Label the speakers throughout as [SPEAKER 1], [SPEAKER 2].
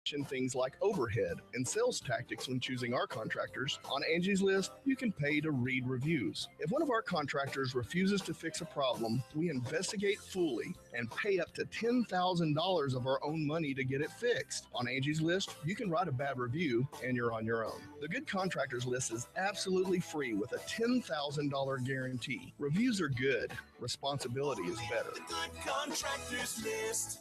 [SPEAKER 1] things like overhead and sales tactics when choosing our contractors. On Angie's List, you can pay to read reviews. If one of our contractors refuses to fix a problem, we investigate fully and pay up to $10,000 of our own money to get it fixed. On Angie's List, you can write a bad review and you're on your own. The Good Contractors List is absolutely free with a $10,000 guarantee. Reviews are good. Responsibility is better. The Good Contractors List.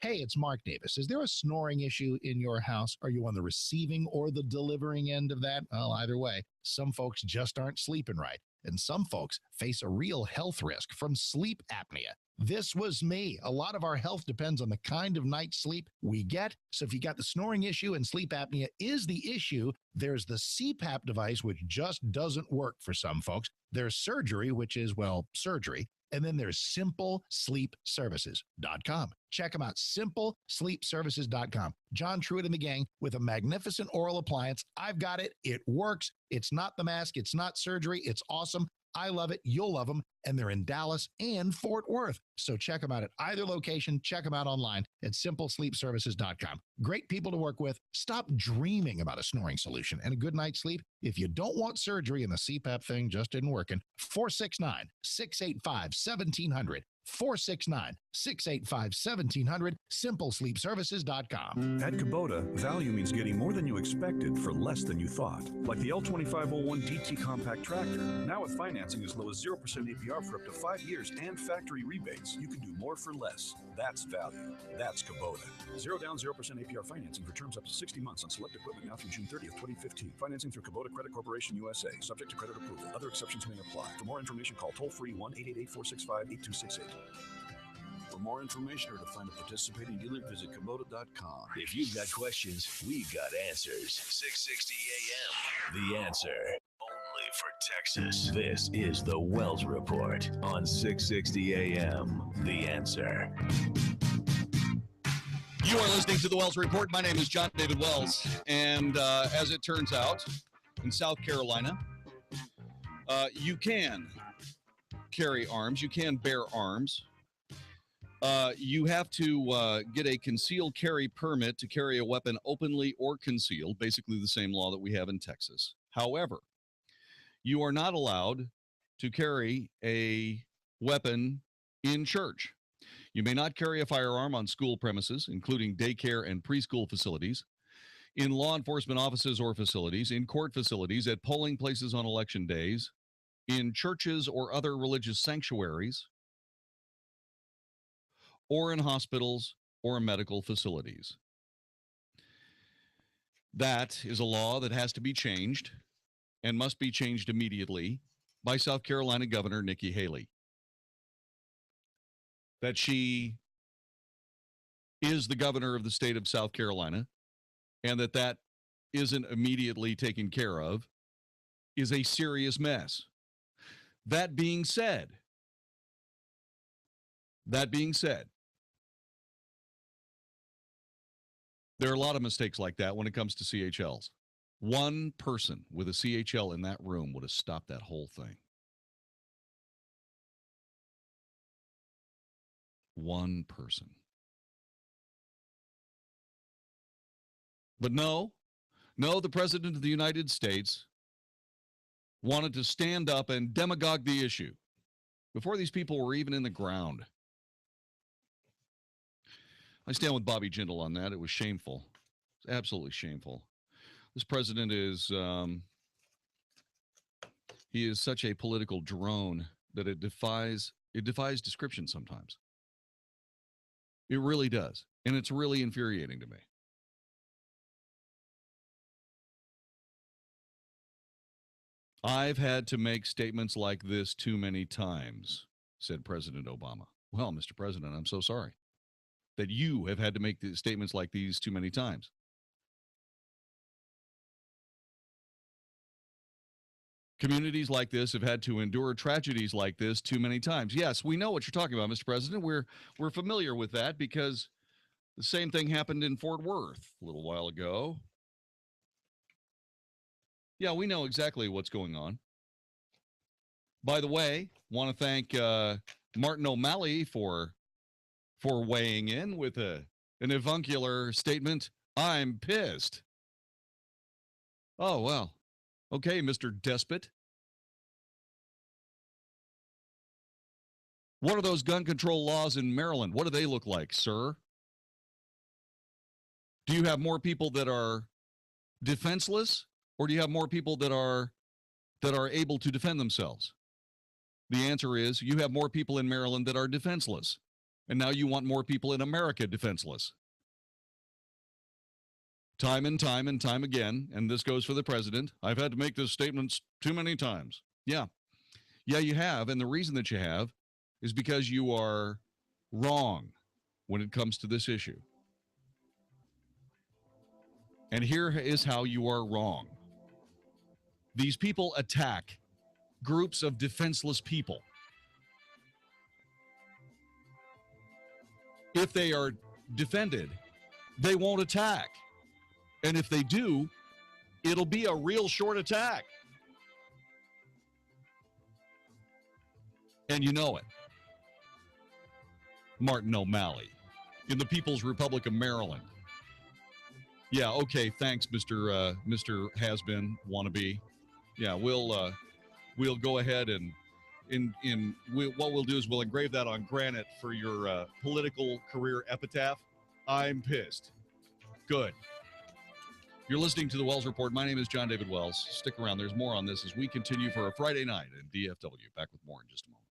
[SPEAKER 2] Hey, it's Mark Davis. Is there a snoring issue in your house? Are you on the receiving or the delivering end of that? Well, either way, some folks just aren't sleeping right, and some folks face a real health risk from sleep apnea. This was me. A lot of our health depends on the kind of night's sleep we get. So if you got the snoring issue and sleep apnea is the issue, there's the CPAP device, which just doesn't work for some folks. There's surgery, which is, well, surgery. And then there's simplesleepservices.com. Check them out, simplesleepservices.com. John Truitt and the gang with a magnificent oral appliance. I've got it. It works. It's not the mask. It's not surgery. It's awesome. I love it. You'll love them. And they're in Dallas and Fort Worth. So check them out at either location. Check them out online at simplesleepservices.com. Great people to work with. Stop dreaming about a snoring solution and a good night's sleep. If you don't want surgery and the CPAP thing just isn't working, 469-685-1700. 469-685-1700, simplesleepservices.com.
[SPEAKER 3] At Kubota, value means getting more than you expected for less than you thought. Like the L2501 DT compact tractor. Now with financing as low as 0% APR for up to 5 years and factory rebates, you can do more for less. That's value. That's Kubota. 0 down, 0% APR financing for terms up to 60 months on select equipment now through June 30th, 2015. Financing through Kubota Credit Corporation USA. Subject to credit approval. Other exceptions may apply. For more information, call toll-free 1-888-465-8268. For more information or to find a participating dealer, visit Kubota.com.
[SPEAKER 4] If you've got questions, we've got answers. 660 AM, The Answer. Only for Texas. This is the Wells Report on 660 AM, The Answer.
[SPEAKER 5] You are listening to the Wells Report. My name is Jon-David Wells. And as it turns out, in South Carolina, you can carry arms. You can bear arms. You have to get a concealed carry permit to carry a weapon openly or concealed, basically the same law that we have in Texas. However, you are not allowed to carry a weapon in church. You may not carry a firearm on school premises, including daycare and preschool facilities, in law enforcement offices or facilities, in court facilities, at polling places on election days, in churches or other religious sanctuaries, or in hospitals or medical facilities. That is a law that has to be changed and must be changed immediately by South Carolina Governor Nikki Haley. That she is the governor of the state of South Carolina, and that isn't immediately taken care of is a serious mess. That being said, there are a lot of mistakes like that when it comes to CHLs. One person with a CHL in that room would have stopped that whole thing. One person. But no, the President of the United States wanted to stand up and demagogue the issue before these people were even in the ground. I stand with Bobby Jindal on that. It was shameful. It's absolutely shameful. This president is, he is such a political drone that it defies description sometimes. It really does. And it's really infuriating to me. I've had to make statements like this too many times, said President Obama. Well, Mr. President, I'm so sorry that you have had to make statements like these too many times. Communities like this have had to endure tragedies like this too many times. Yes, we know what you're talking about, Mr. President. We're familiar with that because the same thing happened in Fort Worth a little while ago. Yeah, we know exactly what's going on. By the way, want to thank Martin O'Malley for weighing in with an avuncular statement I'm pissed. Oh, well. Okay, Mr. Despot. What are those gun control laws in Maryland? What do they look like, sir? Do you have more people that are defenseless, or do you have more people that are able to defend themselves? The answer is you have more people in Maryland that are defenseless, and now you want more people in America defenseless. Time and time again, and this goes for the president, I've had to make this statement too many times. Yeah, you have, and the reason that you have is because you are wrong when it comes to this issue. And here is how you are wrong. These people attack groups of defenseless people. If they are defended, they won't attack. And if they do, it'll be a real short attack. And you know it. Martin O'Malley in the People's Republic of Maryland. Yeah, okay, thanks, Mr. Has-Been wannabe. Yeah, we'll go ahead and what we'll do is we'll engrave that on granite for your political career epitaph. I'm pissed. Good. You're listening to the Wells Report. My name is Jon-David Wells. Stick around. There's more on this as we continue for a Friday night in DFW. Back with more in just a moment.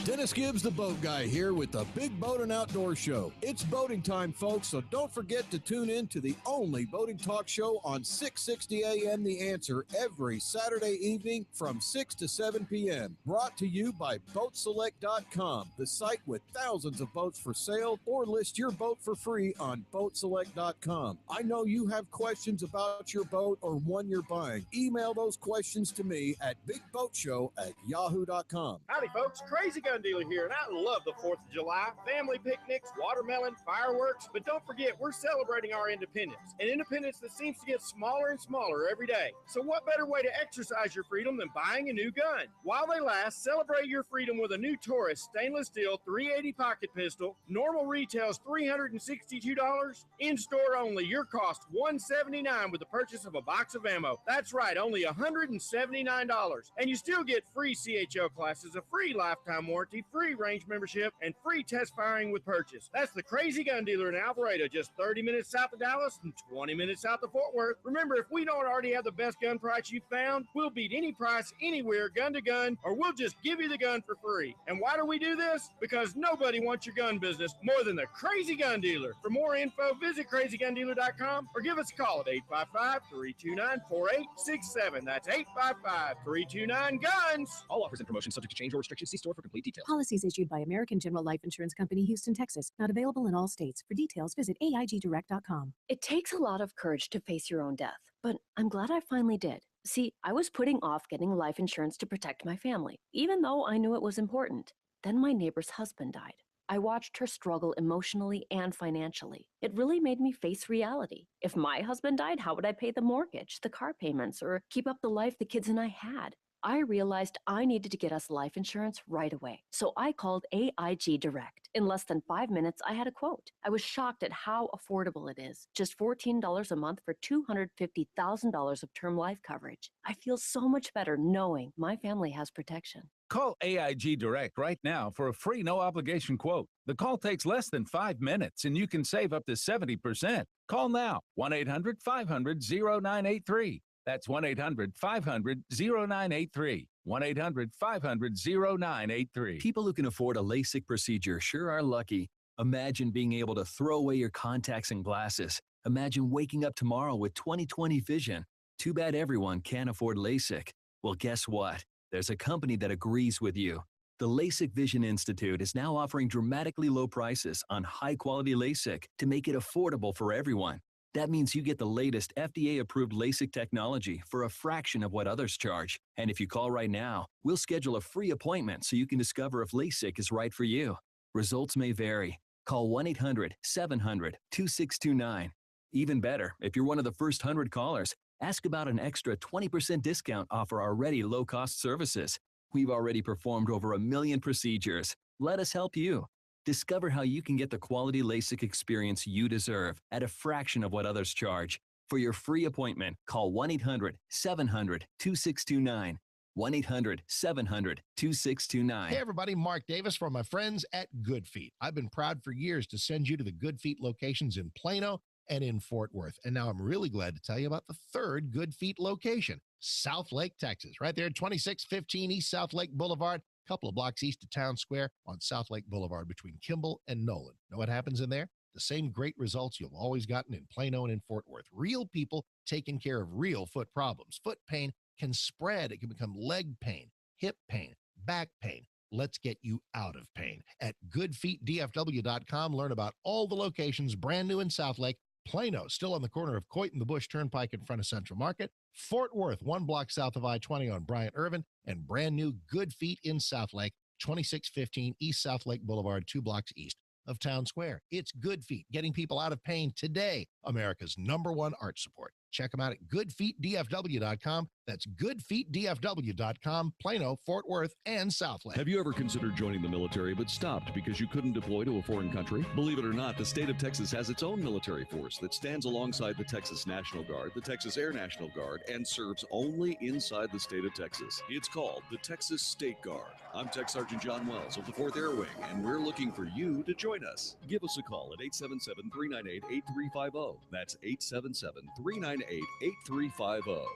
[SPEAKER 6] Dennis Gibbs, the boat guy, here with the Big Boat and Outdoor Show. It's boating time, folks, so don't forget to tune in to the only boating talk show on 660 AM The Answer every Saturday evening from 6 to 7 p.m. Brought to you by BoatSelect.com, the site with thousands of boats for sale, or list your boat for free on BoatSelect.com. I know you have questions about your boat or one you're buying. Email those questions to me at BigBoatShow@yahoo.com.
[SPEAKER 7] Howdy, folks. Crazy Gun Dealer here, and I love the 4th of July. Family picnics, watermelon, fireworks. But don't forget, we're celebrating our independence, an independence that seems to get smaller and smaller every day. So what better way to exercise your freedom than buying a new gun? While they last, celebrate your freedom with a new Taurus stainless steel 380 pocket pistol. Normal retails $362. In-store only, your cost $179 with the purchase of a box of ammo. That's right, only $179. And you still get free CHL classes, a free lifetime warranty, free range membership, and free test firing with purchase. That's the Crazy Gun Dealer in Alvarado, just 30 minutes south of Dallas and 20 minutes south of Fort Worth. Remember, if we don't already have the best gun price you've found, we'll beat any price anywhere, gun to gun, or we'll just give you the gun for free. And why do we do this? Because nobody wants your gun business more than the Crazy Gun Dealer. For more info, visit crazygundealer.com or give us a call at 855-329-4867. That's 855-329-GUNS.
[SPEAKER 8] All offers and promotions subject to change or restrictions. See store for complete details.
[SPEAKER 9] Policies issued by American General Life Insurance Company, Houston, Texas. Not available in all states. For details, visit AIGdirect.com.
[SPEAKER 10] It takes a lot of courage to face your own death, but I'm glad I finally did. See, I was putting off getting life insurance to protect my family, even though I knew it was important. Then my neighbor's husband died. I watched her struggle emotionally and financially. It really made me face reality. If my husband died, how would I pay the mortgage, the car payments, or keep up the life the kids and I had? I realized I needed to get us life insurance right away. So I called AIG Direct. In less than 5 minutes, I had a quote. I was shocked at how affordable it is. Just $14 a month for $250,000 of term life coverage. I feel so much better knowing my family has protection.
[SPEAKER 11] Call AIG Direct right now for a free no-obligation quote. The call takes less than 5 minutes, and you can save up to 70%. Call now, 1-800-500-0983. That's 1-800-500-0983. 1-800-500-0983.
[SPEAKER 12] People who can afford a LASIK procedure sure are lucky. Imagine being able to throw away your contacts and glasses. Imagine waking up tomorrow with 20/20 vision. Too bad everyone can't afford LASIK. Well, guess what? There's a company that agrees with you. The LASIK Vision Institute is now offering dramatically low prices on high-quality LASIK to make it affordable for everyone. That means you get the latest FDA-approved LASIK technology for a fraction of what others charge. And if you call right now, we'll schedule a free appointment so you can discover if LASIK is right for you. Results may vary. Call 1-800-700-2629. Even better, if you're one of the first 100 callers, ask about an extra 20% discount off our already low-cost services. We've already performed over 1 million procedures. Let us help you. Discover how you can get the quality LASIK experience you deserve at a fraction of what others charge. For your free appointment, call 1-800-700-2629. 1-800-700-2629.
[SPEAKER 2] Hey everybody, Mark Davis from my friends at Good Feet. I've been proud for years to send you to the Good Feet locations in Plano and in Fort Worth. And now I'm really glad to tell you about the third Good Feet location, South Lake, Texas, right there at 2615 East South Lake Boulevard, a couple of blocks east of Town Square on South Lake Boulevard between Kimball and Nolan. Know what happens in there? The same great results you've always gotten in Plano and in Fort Worth. Real people taking care of real foot problems. Foot pain can spread. It can become leg pain, hip pain, back pain. Let's get you out of pain. At goodfeetdfw.com, learn about all the locations, brand new in South Lake. Plano, still on the corner of Coit and the Bush Turnpike in front of Central Market. Fort Worth, 1 block south of I-20 on Bryant Irvin. And brand new Good Feet in South Lake, 2615 East South Lake Boulevard, 2 blocks east of Town Square. It's Good Feet, getting people out of pain today. America's #1 arch support. Check them out at goodfeetdfw.com. That's goodfeetdfw.com, Plano, Fort Worth, and South Lake.
[SPEAKER 3] Have you ever considered joining the military but stopped because you couldn't deploy to a foreign country? Believe it or not, the state of Texas has its own military force that stands alongside the Texas National Guard, the Texas Air National Guard, and serves only inside the state of Texas. It's called the Texas State Guard. I'm Tech Sergeant John Wells of the 4th Air Wing, and we're looking for you to join us. Give us a call at 877-398-8350. That's 877-398-8350.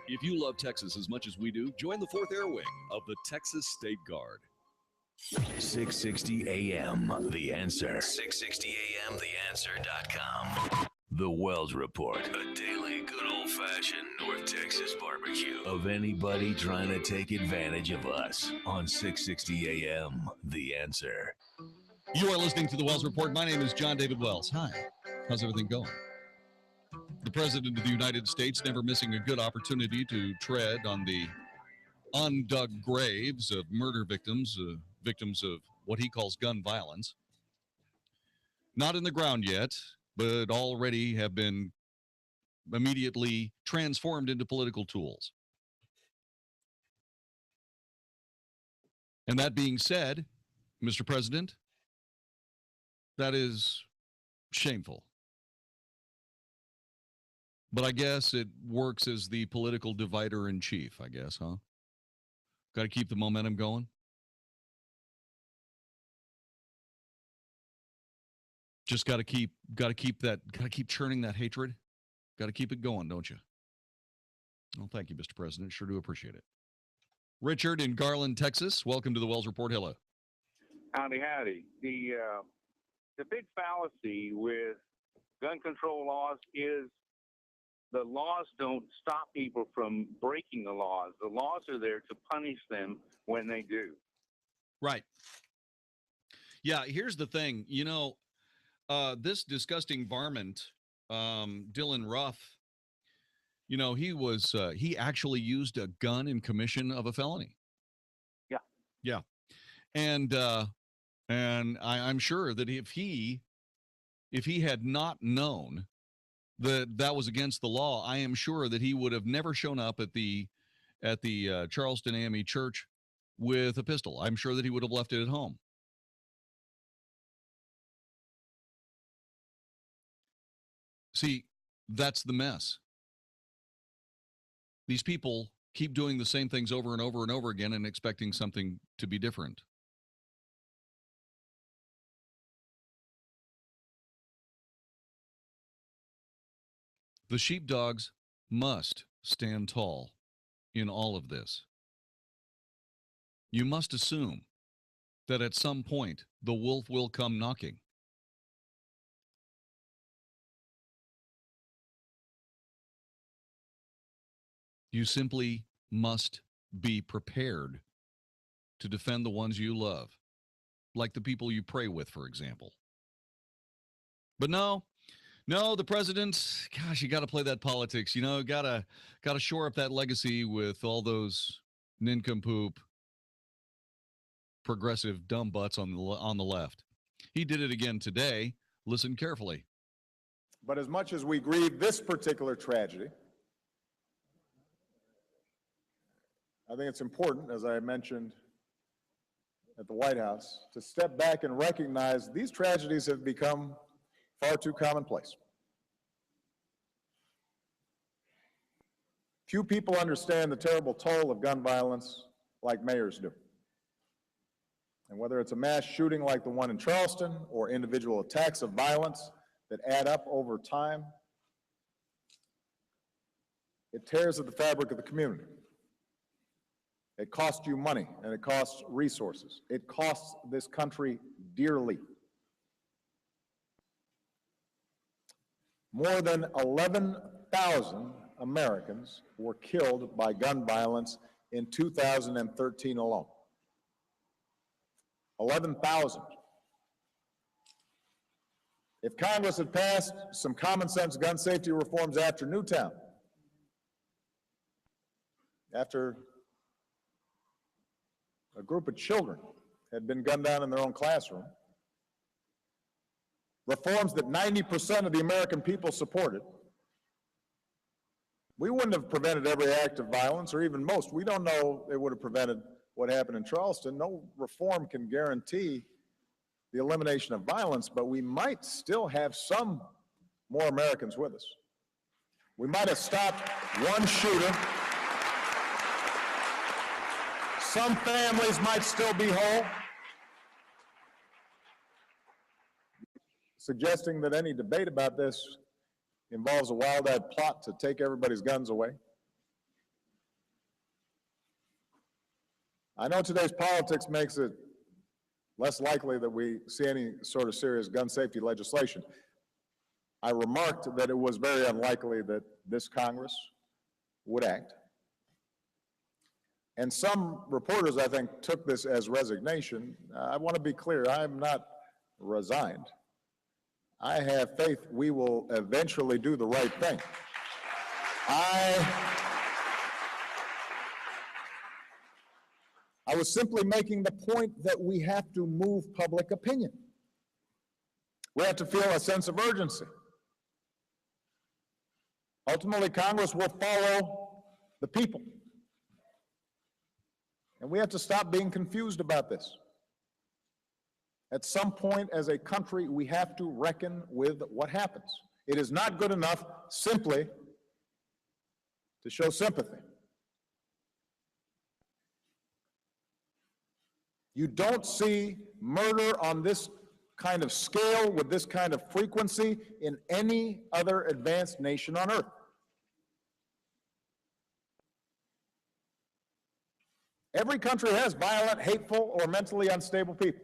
[SPEAKER 3] If you love Texas as much as we do, join the 4th Air Wing of the Texas State Guard.
[SPEAKER 4] 660 AM, The Answer. 660 AM, TheAnswer.com. The Wells Report, a daily good old-fashioned North Texas barbecue of anybody trying to take advantage of us on 660 AM, The Answer.
[SPEAKER 5] You are listening to the Wells Report. My name is Jon-David Wells. Hi. How's everything going? The President of the United States never missing a good opportunity to tread on the undug graves of murder victims, victims of what he calls gun violence. Not in the ground yet, but already have been immediately transformed into political tools. And that being said, Mr. President, that is shameful. But I guess it works as the political divider in chief, I guess, huh? Got to keep the momentum going. Just got to keep churning that hatred. Got to keep it going, don't you? Well, thank you, Mr. President. Sure do appreciate it. Richard in Garland, Texas. Welcome to the Wells Report. Hello.
[SPEAKER 13] Howdy, howdy. The big fallacy with gun control laws is the laws don't stop people from breaking the laws. The laws are there to punish them when they do.
[SPEAKER 5] Right. Yeah, here's the thing. You know, this disgusting varmint, Dylan Ruff, you know, he actually used a gun in commission of a felony.
[SPEAKER 13] Yeah.
[SPEAKER 5] Yeah. And I'm sure that if he had not known that was against the law, I am sure that he would have never shown up at the Charleston AME Church with a pistol. I'm sure that he would have left it at home. See, that's the mess. These people keep doing the same things over and over and over again and expecting something to be different. The sheepdogs must stand tall in all of this. You must assume that at some point the wolf will come knocking. You simply must be prepared to defend the ones you love, like the people you pray with, for example. But no, the president, gosh, you got to play that politics. You know, got to shore up that legacy with all those nincompoop, progressive dumb butts on the left. He did it again today. Listen carefully.
[SPEAKER 14] But as much as we grieve this particular tragedy, I think it's important, as I mentioned at the White House to step back and recognize these tragedies have become far too commonplace. Few people understand the terrible toll of gun violence like mayors do. And whether it's a mass shooting like the one in Charleston or individual attacks of violence that add up over time, it tears at the fabric of the community. It costs you money and it costs resources. It costs this country dearly. More than 11,000 Americans were killed by gun violence in 2013 alone. 11,000. If Congress had passed some common sense gun safety reforms after Newtown, after a group of children had been gunned down in their own classroom, reforms that 90% of the American people supported, we wouldn't have prevented every act of violence, or even most. We don't know it would have prevented what happened in Charleston. No reform can guarantee the elimination of violence, but we might still have some more Americans with us. We might have stopped one shooter. Some families might still be whole. Suggesting that any debate about this involves a wild-eyed plot to take everybody's guns away. I know today's politics makes it less likely that we see any sort of serious gun safety legislation. I remarked that it was very unlikely that this Congress would act. And some reporters, I think, took this as resignation. I want to be clear, I'm not resigned. I have faith we will eventually do the right thing. I was simply making the point that we have to move public opinion. We have to feel a sense of urgency. Ultimately, Congress will follow the people. And we have to stop being confused about this. At some point as a country, we have to reckon with what happens. It is not good enough simply to show sympathy. You don't see murder on this kind of scale with this kind of frequency in any other advanced nation on earth. Every country has violent, hateful, or mentally unstable people.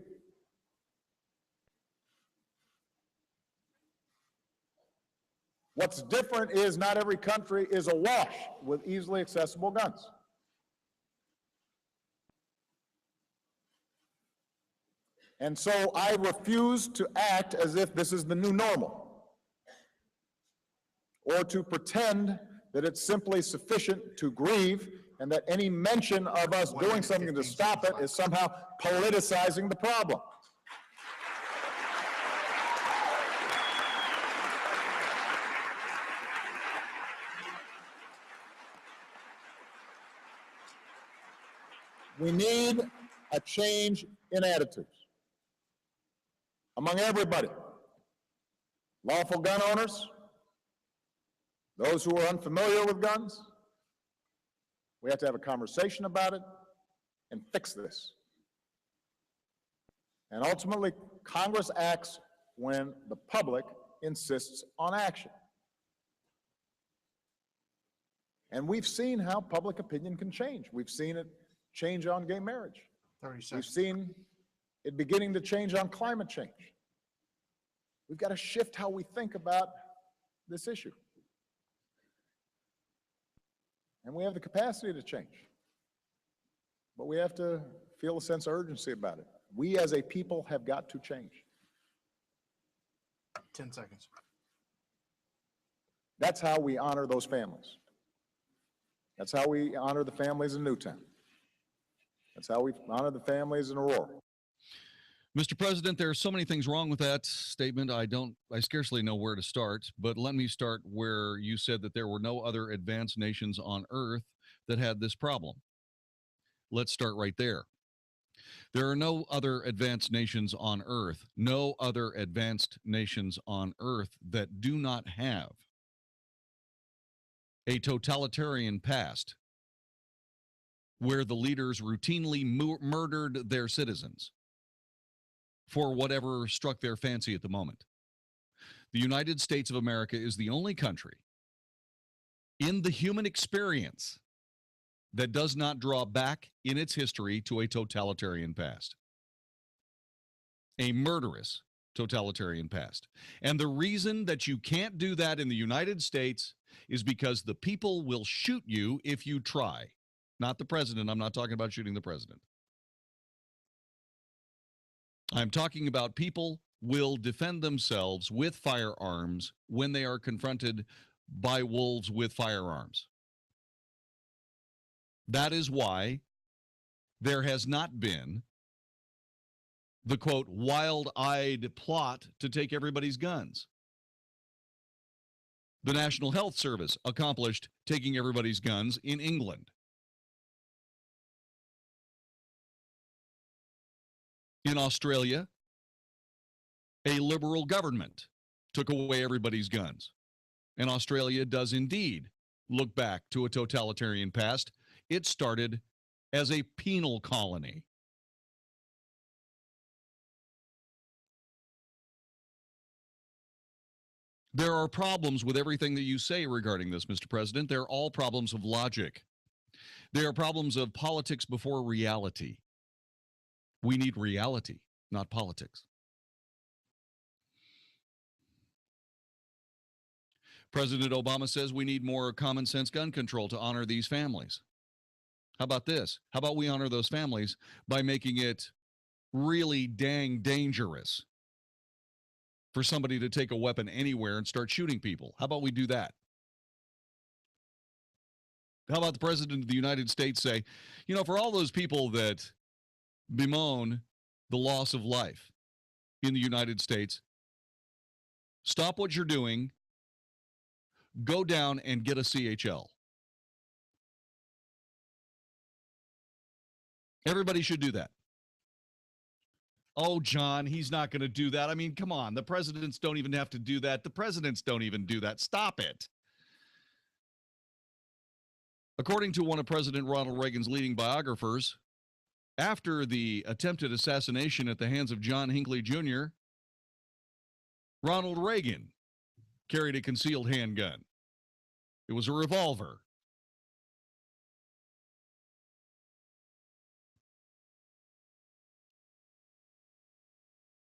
[SPEAKER 14] What's different is not every country is awash with easily accessible guns. And so I refuse to act as if this is the new normal, or to pretend that it's simply sufficient to grieve and that any mention of us doing something to stop it is somehow politicizing the problem. We need a change in attitudes among everybody. Lawful gun owners, those who are unfamiliar with guns. We have to have a conversation about it and fix this. And ultimately, Congress acts when the public insists on action. And we've seen how public opinion can change. We've seen it change on gay marriage. 30 seconds. We've seen it beginning to change on climate change. We've got to shift how we think about this issue. And we have the capacity to change. But we have to feel a sense of urgency about it. We as a people have got to change.
[SPEAKER 15] 10 seconds.
[SPEAKER 14] That's how we honor those families. That's how we honor the families in Newtown. That's how we honor the families in Aurora.
[SPEAKER 5] Mr. President, there are so many things wrong with that statement. I scarcely know where to start, but let me start where you said that there were no other advanced nations on earth that had this problem. Let's start right there. There are no other advanced nations on earth, that do not have a totalitarian past where the leaders routinely murdered their citizens for whatever struck their fancy at the moment. The United States of America is the only country in the human experience that does not draw back in its history to a totalitarian past, a murderous totalitarian past. And the reason that you can't do that in the United States is because the people will shoot you if you try. Not the president. I'm not talking about shooting the president. I'm talking about people will defend themselves with firearms when they are confronted by wolves with firearms. That is why there has not been the, quote, wild-eyed plot to take everybody's guns. The National Health Service accomplished taking everybody's guns in England. In Australia, a liberal government took away everybody's guns. And Australia does indeed look back to a totalitarian past. It started as a penal colony. There are problems with everything that you say regarding this, Mr. President. They're all problems of logic. They are problems of politics before reality. We need reality, not politics. President Obama says we need more common sense gun control to honor these families. How about this? How about we honor those families by making it really dang dangerous for somebody to take a weapon anywhere and start shooting people? How about we do that? How about the President of the United States say, you know, for all those people that bemoan the loss of life in the United States, stop what you're doing, go down and get a CHL. Everybody should do that. Oh, John, he's not going to do that. I mean, come on. The presidents don't even have to do that. The presidents don't even do that. Stop it. According to one of President Ronald Reagan's leading biographers, after the attempted assassination at the hands of John Hinckley Jr., Ronald Reagan carried a concealed handgun. It was a revolver.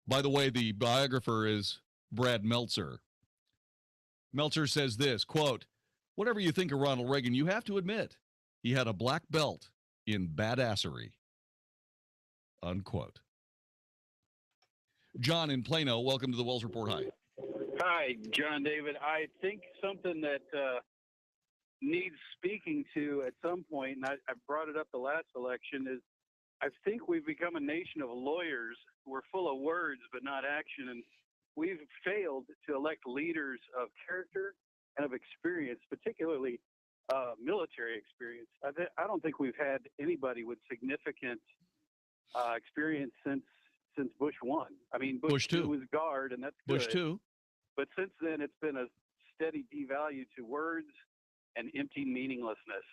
[SPEAKER 5] By the way, the biographer is Brad Meltzer. Meltzer says this, quote, whatever you think of Ronald Reagan, you have to admit he had a black belt in badassery, unquote. John in Plano, welcome to the Wells Report. Hi.
[SPEAKER 15] Hi, Jon-David. I think something that needs speaking to at some point, and I brought it up the last election, is I think we've become a nation of lawyers. We're full of words but not action, and we've failed to elect leaders of character and of experience, particularly military experience. I don't think we've had anybody with significant experience since Bush 1. I mean, Bush 2 was guard, and that's good.
[SPEAKER 5] Bush 2.
[SPEAKER 15] But since then, it's been a steady devalue to words and empty meaninglessness.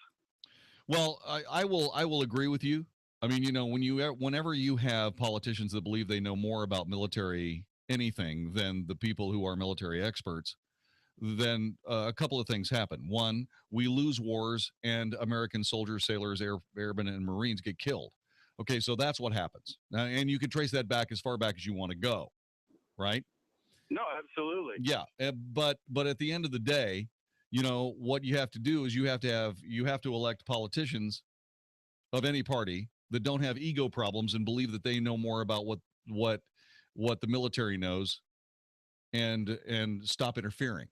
[SPEAKER 5] Well, I will agree with you. I mean, you know, whenever you have politicians that believe they know more about military anything than the people who are military experts, then a couple of things happen. One, we lose wars and American soldiers, sailors, airmen, and Marines get killed. Okay, so that's what happens. And you can trace that back as far back as you want to go, right?
[SPEAKER 15] No, absolutely.
[SPEAKER 5] Yeah, but at the end of the day, you know, what you have to do is you have to elect politicians of any party that don't have ego problems and believe that they know more about what the military knows, and stop interfering.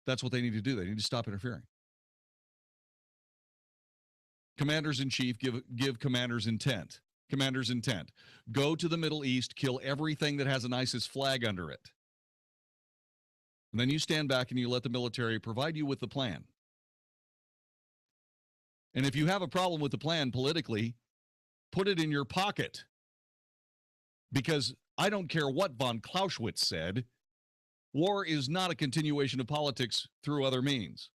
[SPEAKER 5] That's what they need to do. They need to stop interfering. Commanders in chief give commanders intent. Commanders intent. Go to the Middle East, kill everything that has an ISIS flag under it. And then you stand back and you let the military provide you with the plan. And if you have a problem with the plan politically, put it in your pocket. Because I don't care what von Clausewitz said, war is not a continuation of politics through other means.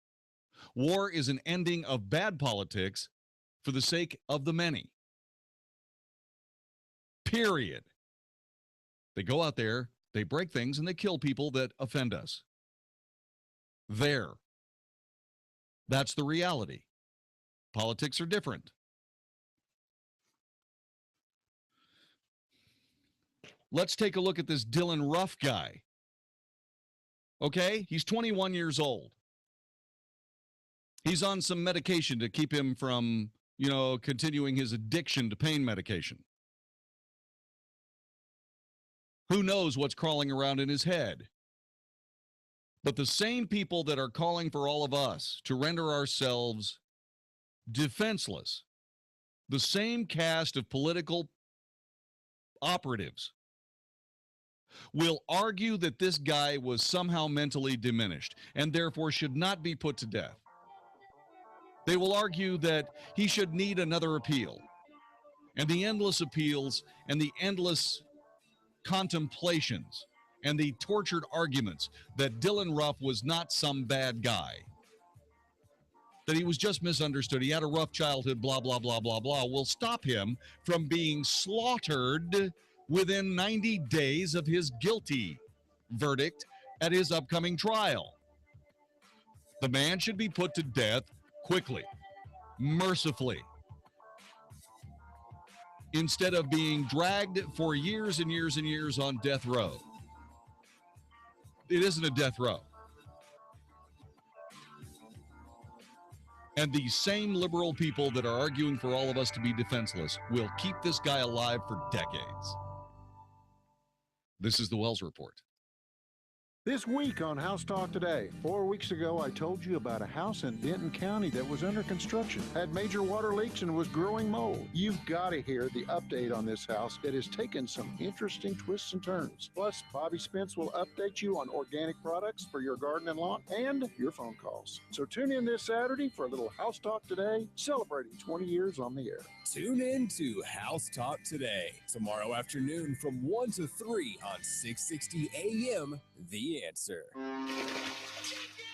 [SPEAKER 5] War is an ending of bad politics for the sake of the many. Period. They go out there, they break things, and they kill people that offend us. There. That's the reality. Politics are different. Let's take a look at this Dylan Ruff guy. Okay, he's 21 years old. He's on some medication to keep him from, continuing his addiction to pain medication. Who knows what's crawling around in his head? But the same people that are calling for all of us to render ourselves defenseless, the same cast of political operatives, will argue that this guy was somehow mentally diminished and therefore should not be put to death. They will argue that he should need another appeal. And the endless appeals and the endless contemplations and the tortured arguments that Dylan Ruff was not some bad guy, that he was just misunderstood, he had a rough childhood, blah, blah, blah, blah, blah, will stop him from being slaughtered within 90 days of his guilty verdict at his upcoming trial. The man should be put to death quickly, mercifully, instead of being dragged for years and years and years on death row. It isn't a death row. And the same liberal people that are arguing for all of us to be defenseless will keep this guy alive for decades. This is the Wells Report.
[SPEAKER 16] This week on House Talk Today, 4 weeks ago I told you about a house in Denton County that was under construction, had major water leaks, and was growing mold. You've got to hear the update on this house that has taken some interesting twists and turns. Plus, Bobby Spence will update you on organic products for your garden and lawn and your phone calls. So tune in this Saturday for a little House Talk Today, celebrating 20 years on the air.
[SPEAKER 17] Tune in to House Talk Today, tomorrow afternoon from 1 to 3 on 660 AM, The Answer.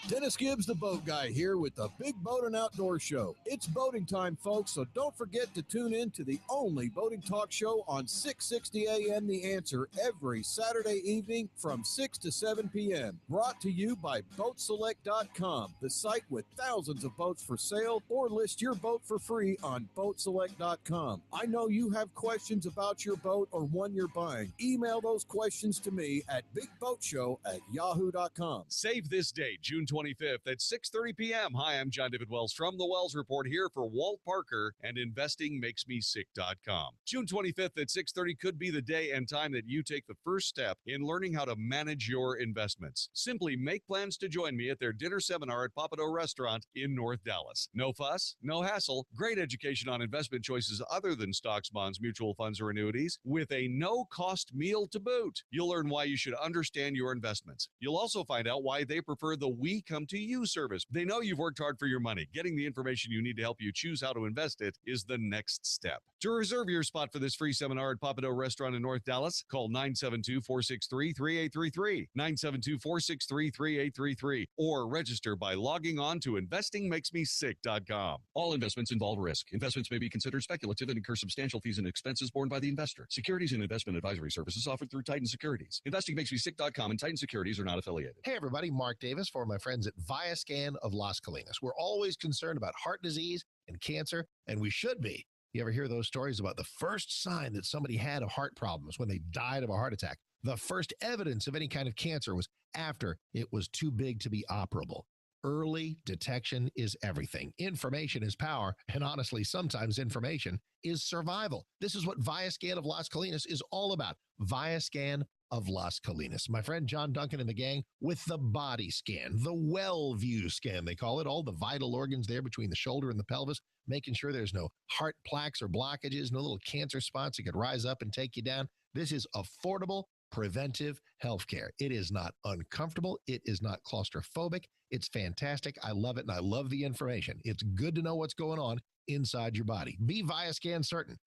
[SPEAKER 6] Dennis Gibbs, the boat guy, here with the Big Boat and Outdoor Show. It's boating time, folks, so don't forget to tune in to the only boating talk show on 660 AM The Answer every Saturday evening from 6 to 7 p.m. Brought to you by BoatSelect.com, the site with thousands of boats for sale, or list your boat for free on BoatSelect.com. I know you have questions about your boat or one you're buying. Email those questions to me at BigBoatShow@yahoo.com.
[SPEAKER 5] Save this day, June 25th at 6:30 p.m. Hi, I'm Jon-David Wells from the Wells Report here for Walt Parker and InvestingMakesMeSick.com. June 25th at 6:30 could be the day and time that you take the first step in learning how to manage your investments. Simply make plans to join me at their dinner seminar at Papado Restaurant in North Dallas. No fuss, no hassle, great education on investment choices other than stocks, bonds, mutual funds, or annuities with a no-cost meal to boot. You'll learn why you should understand your investments. You'll also find out why they prefer the We Come to You service. They know you've worked hard for your money. Getting the information you need to help you choose how to invest it is the next step. To reserve your spot for this free seminar at Papado Restaurant in North Dallas, call 972-463-3833, 972-463-3833, or register by logging on to InvestingMakesMeSick.com. All investments involve risk. Investments may be considered speculative and incur substantial fees and expenses borne by the investor. Securities and investment advisory services offered through Titan Securities. InvestingMakesMeSick.com and Titan Securities are not affiliated.
[SPEAKER 2] Hey everybody, Mark Davis for my friends at ViaScan of Las Colinas. We're always concerned about heart disease and cancer, and we should be. You ever hear those stories about the first sign that somebody had a heart problem was when they died of a heart attack? The first evidence of any kind of cancer was after it was too big to be operable. Early detection is everything. Information is power, and honestly, sometimes information is survival. This is what ViaScan of Las Colinas is all about. ViaScan of Las Colinas. My friend John Duncan and the gang with the body scan, the well-view scan, they call it, all the vital organs there between the shoulder and the pelvis, making sure there's no heart plaques or blockages, no little cancer spots that could rise up and take you down. This is affordable, preventive healthcare. It is not uncomfortable. It is not claustrophobic. It's fantastic. I love it, and I love the information. It's good to know what's going on inside your body. Be ViaScan certain.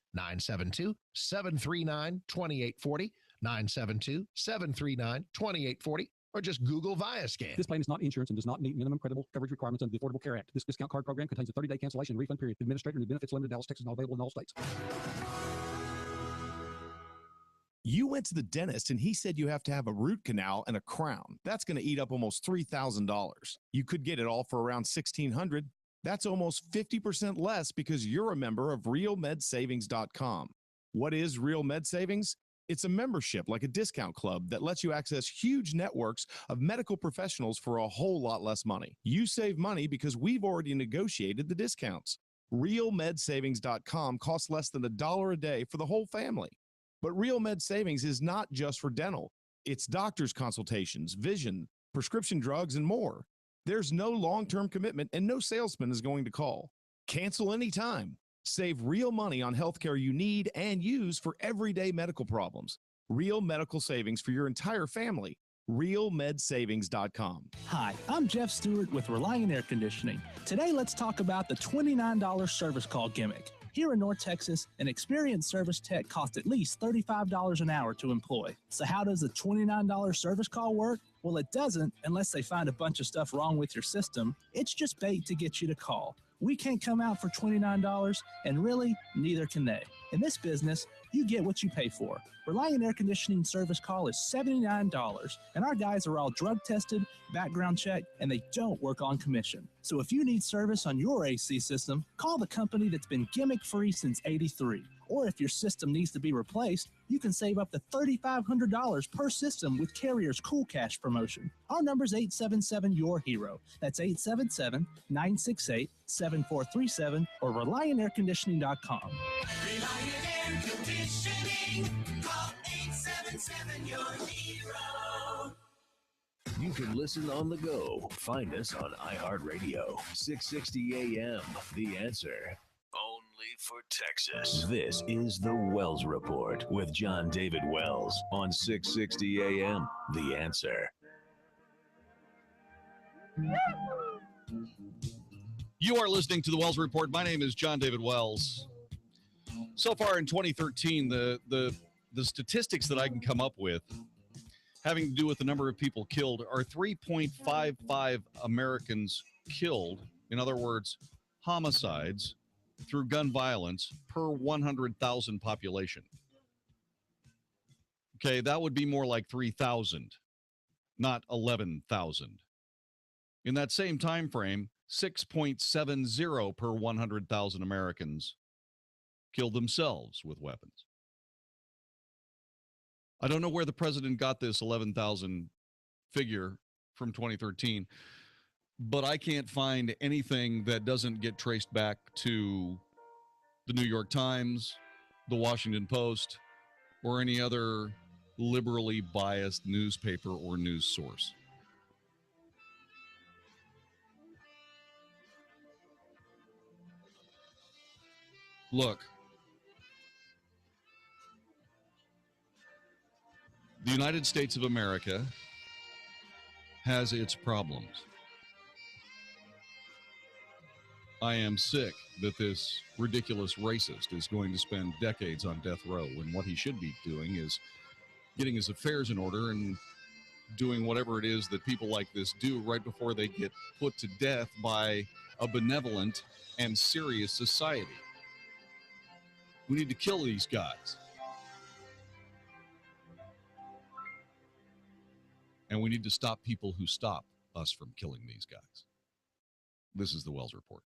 [SPEAKER 2] 972-739-2840, 972-739-2840, or just Google ViaScan.
[SPEAKER 8] This plan is not insurance and does not meet minimum credible coverage requirements under the Affordable Care Act. This discount card program contains a 30-day cancellation and refund period. Administrator and benefits limited, Dallas, Texas, not available in all states.
[SPEAKER 18] You went to the dentist and he said you have to have a root canal and a crown. That's going to eat up almost $3,000. You could get it all for around $1,600. That's almost 50% less because you're a member of RealMedSavings.com. What is Real Med Savings? It's a membership like a discount club that lets you access huge networks of medical professionals for a whole lot less money. You save money because we've already negotiated the discounts. RealMedSavings.com costs less than $1 a day for the whole family. But Real Med Savings is not just for dental. It's doctor's consultations, vision, prescription drugs, and more. There's no long-term commitment and no salesman is going to call. Cancel anytime. Save real money on healthcare you need and use for everyday medical problems. Real medical savings for your entire family. RealMedSavings.com.
[SPEAKER 19] Hi, I'm Jeff Stewart with Reliant Air Conditioning. Today, let's talk about the $29 service call gimmick. Here in North Texas, an experienced service tech costs at least $35 an hour to employ. So how does a $29 service call work? Well, it doesn't unless they find a bunch of stuff wrong with your system. It's just bait to get you to call. We can't come out for $29, and really, neither can they. In this business, you get what you pay for. Reliant Air Conditioning service call is $79, and our guys are all drug tested, background checked, and they don't work on commission. So if you need service on your AC system, call the company that's been gimmick-free since '83. Or if your system needs to be replaced, you can save up to $3,500 per system with Carrier's Cool Cash promotion. Our number is 877-YOUR-HERO. That's 877-968-7437 or ReliantAirConditioning.com.
[SPEAKER 20] Reliant Air Conditioning. Call 877-YOUR-HERO.
[SPEAKER 4] You can listen on the go. Find us on iHeartRadio. 660 AM. The Answer. Only for Texas. This is the Wells Report with Jon-David Wells on 660 AM. The Answer.
[SPEAKER 5] You are listening to the Wells Report. My name is Jon-David Wells. So far in 2013, the statistics that I can come up with having to do with the number of people killed are 3.55 Americans killed. In other words, homicides through gun violence per 100,000 population. Okay, that would be more like 3,000, not 11,000. In that same time frame, 6.70 per 100,000 Americans killed themselves with weapons. I don't know where the president got this 11,000 figure from 2013, but I can't find anything that doesn't get traced back to the New York Times, the Washington Post, or any other liberally biased newspaper or news source. Look, the United States of America has its problems. I am sick that this ridiculous racist is going to spend decades on death row when what he should be doing is getting his affairs in order and doing whatever it is that people like this do right before they get put to death by a benevolent and serious society. We need to kill these guys. And we need to stop people who stop us from killing these guys. This is the Wells Report.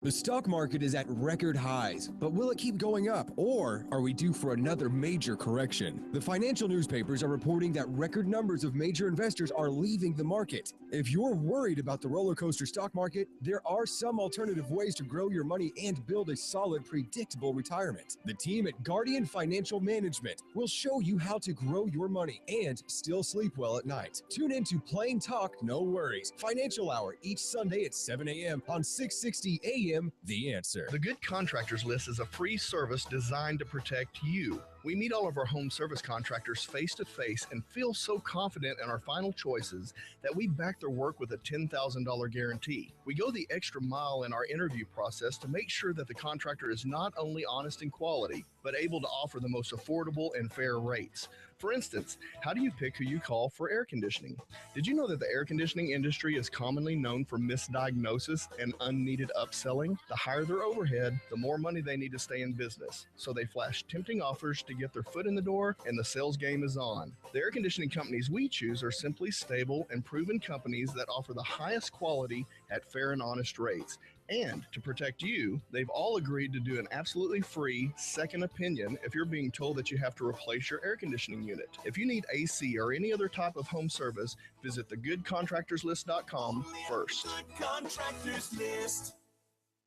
[SPEAKER 17] The stock market is at record highs, but will it keep going up, or are we due for another major correction? The financial newspapers are reporting that record numbers of major investors are leaving the market. If you're worried about the roller coaster stock market, there are some alternative ways to grow your money and build a solid, predictable retirement. The team at Guardian Financial Management will show you how to grow your money and still sleep well at night. Tune into Plain Talk, No Worries, Financial Hour each Sunday at 7 a.m. on 660 AM. The Answer.
[SPEAKER 1] The Good Contractors List is a free service designed to protect you. We meet all of our home service contractors face to face and feel so confident in our final choices that we back their work with a $10,000 guarantee. We go the extra mile in our interview process to make sure that the contractor is not only honest in quality, but able to offer the most affordable and fair rates. For instance, how do you pick who you call for air conditioning? Did you know that the air conditioning industry is commonly known for misdiagnosis and unneeded upselling? The higher their overhead, the more money they need to stay in business. So they flash tempting offers to get their foot in the door, and the sales game is on. The air conditioning companies we choose are simply stable and proven companies that offer the highest quality at fair and honest rates. And to protect you, they've all agreed to do an absolutely free second opinion if you're being told that you have to replace your air conditioning unit. If you need AC or any other type of home service, visit thegoodcontractorslist.com first.
[SPEAKER 20] Contractors List.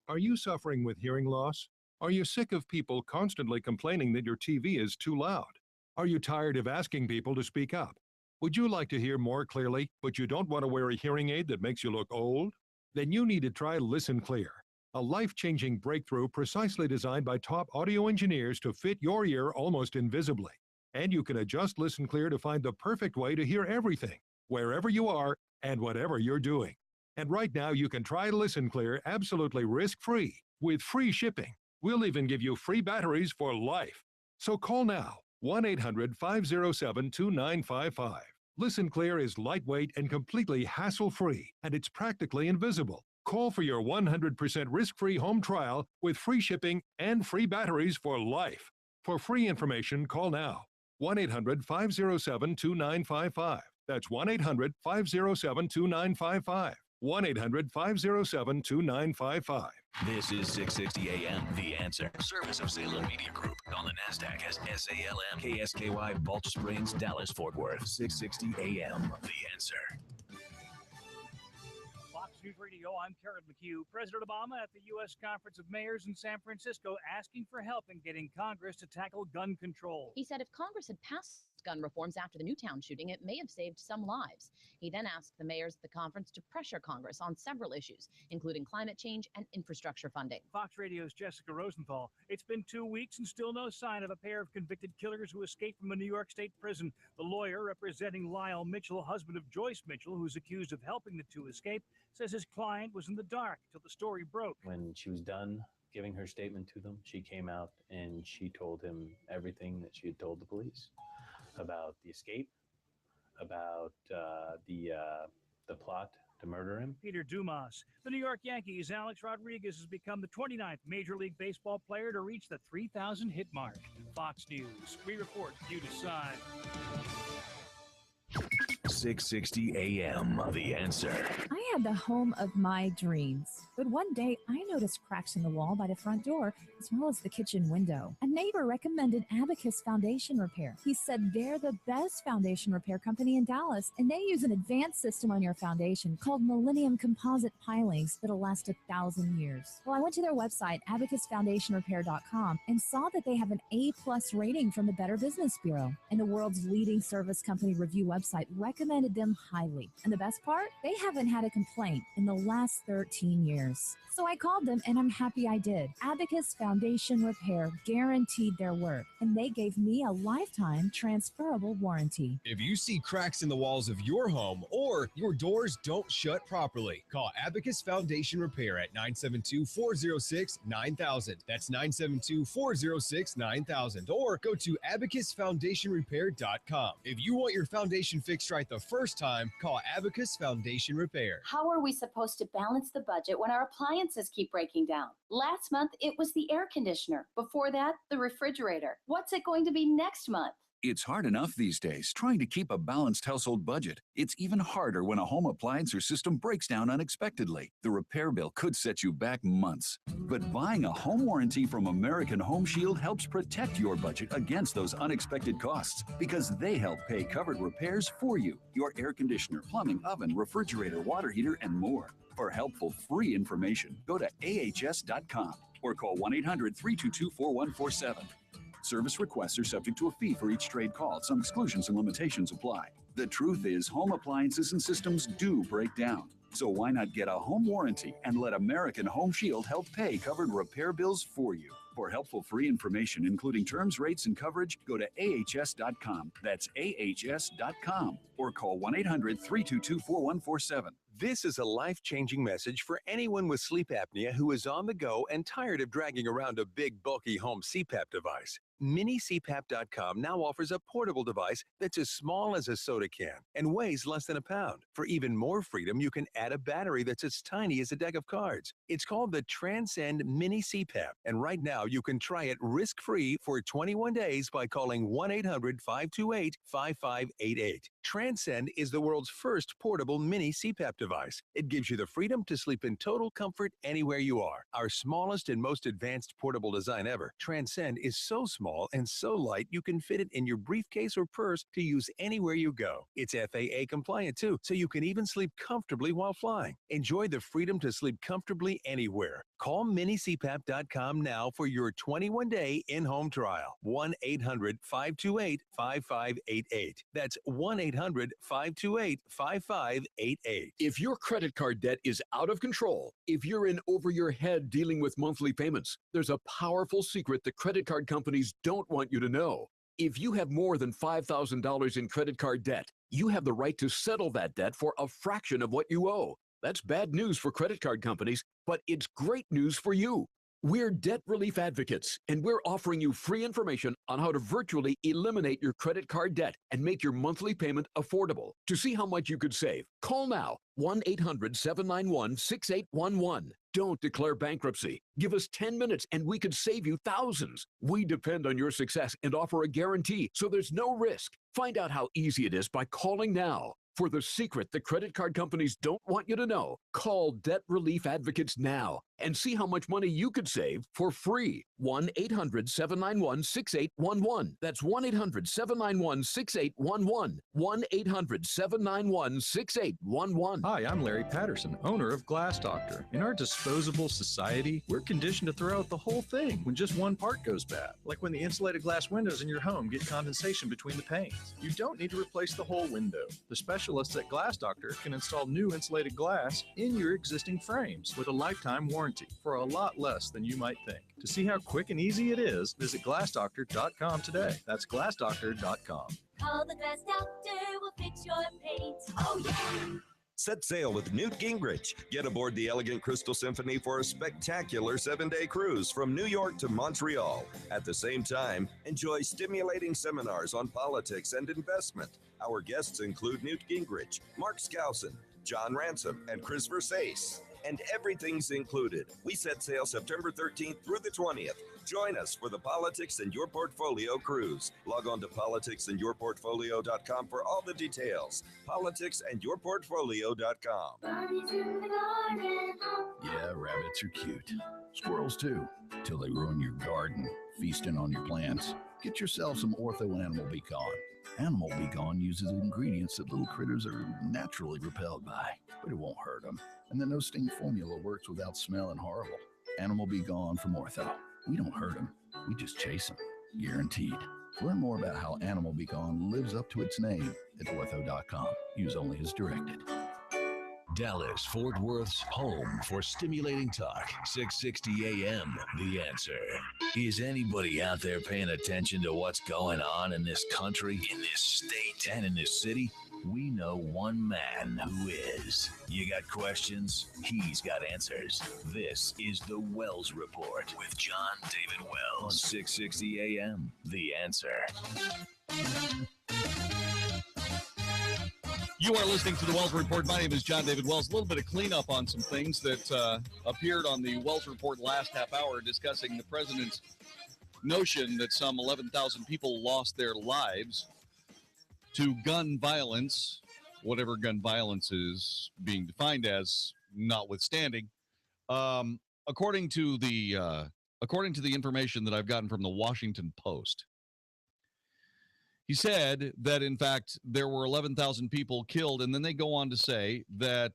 [SPEAKER 21] Are you suffering with hearing loss? Are you sick of people constantly complaining that your TV is too loud? Are you tired of asking people to speak up? Would you like to hear more clearly, but you don't want to wear a hearing aid that makes you look old? Then you need to try Listen Clear, a life-changing breakthrough precisely designed by top audio engineers to fit your ear almost invisibly. And you can adjust Listen Clear to find the perfect way to hear everything, wherever you are and whatever you're doing. And right now you can try Listen Clear absolutely risk-free with free shipping. We'll even give you free batteries for life. So call now, 1-800-507-2955. Listen Clear is lightweight and completely hassle-free, and it's practically invisible. Call for your 100% risk-free home trial with free shipping and free batteries for life. For free information, call now. 1-800-507-2955. That's 1-800-507-2955. 1-800-507-2955.
[SPEAKER 4] This is 660 AM, The Answer. Service of Salem Media Group. On the NASDAQ as SALM, KSKY, Balch Springs, Dallas, Fort Worth. 660 AM, The Answer.
[SPEAKER 22] Fox News Radio, I'm Karen McHugh. President Obama at the U.S. Conference of Mayors in San Francisco asking for help in getting Congress to tackle gun control.
[SPEAKER 23] He said if Congress had passed gun reforms after the Newtown shooting, it may have saved some lives. He then asked the mayors at the conference to pressure Congress on several issues, including climate change and infrastructure funding.
[SPEAKER 22] Fox Radio's Jessica Rosenthal. It's been 2 weeks and still no sign of a pair of convicted killers who escaped from a New York State prison. The lawyer representing Lyle Mitchell, husband of Joyce Mitchell, who's accused of helping the two escape, says his client was in the dark till the story broke.
[SPEAKER 24] When she was done giving her statement to them, she came out and she told him everything that she had told the police about the escape, about the plot to murder him.
[SPEAKER 22] Peter Dumas. The New York Yankees' Alex Rodriguez has become the 29th Major League Baseball player to reach the 3,000 hit mark. Fox News. We report, you decide.
[SPEAKER 4] 660 AM, The Answer.
[SPEAKER 25] I had the home of my dreams, but one day I noticed cracks in the wall by the front door as well as the kitchen window. A neighbor recommended Abacus Foundation Repair. He said they're the best foundation repair company in Dallas, and they use an advanced system on your foundation called Millennium Composite Pilings that'll last 1,000 years. Well, I went to their website, abacusfoundationrepair.com, and saw that they have an A+ rating from the Better Business Bureau, and the world's leading service company review website recommended them highly. And the best part? They haven't had a complaint in the last 13 years. So I called them, and I'm happy I did. Abacus Foundation Repair guaranteed their work, and they gave me a lifetime transferable warranty.
[SPEAKER 26] If you see cracks in the walls of your home or your doors don't shut properly, call Abacus Foundation Repair at 972-406-9000. That's 972-406-9000. Or go to abacusfoundationrepair.com. If you want your foundation fixed right the first time, call Abacus Foundation Repair.
[SPEAKER 27] How are we supposed to balance the budget when our appliances keep breaking down? Last month, it was the air conditioner. Before that, the refrigerator. What's it going to be next month?
[SPEAKER 3] It's hard enough these days trying to keep a balanced household budget. It's even harder when a home appliance or system breaks down unexpectedly. The repair bill could set you back months. But buying a home warranty from American Home Shield helps protect your budget against those unexpected costs because they help pay covered repairs for you. Your air conditioner, plumbing, oven, refrigerator, water heater, and more. For helpful free information, go to ahs.com or call 1-800-322-4147. Service requests are subject to a fee for each trade call. Some exclusions and limitations apply. The truth is, home appliances and systems do break down. So why not get a home warranty and let American Home Shield help pay covered repair bills for you? For helpful free information, including terms, rates, and coverage, go to ahs.com. That's ahs.com. Or call 1-800-322-4147.
[SPEAKER 7] This is a life-changing message for anyone with sleep apnea who is on the go and tired of dragging around a big, bulky home CPAP device. MiniCPAP.com now offers a portable device that's as small as a soda can and weighs less than a pound. For even more freedom, you can add a battery that's as tiny as a deck of cards. It's called the Transcend Mini CPAP, and right now you can try it risk-free for 21 days by calling 1-800-528-5588. Transcend is the world's first portable mini CPAP device. It gives you the freedom to sleep in total comfort anywhere you are. Our smallest and most advanced portable design ever, Transcend is so small and so light you can fit it in your briefcase or purse to use anywhere you go. It's FAA compliant too, so you can even sleep comfortably while flying. Enjoy the freedom to sleep comfortably anywhere. Call minicpap.com now for your 21-day in-home trial. 1-800-528-5588. That's 1-800-528-5588.
[SPEAKER 9] If your credit card debt is out of control, if you're in over your head dealing with monthly payments, there's a powerful secret the credit card companies don't want you to know. If you have more than $5,000 in credit card debt, you have the right to settle that debt for a fraction of what you owe. That's bad news for credit card companies, but it's great news for you. We're Debt Relief Advocates, and we're offering you free information on how to virtually eliminate your credit card debt and make your monthly payment affordable. To see how much you could save, call now, 1-800-791-6811. Don't declare bankruptcy. Give us 10 minutes and we could save you thousands. We depend on your success and offer a guarantee, so there's no risk. Find out how easy it is by calling now. For the secret the credit card companies don't want you to know, call Debt Relief Advocates now and see how much money you could save for free. 1-800-791-6811. That's 1-800-791-6811. 1-800-791-6811.
[SPEAKER 10] Hi, I'm Larry Patterson, owner of Glass Doctor. In our disposable society, we're conditioned to throw out the whole thing when just one part goes bad. Like when the insulated glass windows in your home get condensation between the panes. You don't need to replace the whole window. The specialists at Glass Doctor can install new insulated glass in your existing frames with a lifetime warranty for a lot less than you might think. To see how quick and easy it is, visit glassdoctor.com today. That's glassdoctor.com.
[SPEAKER 20] Call the Glass Doctor, we'll fix your paint. Oh, yeah.
[SPEAKER 11] Set sail with Newt Gingrich. Get aboard the Elegant Crystal Symphony for a spectacular 7-day cruise from New York to Montreal. At the same time, enjoy stimulating seminars on politics and investment. Our guests include Newt Gingrich, Mark Skousen, John Ransom, and Chris Versace. And everything's included. We set sail September 13th through the 20th. Join us for the Politics in Your Portfolio cruise. Log on to politicsandyourportfolio.com for all the details. Politicsandyourportfolio.com.
[SPEAKER 12] Yeah, rabbits are cute. Squirrels too, till they ruin your garden, feasting on your plants. Get yourself some Ortho Animal Be Gone. Animal Be Gone uses ingredients that little critters are naturally repelled by, but it won't hurt them. And the no-sting formula works without smelling horrible. Animal Be Gone from Ortho. We don't hurt them, we just chase them. Guaranteed. Learn more about how Animal Be Gone lives up to its name at ortho.com. Use only as directed.
[SPEAKER 4] Dallas, Fort Worth's home for stimulating talk. 660 AM, The Answer. Is anybody out there paying attention to what's going on in this country, in this state, and in this city? We know one man who is. You got questions? He's got answers. This is the Wells Report with Jon-David Wells on 660 AM, The Answer.
[SPEAKER 5] You are listening to the Wells Report. My name is Jon-David Wells. A little bit of cleanup on some things that appeared on the Wells Report last half hour discussing the president's notion that some 11,000 people lost their lives to gun violence, whatever gun violence is being defined as, notwithstanding. According to the information that I've gotten from the Washington Post, he said that, in fact, there were 11,000 people killed, and then they go on to say that,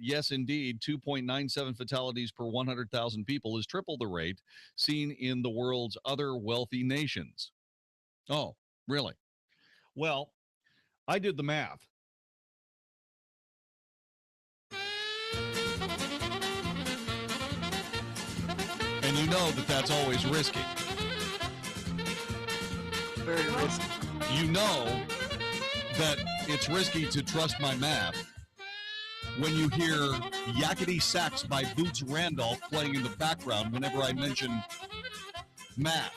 [SPEAKER 5] yes, indeed, 2.97 fatalities per 100,000 people is triple the rate seen in the world's other wealthy nations. Oh, really? Well, I did the math. And you know that that's always risky.
[SPEAKER 2] Very risky.
[SPEAKER 5] You know that it's risky to trust my math when you hear Yakety Sax by Boots Randolph playing in the background whenever I mention math.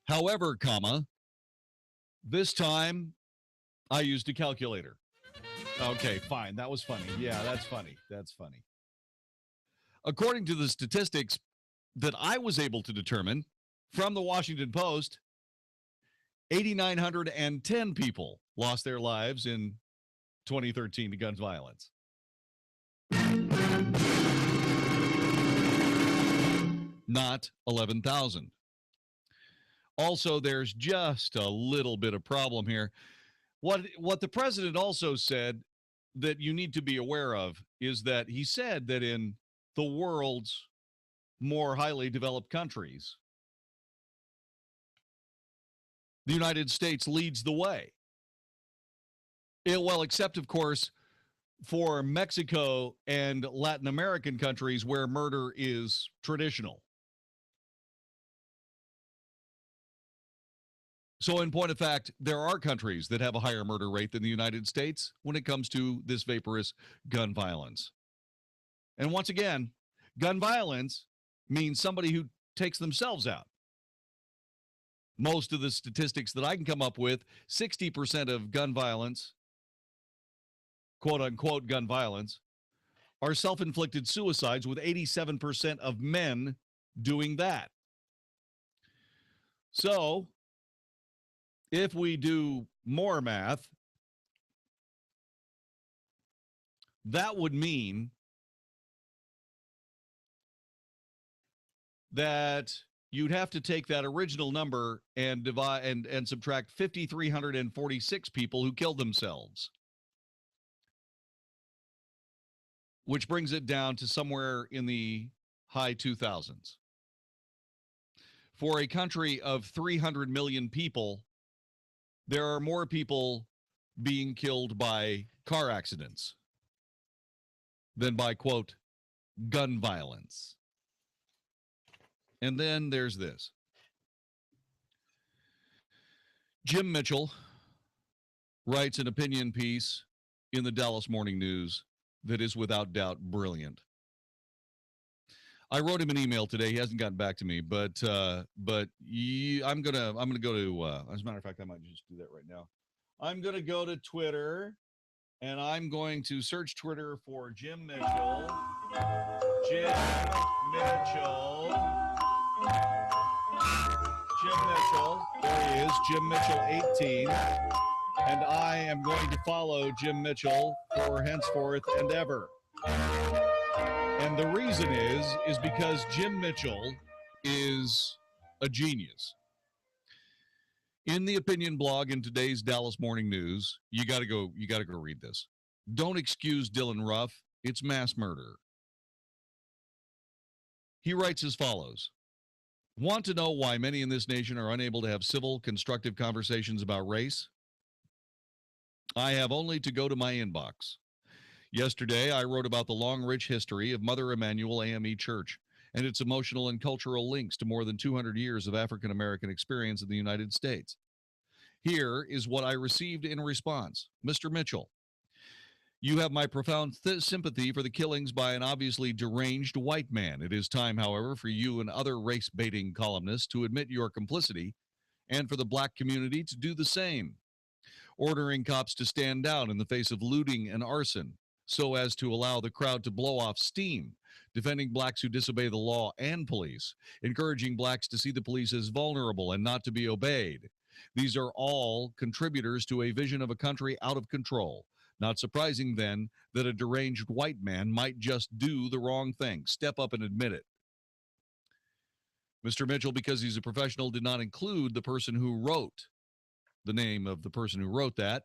[SPEAKER 5] However, comma, this time I used a calculator. Okay, fine. That was funny. Yeah, that's funny. That's funny. According to the statistics that I was able to determine from the Washington Post, 8,910 people lost their lives in 2013 to gun violence. Not 11,000. Also, there's just a little bit of problem here. What the president also said that you need to be aware of is that he said that in the world's more highly developed countries, the United States leads the way. Well, except, of course, for Mexico and Latin American countries where murder is traditional. So in point of fact, there are countries that have a higher murder rate than the United States when it comes to this vaporous gun violence. And once again, gun violence means somebody who takes themselves out. Most of the statistics that I can come up with, 60% of gun violence, quote unquote gun violence, are self-inflicted suicides, with 87% of men doing that. So, if we do more math, that would mean that you'd have to take that original number and divide and subtract 5,346 people who killed themselves, which brings it down to somewhere in the high 2000s. For a country of 300 million people, there are more people being killed by car accidents than by, quote, gun violence. And then there's this. Jim Mitchell writes an opinion piece in the Dallas Morning News that is without doubt brilliant. I wrote him an email today. He hasn't gotten back to me, but I'm gonna go to. As a matter of fact, I might just do that right now. I'm gonna go to Twitter, and I'm going to search Twitter for Jim Mitchell. Jim Mitchell. Jim Mitchell. There he is, Jim Mitchell 18. And I am going to follow Jim Mitchell for henceforth and ever. And the reason is because Jim Mitchell is a genius. In the opinion blog in today's Dallas Morning News, you got to go read this. Don't excuse Dylan Ruff. It's mass murder. He writes as follows. Want to know why many in this nation are unable to have civil, constructive conversations about race? I have only to go to my inbox. Yesterday, I wrote about the long, rich history of Mother Emanuel AME Church and its emotional and cultural links to more than 200 years of African American experience in the United States. Here is what I received in response. Mr. Mitchell, you have my profound sympathy for the killings by an obviously deranged white man. It is time, however, for you and other race-baiting columnists to admit your complicity and for the black community to do the same. Ordering cops to stand down in the face of looting and arson so as to allow the crowd to blow off steam, defending blacks who disobey the law and police, encouraging blacks to see the police as vulnerable and not to be obeyed. These are all contributors to a vision of a country out of control. Not surprising, then, that a deranged white man might just do the wrong thing. Step up and admit it. Mr. Mitchell, because he's a professional, did not include the person who wrote the name of the person who wrote that,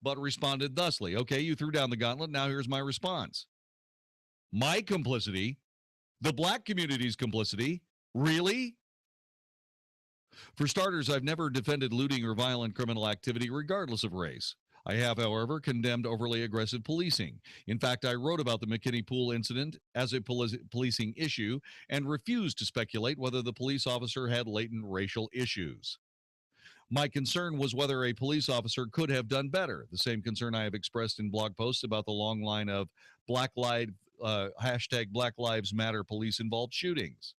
[SPEAKER 5] but responded thusly. Okay, you threw down the gauntlet. Now here's my response. My complicity, the black community's complicity, really? For starters, I've never defended looting or violent criminal activity regardless of race. I have, however, condemned overly aggressive policing. In fact, I wrote about the McKinney Pool incident as a policing issue and refused to speculate whether the police officer had latent racial issues. My concern was whether a police officer could have done better, the same concern I have expressed in blog posts about the long line of hashtag Black Lives Matter police-involved shootings.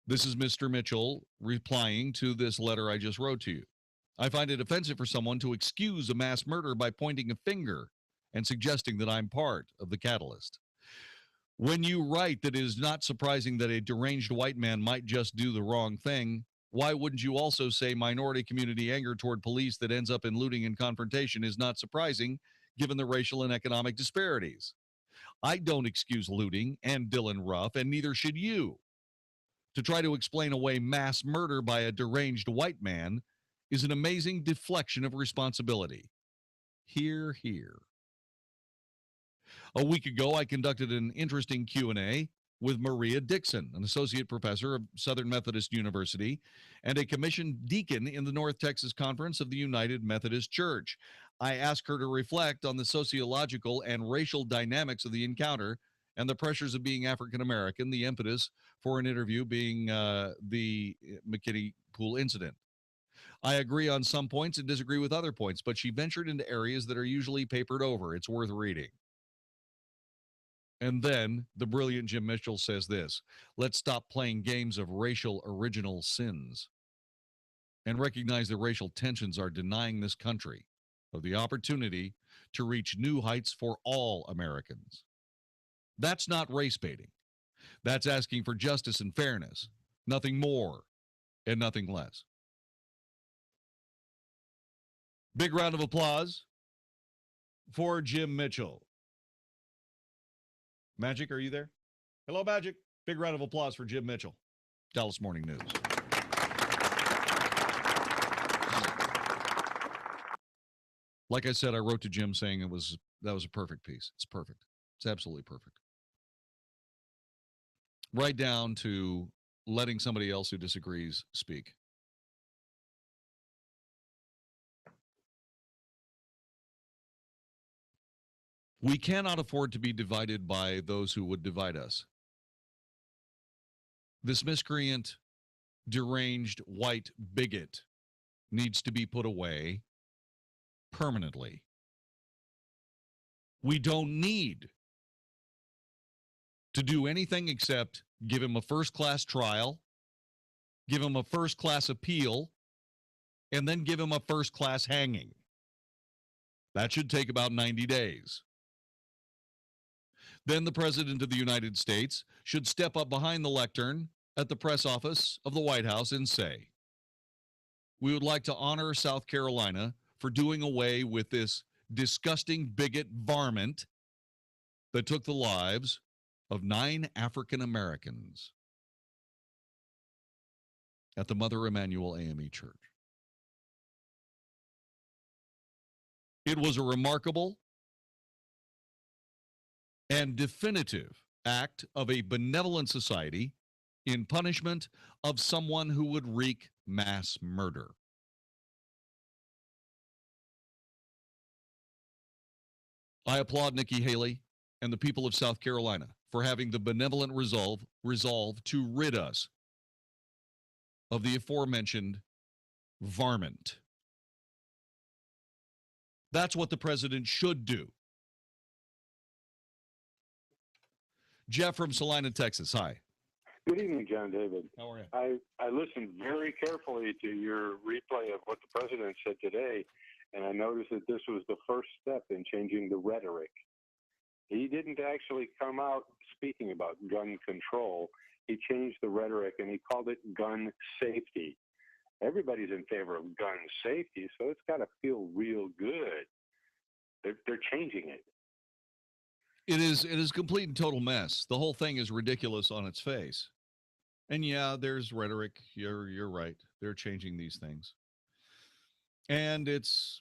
[SPEAKER 5] This is Mr. Mitchell replying to this letter I just wrote to you. I find it offensive for someone to excuse a mass murder by pointing a finger and suggesting that I'm part of the catalyst. When you write that it is not surprising that a deranged white man might just do the wrong thing, why wouldn't you also say minority community anger toward police that ends up in looting and confrontation is not surprising given the racial and economic disparities? I don't excuse looting and Dylan Ruff, and neither should you. To try to explain away mass murder by a deranged white man is an amazing deflection of responsibility. Hear, hear. A week ago, I conducted an interesting Q&A with Maria Dixon, an associate professor of Southern Methodist University and a commissioned deacon in the North Texas Conference of the United Methodist Church. I asked her to reflect on the sociological and racial dynamics of the encounter and the pressures of being African American, the impetus for an interview being the McKinney Pool incident. I agree on some points and disagree with other points, but she ventured into areas that are usually papered over. It's worth reading. And then the brilliant Jim Mitchell says this: let's stop playing games of racial original sins and recognize that racial tensions are denying this country of the opportunity to reach new heights for all Americans. That's not race baiting. That's asking for justice and fairness, nothing more and nothing less. Big round of applause for Jim Mitchell. Magic, are you there? Hello, Magic. Big round of applause for Jim Mitchell. Dallas Morning News. Like I said, I wrote to Jim saying that was a perfect piece. It's perfect. It's absolutely perfect. Right down to letting somebody else who disagrees speak. We cannot afford to be divided by those who would divide us. This miscreant, deranged white bigot needs to be put away permanently. We don't need to do anything except give him a first-class trial, give him a first-class appeal, and then give him a first-class hanging. That should take about 90 days. Then the President of the United States should step up behind the lectern at the press office of the White House and say, we would like to honor South Carolina for doing away with this disgusting bigot varmint that took the lives of 9 African Americans at the Mother Emanuel AME Church. It was a remarkable and definitive act of a benevolent society in punishment of someone who would wreak mass murder. I applaud Nikki Haley and the people of South Carolina for having the benevolent resolve to rid us of the aforementioned varmint. That's what the president should do. Jeff from Salina, Texas. Hi.
[SPEAKER 2] Good evening, Jon-David.
[SPEAKER 5] How are you?
[SPEAKER 2] I listened very carefully to your replay of what the president said today, and I noticed that this was the first step in changing the rhetoric. He didn't actually come out speaking about gun control. He changed the rhetoric, and he called it gun safety. Everybody's in favor of gun safety, so it's got to feel real good. They're changing it.
[SPEAKER 5] It is a complete and total mess. The whole thing is ridiculous on its face. And yeah, there's rhetoric. You're right. They're changing these things. And it's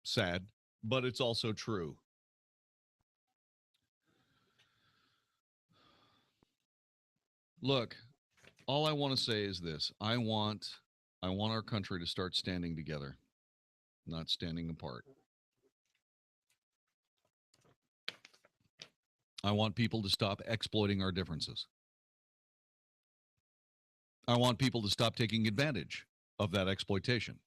[SPEAKER 5] sad, but it's also true. Look, all I want to say is this. I want our country to start standing together. not standing apart. I want people to stop exploiting our differences. I want people to stop taking advantage of that exploitation.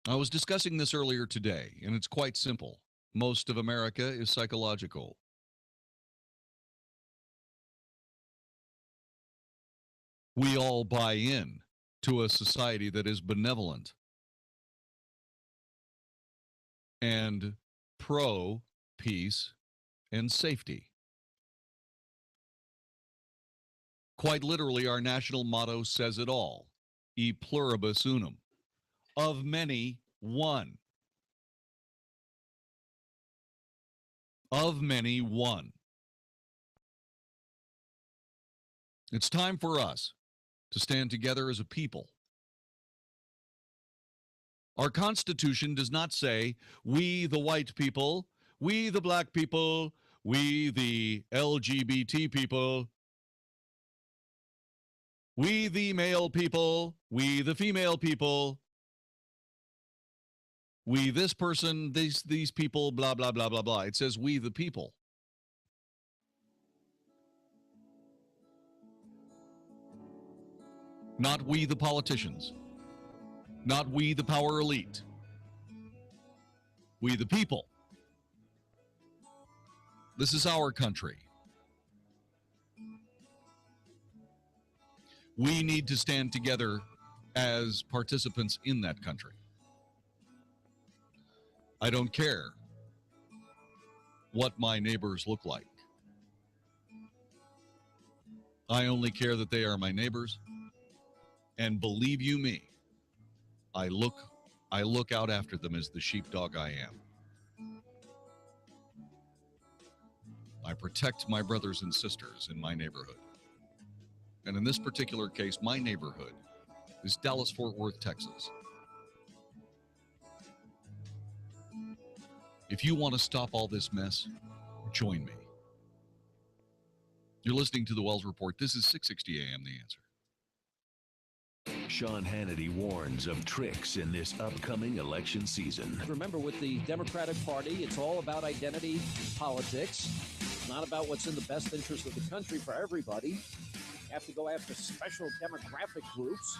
[SPEAKER 5] I was discussing this earlier today, and it's quite simple. Most of America is psychological. We all buy in to a society that is benevolent and pro peace and safety. Quite literally, our national motto says it all: e pluribus unum. Of many, one. Of many, one. It's time for us to stand together as a people. Our Constitution does not say, we the white people, we the black people, we the LGBT people, we the male people, we the female people, we this person, these people, blah, blah, blah, blah, blah. It says we the people. Not we the politicians. Not we the power elite. We the people. This is our country. We need to stand together as participants in that country. I don't care what my neighbors look like. I only care that they are my neighbors. And believe you me, I look out after them as the sheepdog I am. I protect my brothers and sisters in my neighborhood. And in this particular case, my neighborhood is Dallas-Fort Worth, Texas. If you want to stop all this mess, join me. You're listening to the Wells Report. This is 660 AM, The Answer.
[SPEAKER 4] Sean Hannity warns of tricks in this upcoming election season.
[SPEAKER 6] Remember, with the Democratic Party, it's all about identity politics. It's not about what's in the best interest of the country for everybody. You have to go after special demographic groups,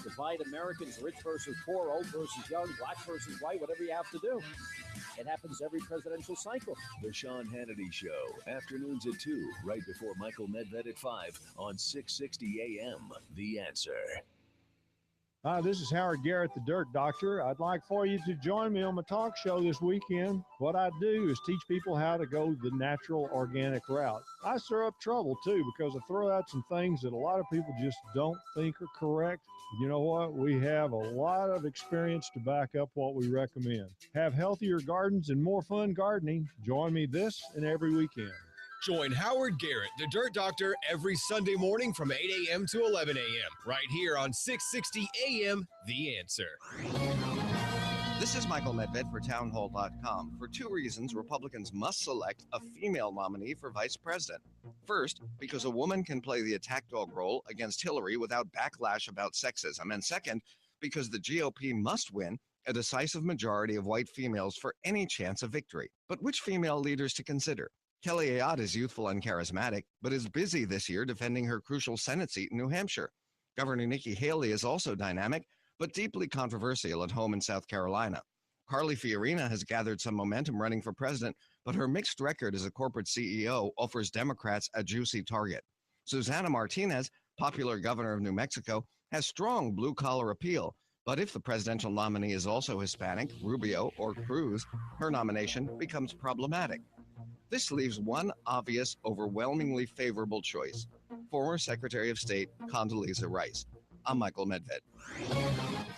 [SPEAKER 6] divide Americans, rich versus poor, old versus young, black versus white, whatever you have to do. It happens every presidential cycle.
[SPEAKER 4] The Sean Hannity Show, afternoons at 2, right before Michael Medved at 5 on 660 AM. The Answer.
[SPEAKER 8] Hi, this is Howard Garrett, the Dirt Doctor. I'd like for you to join me on my talk show this weekend. What I do is teach people how to go the natural, organic route. I stir up trouble, too, because I throw out some things that a lot of people just don't think are correct. You know what? We have a lot of experience to back up what we recommend. Have healthier gardens and more fun gardening. Join me this and every weekend.
[SPEAKER 26] Join Howard Garrett, the Dirt Doctor, every Sunday morning from 8 a.m. to 11 a.m. right here on 660 a.m. The Answer.
[SPEAKER 13] This is Michael Medved for townhall.com. For 2 reasons, Republicans must select a female nominee for vice president. First, because a woman can play the attack dog role against Hillary without backlash about sexism. And second, because the GOP must win a decisive majority of white females for any chance of victory. But which female leaders to consider? Kelly Ayotte is youthful and charismatic, but is busy this year defending her crucial Senate seat in New Hampshire. Governor Nikki Haley is also dynamic, but deeply controversial at home in South Carolina. Carly Fiorina has gathered some momentum running for president, but her mixed record as a corporate CEO offers Democrats a juicy target. Susana Martinez, popular governor of New Mexico, has strong blue-collar appeal, but if the presidential nominee is also Hispanic, Rubio, or Cruz, her nomination becomes problematic. This leaves one obvious, overwhelmingly favorable choice: former Secretary of State Condoleezza Rice. I'm Michael Medved.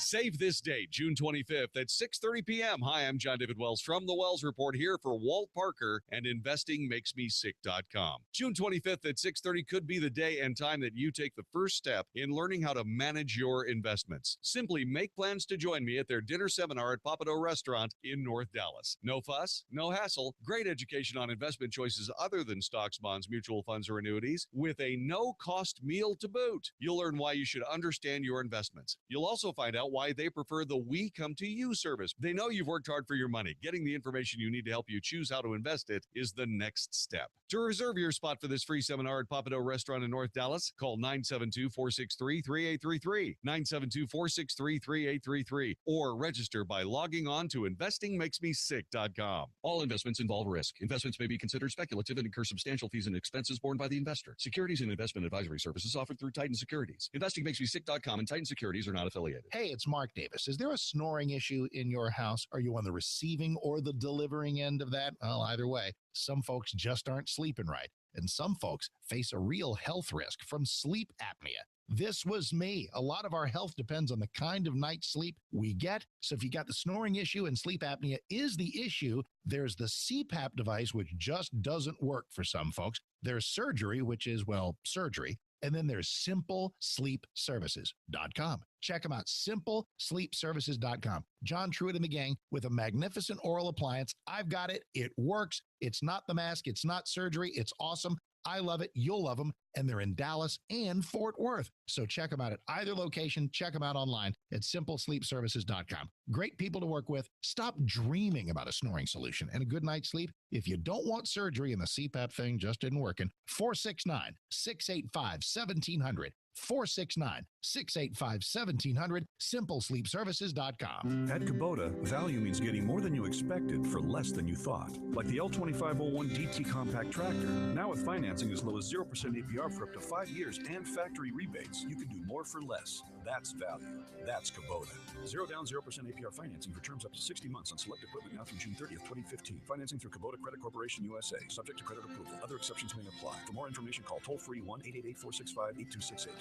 [SPEAKER 5] Save this date, June 25th at 6:30 p.m. Hi, I'm Jon-David Wells from The Wells Report here for Walt Parker and InvestingMakesMeSick.com. June 25th at 6:30 could be the day and time that you take the first step in learning how to manage your investments. Simply make plans to join me at their dinner seminar at Papado Restaurant in North Dallas. No fuss, no hassle, great education on investment choices other than stocks, bonds, mutual funds, or annuities with a no-cost meal to boot. You'll learn why you should understand your investments. You'll also find out why they prefer the We Come to You service. They know you've worked hard for your money. Getting the information you need to help you choose how to invest it is the next step. To reserve your spot for this free seminar at Papado Restaurant in North Dallas, call 972-463-3833, 972-463-3833, or register by logging on to InvestingMakesMeSick.com. All investments involve risk. Investments may be considered speculative and incur substantial fees and expenses borne by the investor. Securities and investment advisory services offered through Titan Securities. InvestingMakesMeSick.com and Titan Securities are not affiliated.
[SPEAKER 1] Hey, it's Mark Davis. Is there a snoring issue in your house? Are you on the receiving or the delivering end of that? Well, either way, some folks just aren't sleeping right, and some folks face a real health risk from sleep apnea. This was me. A lot of our health depends on the kind of night's sleep we get. So if you got the snoring issue and sleep apnea is the issue, there's the CPAP device, which just doesn't work for some folks. There's surgery, which is, well, surgery. And then there's SimpleSleepServices.com. Check them out, SimpleSleepServices.com. John Truitt and the gang with a magnificent oral appliance. I've got it. It works. It's not the mask. It's not surgery. It's awesome. I love it. You'll love them. And they're in Dallas and Fort Worth. So check them out at either location. Check them out online at SimpleSleepServices.com. Great people to work with. Stop dreaming about a snoring solution and a good night's sleep. If you don't want surgery and the CPAP thing just isn't working, 469-685-1700. 469-685-1700, SimpleSleepServices.com.
[SPEAKER 3] At Kubota, value means getting more than you expected for less than you thought. Like the L2501 DT compact tractor. Now with financing as low as 0% APR for up to 5 years and factory rebates, you can do more for less. That's value. That's Kubota. 0 down, 0% APR financing for terms up to 60 months on select equipment now through June 30th, 2015. Financing through Kubota Credit Corporation USA. Subject to credit approval. Other exceptions may apply. For more information, call toll-free 1-888-465-8268.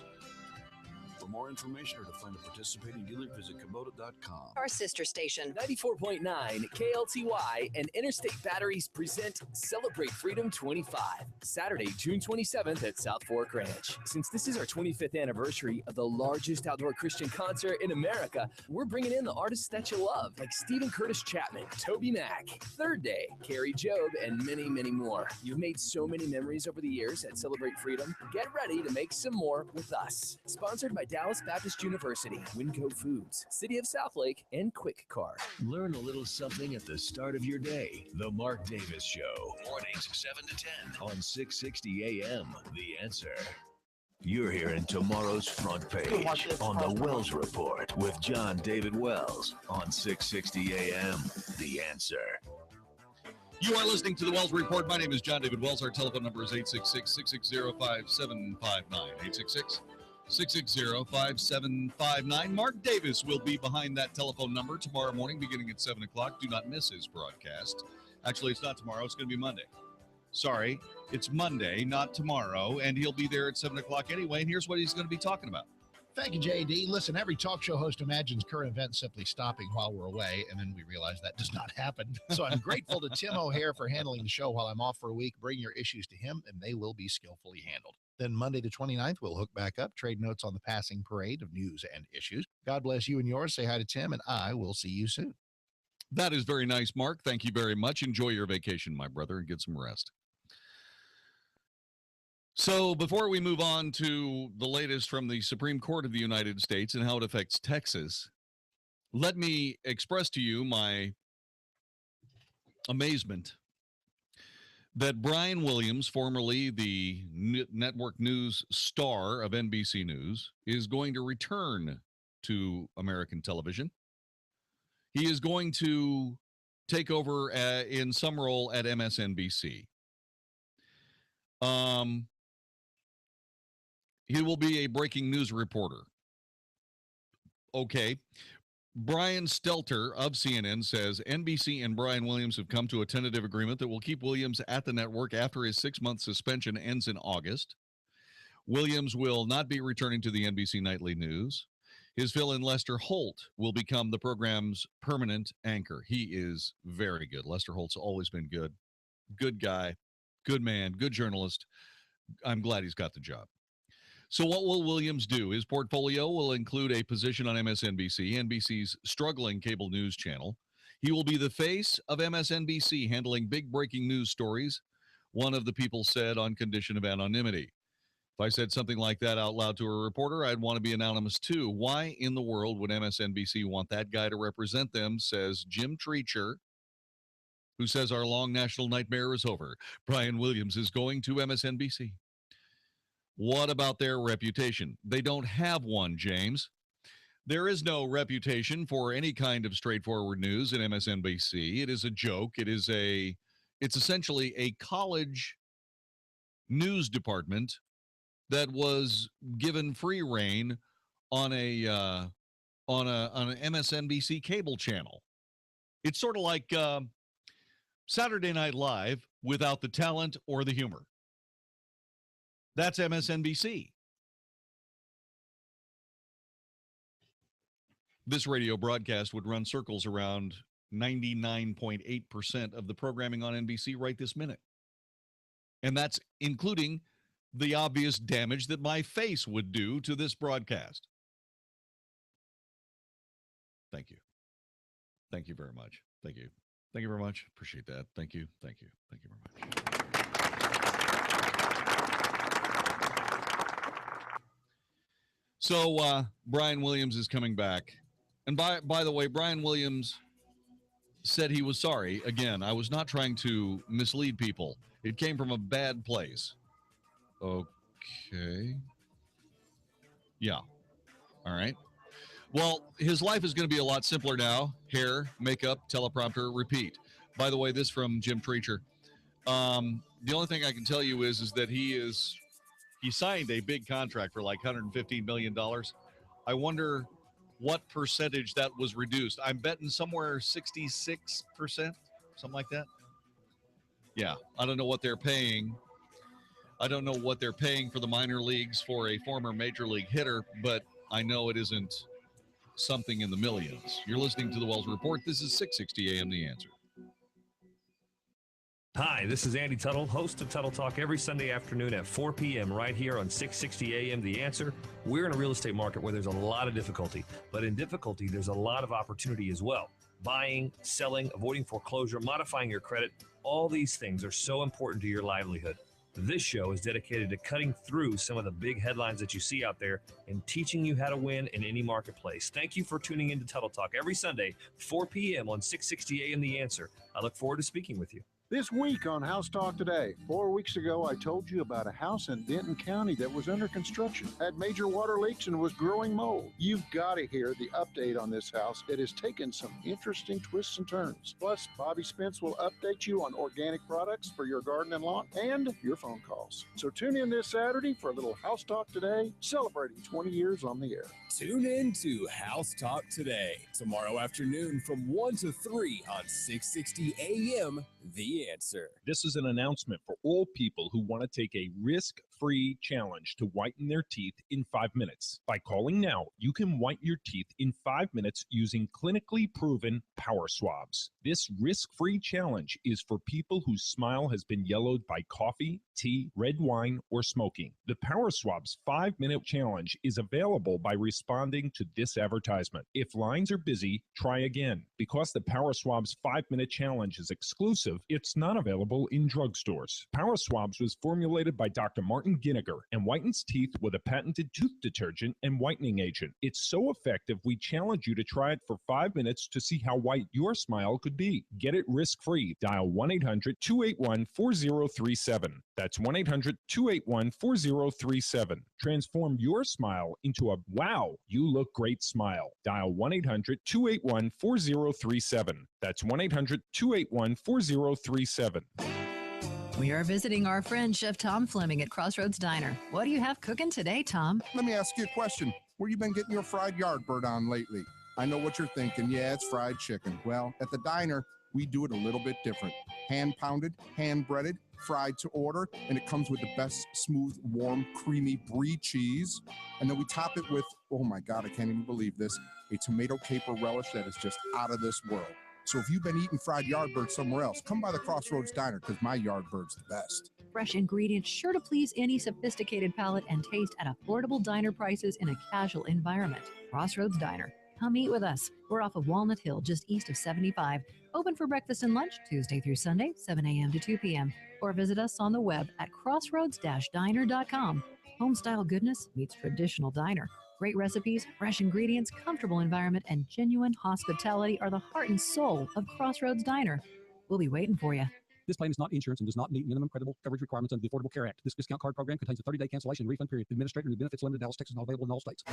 [SPEAKER 3] For more information or to find a participating dealer, visit Kubota.com.
[SPEAKER 14] Our sister station, 94.9 KLTY and Interstate Batteries present Celebrate Freedom 25, Saturday, June 27th at South Fork Ranch. Since this is our 25th anniversary of the largest outdoor Christian concert in America, we're bringing in the artists that you love, like Stephen Curtis Chapman, Toby Mac, Third Day, Carrie Job, and many, many more. You've made so many memories over the years at Celebrate Freedom. Get ready to make some more with us. Sponsored by Dallas Baptist University, Winco Foods, City of Southlake, and Quick Car.
[SPEAKER 4] Learn a little something at the start of your day. The Mark Davis Show. Mornings 7 to 10 on 660 AM. The Answer. You're hearing tomorrow's front page on the Wells Report with Jon-David Wells on 660 AM. The Answer.
[SPEAKER 5] You are listening to the Wells Report. My name is Jon-David Wells. Our telephone number is 866-660-5759. 866-660-5759. Mark Davis will be behind that telephone number tomorrow morning beginning at 7 o'clock. Do not miss his broadcast. Actually, it's not tomorrow. It's going to be Monday. Sorry, it's Monday, not tomorrow, and he'll be there at 7 o'clock anyway, and here's what he's going to be talking about.
[SPEAKER 1] Thank you, JD. Listen, every talk show host imagines current events simply stopping while we're away, and then we realize that does not happen. So I'm grateful to Tim O'Hare for handling the show while I'm off for a week. Bring your issues to him, and they will be skillfully handled. Then Monday the 29th, we'll hook back up, trade notes on the passing parade of news and issues. God bless you and yours. Say hi to Tim, and I will see you soon.
[SPEAKER 5] That is very nice, Mark. Thank you very much. Enjoy your vacation, my brother, and get some rest. So before we move on to the latest from the Supreme Court of the United States and how it affects Texas, let me express to you my amazement that Brian Williams, formerly the network news star of NBC News, is going to return to American television. He is going to take over in some role at MSNBC. He will be a breaking news reporter. Okay. Brian Stelter of CNN says NBC and Brian Williams have come to a tentative agreement that will keep Williams at the network after his 6-month suspension ends in August. Williams will not be returning to the NBC Nightly News. His fill-in Lester Holt will become the program's permanent anchor. He is very good. Lester Holt's always been good. Good guy, good man, good journalist. I'm glad he's got the job. So what will Williams do? His portfolio will include a position on MSNBC, NBC's struggling cable news channel. He will be the face of MSNBC, handling big breaking news stories, one of the people said on condition of anonymity. If I said something like that out loud to a reporter, I'd want to be anonymous too. Why in the world would MSNBC want that guy to represent them, says Jim Treacher, who says our long national nightmare is over. Brian Williams is going to MSNBC. What about their reputation? They don't have one, James. There is no reputation for any kind of straightforward news at MSNBC. It is a joke. It's essentially a college news department that was given free rein on an MSNBC cable channel. It's sort of like Saturday Night Live without the talent or the humor. That's MSNBC. This radio broadcast would run circles around 99.8% of the programming on NBC right this minute. And that's including the obvious damage that my face would do to this broadcast. Thank you. Thank you very much. Thank you. Thank you very much. Appreciate that. Thank you. Thank you. Thank you very much. So Brian Williams is coming back. And by the way, Brian Williams said he was sorry. Again, I was not trying to mislead people. It came from a bad place. Okay. Yeah. All right. Well, his life is going to be a lot simpler now. Hair, makeup, teleprompter, repeat. By the way, this from Jim Treacher. The only thing I can tell you is that he signed a big contract for like $115 million. I wonder what percentage that was reduced. I'm betting somewhere 66%, something like that. Yeah, I don't know what they're paying. I don't know what they're paying for the minor leagues for a former major league hitter, but I know it isn't something in the millions. You're listening to the Wells Report. This is 660 AM The Answer.
[SPEAKER 15] Hi, this is Andy Tuttle, host of Tuttle Talk every Sunday afternoon at 4 p.m. right here on 660 AM The Answer. We're in a real estate market where there's a lot of difficulty, but in difficulty, there's a lot of opportunity as well. Buying, selling, avoiding foreclosure, modifying your credit, all these things are so important to your livelihood. This show is dedicated to cutting through some of the big headlines that you see out there and teaching you how to win in any marketplace. Thank you for tuning in to Tuttle Talk every Sunday, 4 p.m. on 660 AM The Answer. I look forward to speaking with you.
[SPEAKER 16] This week on House Talk Today, 4 weeks ago, I told you about a house in Denton County that was under construction, had major water leaks, and was growing mold. You've got to hear the update on this house. It has taken some interesting twists and turns. Plus, Bobby Spence will update you on organic products for your garden and lawn and your phone calls. So tune in this Saturday for a little House Talk Today, celebrating 20 years on the air.
[SPEAKER 17] Tune in to House Talk Today, tomorrow afternoon from 1 to 3 on 660 AM The Answer.
[SPEAKER 18] This is an announcement for all people who want to take a risk-free challenge to whiten their teeth in 5 minutes. By calling now, you can whiten your teeth in 5 minutes using clinically proven power swabs. This risk-free challenge is for people whose smile has been yellowed by coffee, tea, red wine, or smoking. The Power Swabs 5-minute challenge is available by responding to this advertisement. If lines are busy, try again. Because the Power Swabs 5-minute challenge is exclusive, it's not available in drugstores. Power Swabs was formulated by Dr. Martin Ginniger and whitens teeth with a patented tooth detergent and whitening agent. It's so effective, we challenge you to try it for 5 minutes to see how white your smile could be. Get it risk-free. Dial 1-800-281-4037. That's 1-800-281-4037. Transform your smile into a wow, you look great smile. Dial 1-800-281-4037. That's 1-800-281-4037.
[SPEAKER 19] We are visiting our friend Chef Tom Fleming at Crossroads Diner. What do you have cooking today, Tom?
[SPEAKER 21] Let me ask you a question. Where you been getting your fried Yardbird on lately? I know what you're thinking. Yeah, it's fried chicken. Well, at the diner, we do it a little bit different. hand pounded, hand breaded, fried to order, and it comes with the best smooth, warm, creamy brie cheese. And then we top it with, oh my God, I can't even believe this, a tomato caper relish that is just out of this world. So if you've been eating fried Yardbird somewhere else, come by the Crossroads Diner because my Yardbird's the best.
[SPEAKER 19] Fresh ingredients sure to please any sophisticated palate and taste at affordable diner prices in a casual environment. Crossroads Diner. Come eat with us. We're off of Walnut Hill, just east of 75. Open for breakfast and lunch Tuesday through Sunday, 7 a.m. to 2 p.m. Or visit us on the web at crossroads-diner.com. Homestyle goodness meets traditional diner. Great recipes, fresh ingredients, comfortable environment, and genuine hospitality are the heart and soul of Crossroads Diner. We'll be waiting for you.
[SPEAKER 7] This plan is not insurance and does not meet minimum credible coverage requirements under the Affordable Care Act. This discount card program contains a 30-day cancellation and refund period. Administrator and benefits limited, Dallas, Texas, not available in all states.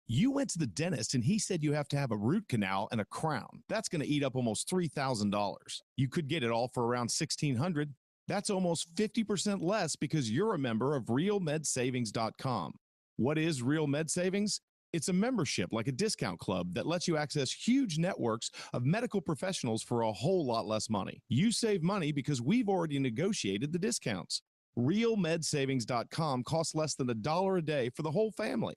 [SPEAKER 9] You went to the dentist and he said you have to have a root canal and a crown. That's going to eat up almost $3,000. You could get it all for around $1,600. That's almost 50% less because you're a member of RealMedSavings.com. What is Real Med Savings? It's a membership like a discount club that lets you access huge networks of medical professionals for a whole lot less money. You save money because we've already negotiated the discounts. RealMedSavings.com costs less than $1 a day for the whole family.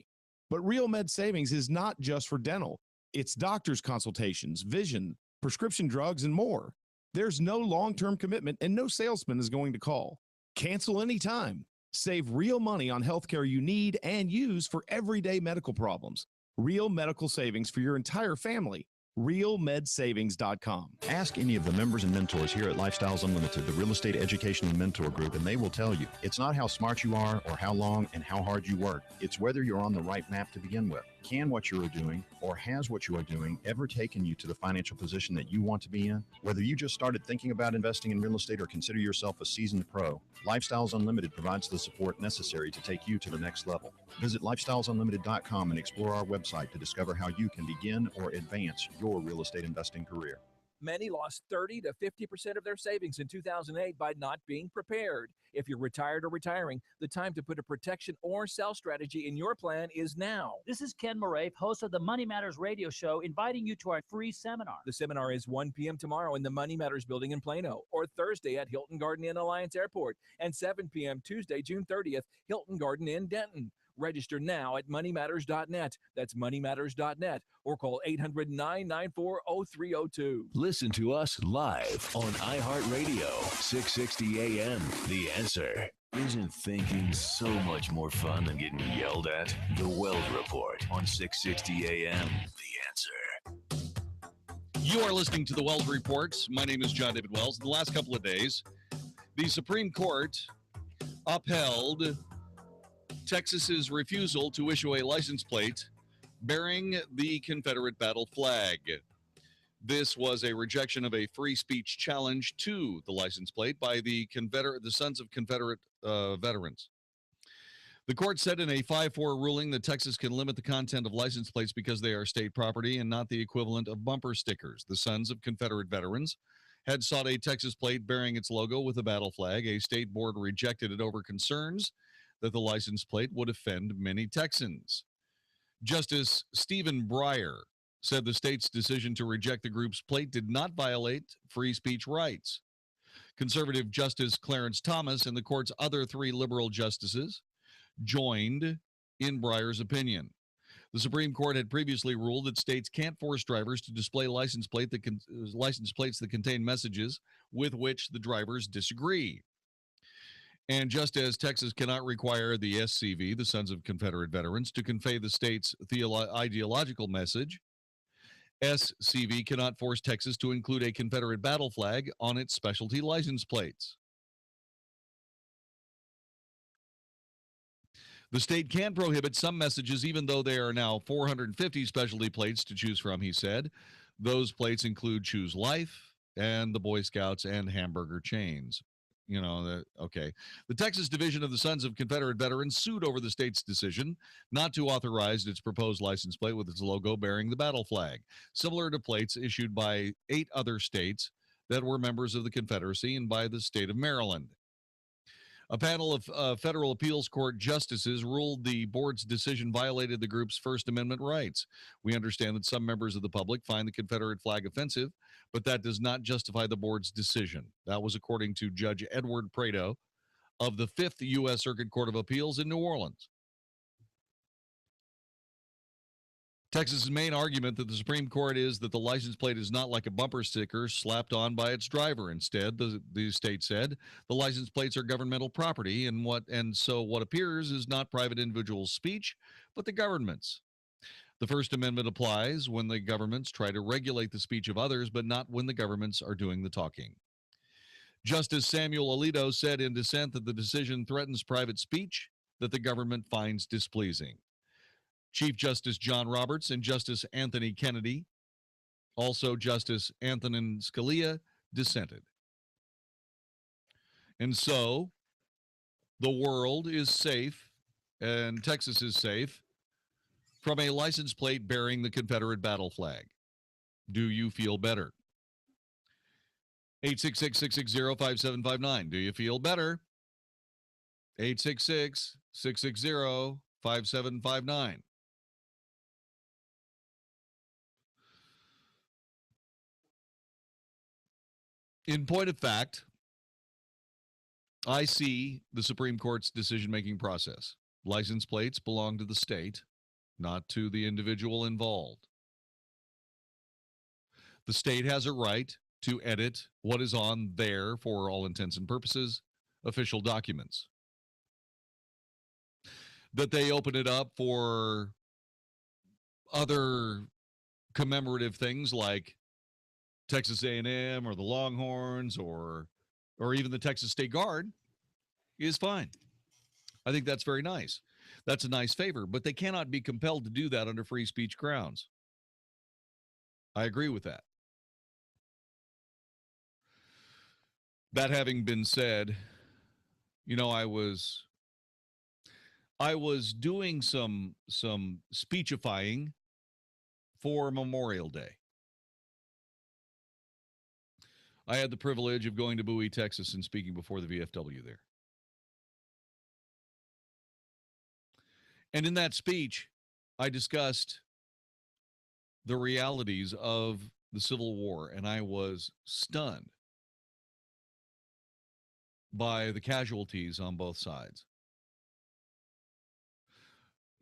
[SPEAKER 9] But Real Med Savings is not just for dental. It's doctor's consultations, vision, prescription drugs, and more. There's no long-term commitment and no salesman is going to call. Cancel anytime. Save real money on healthcare you need and use for everyday medical problems. Real medical savings for your entire family. RealMedSavings.com.
[SPEAKER 22] Ask any of the members and mentors here at Lifestyles Unlimited, the real estate education and mentor group, and they will tell you it's not how smart you are or how long and how hard you work. It's whether you're on the right map to begin with. Can what you are doing or has what you are doing ever taken you to the financial position that you want to be in? Whether you just started thinking about investing in real estate or consider yourself a seasoned pro, Lifestyles Unlimited provides the support necessary to take you to the next level. Visit lifestylesunlimited.com and explore our website to discover how you can begin or advance your real estate investing career.
[SPEAKER 23] Many lost 30 to 50% of their savings in 2008 by not being prepared. If you're retired or retiring, the time to put a protection or sell strategy in your plan is now.
[SPEAKER 24] This is Ken Moraif, host of the Money Matters radio show, inviting you to our free seminar.
[SPEAKER 23] The seminar is 1 p.m. tomorrow in the Money Matters building in Plano, or Thursday at Hilton Garden Inn Alliance Airport, and 7 p.m. Tuesday, June 30th, Hilton Garden Inn Denton. Register now at moneymatters.net. That's moneymatters.net, or call 800-994-0302.
[SPEAKER 4] Listen to us live on iHeartRadio, 660 AM. The Answer. Isn't thinking so much more fun than getting yelled at? The Wells Report on 660 AM. The Answer.
[SPEAKER 5] You are listening to the Wells Report. My name is Jon-David Wells. In the last couple of days, the Supreme Court upheld Texas's refusal to issue a license plate bearing the Confederate battle flag. This was a rejection of a free speech challenge to the license plate by the Sons of Confederate Veterans. The court said in a 5-4 ruling that Texas can limit the content of license plates because they are state property and not the equivalent of bumper stickers. The Sons of Confederate Veterans had sought a Texas plate bearing its logo with a battle flag. A state board rejected it over concerns that the license plate would offend many Texans. Justice Stephen Breyer said the state's decision to reject the group's plate did not violate free speech rights. Conservative Justice Clarence Thomas and the court's other 3 liberal justices joined in Breyer's opinion. The Supreme Court had previously ruled that states can't force drivers to display license plates that contain messages with which the drivers disagree. And just as Texas cannot require the SCV, the Sons of Confederate Veterans, to convey the state's ideological message, SCV cannot force Texas to include a Confederate battle flag on its specialty license plates. The state can prohibit some messages, even though there are now 450 specialty plates to choose from, he said. Those plates include Choose Life and the Boy Scouts and hamburger chains. Okay. The Texas division of the Sons of Confederate Veterans sued over the state's decision not to authorize its proposed license plate with its logo bearing the battle flag, similar to plates issued by 8 other states that were members of the Confederacy and by the state of Maryland. A panel of federal appeals court justices ruled the board's decision violated the group's First Amendment rights. We understand that some members of the public find the Confederate flag offensive, but that does not justify the board's decision. That was according to Judge Edward Prado of the Fifth U.S. Circuit Court of Appeals in New Orleans. Texas's main argument that the Supreme Court is that the license plate is not like a bumper sticker slapped on by its driver. Instead, the state said the license plates are governmental property, and so what appears is not private individuals' speech, but the government's. The First Amendment applies when the governments try to regulate the speech of others, but not when the governments are doing the talking. Justice Samuel Alito said in dissent that the decision threatens private speech that the government finds displeasing. Chief Justice John Roberts and Justice Anthony Kennedy, also Justice Antonin Scalia, dissented. And so the world is safe, and Texas is safe, from a license plate bearing the Confederate battle flag. Do you feel better? 866-660-5759. Do you feel better? 866-660-5759. In point of fact, I see the Supreme Court's decision-making process. License plates belong to the state, not to the individual involved. The state has a right to edit what is on their, for all intents and purposes, official documents. That they open it up for other commemorative things like Texas A&M or the Longhorns or even the Texas State Guard is fine. I think that's very nice. That's a nice favor, but they cannot be compelled to do that under free speech grounds. I agree with that. That having been said, you know, I was doing some speechifying for Memorial Day. I had the privilege of going to Bowie, Texas, and speaking before the VFW there. And in that speech, I discussed the realities of the Civil War, and I was stunned by the casualties on both sides.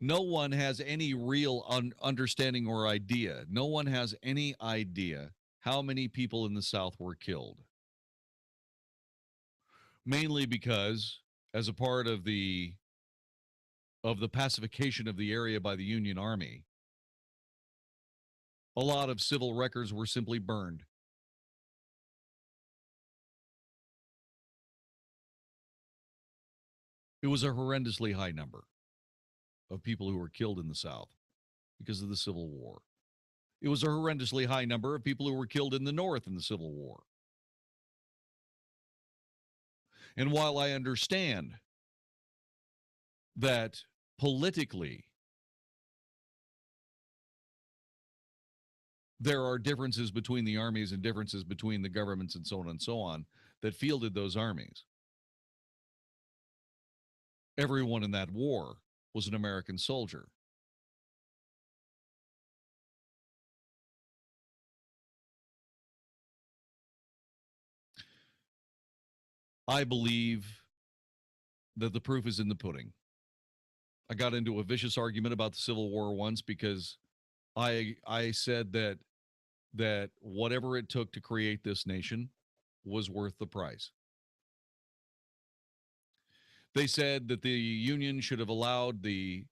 [SPEAKER 5] No one has any real understanding or idea. No one has any idea how many people in the South were killed. Mainly because, as a part of the pacification of the area by the Union Army, a lot of civil records were simply burned. It was a horrendously high number of people who were killed in the South because of the Civil War. It was a horrendously high number of people who were killed in the North in the Civil War. And while I understand that politically there are differences between the armies and differences between the governments and so on and so on that fielded those armies, everyone in that war was an American soldier. I believe that the proof is in the pudding. I got into a vicious argument about the Civil War once because I said that whatever it took to create this nation was worth the price. They said that the Union should have allowed the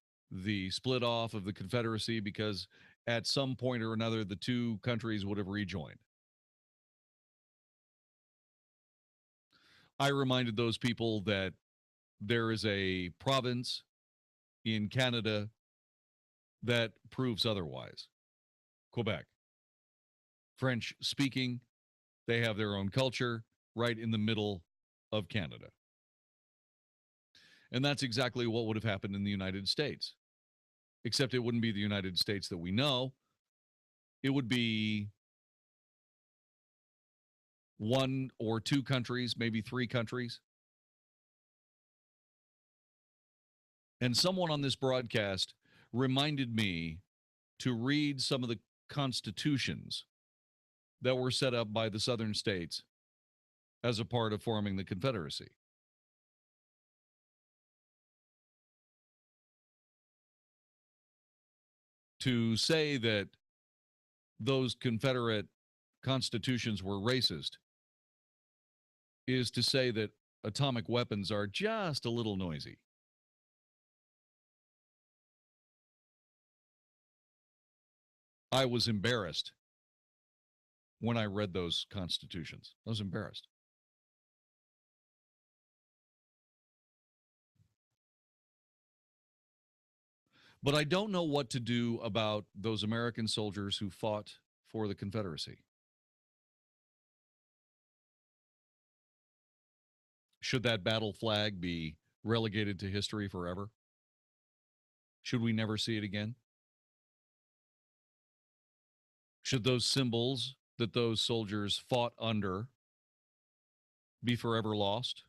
[SPEAKER 5] split off of the Confederacy because at some point or another the two countries would have rejoined. I reminded those people that there is a province in Canada that proves otherwise. Quebec. French speaking, they have their own culture right in the middle of Canada. And that's exactly what would have happened in the United States. Except it wouldn't be the United States that we know. It would be one or two countries, maybe three countries. And someone on this broadcast reminded me to read some of the constitutions that were set up by the southern states as a part of forming the Confederacy. To say that those Confederate constitutions were racist is to say that atomic weapons are just a little noisy. I was embarrassed when I read those constitutions. I was embarrassed. But I don't know what to do about those American soldiers who fought for the Confederacy. Should that battle flag be relegated to history forever? Should we never see it again? Should those symbols that those soldiers fought under be forever lost?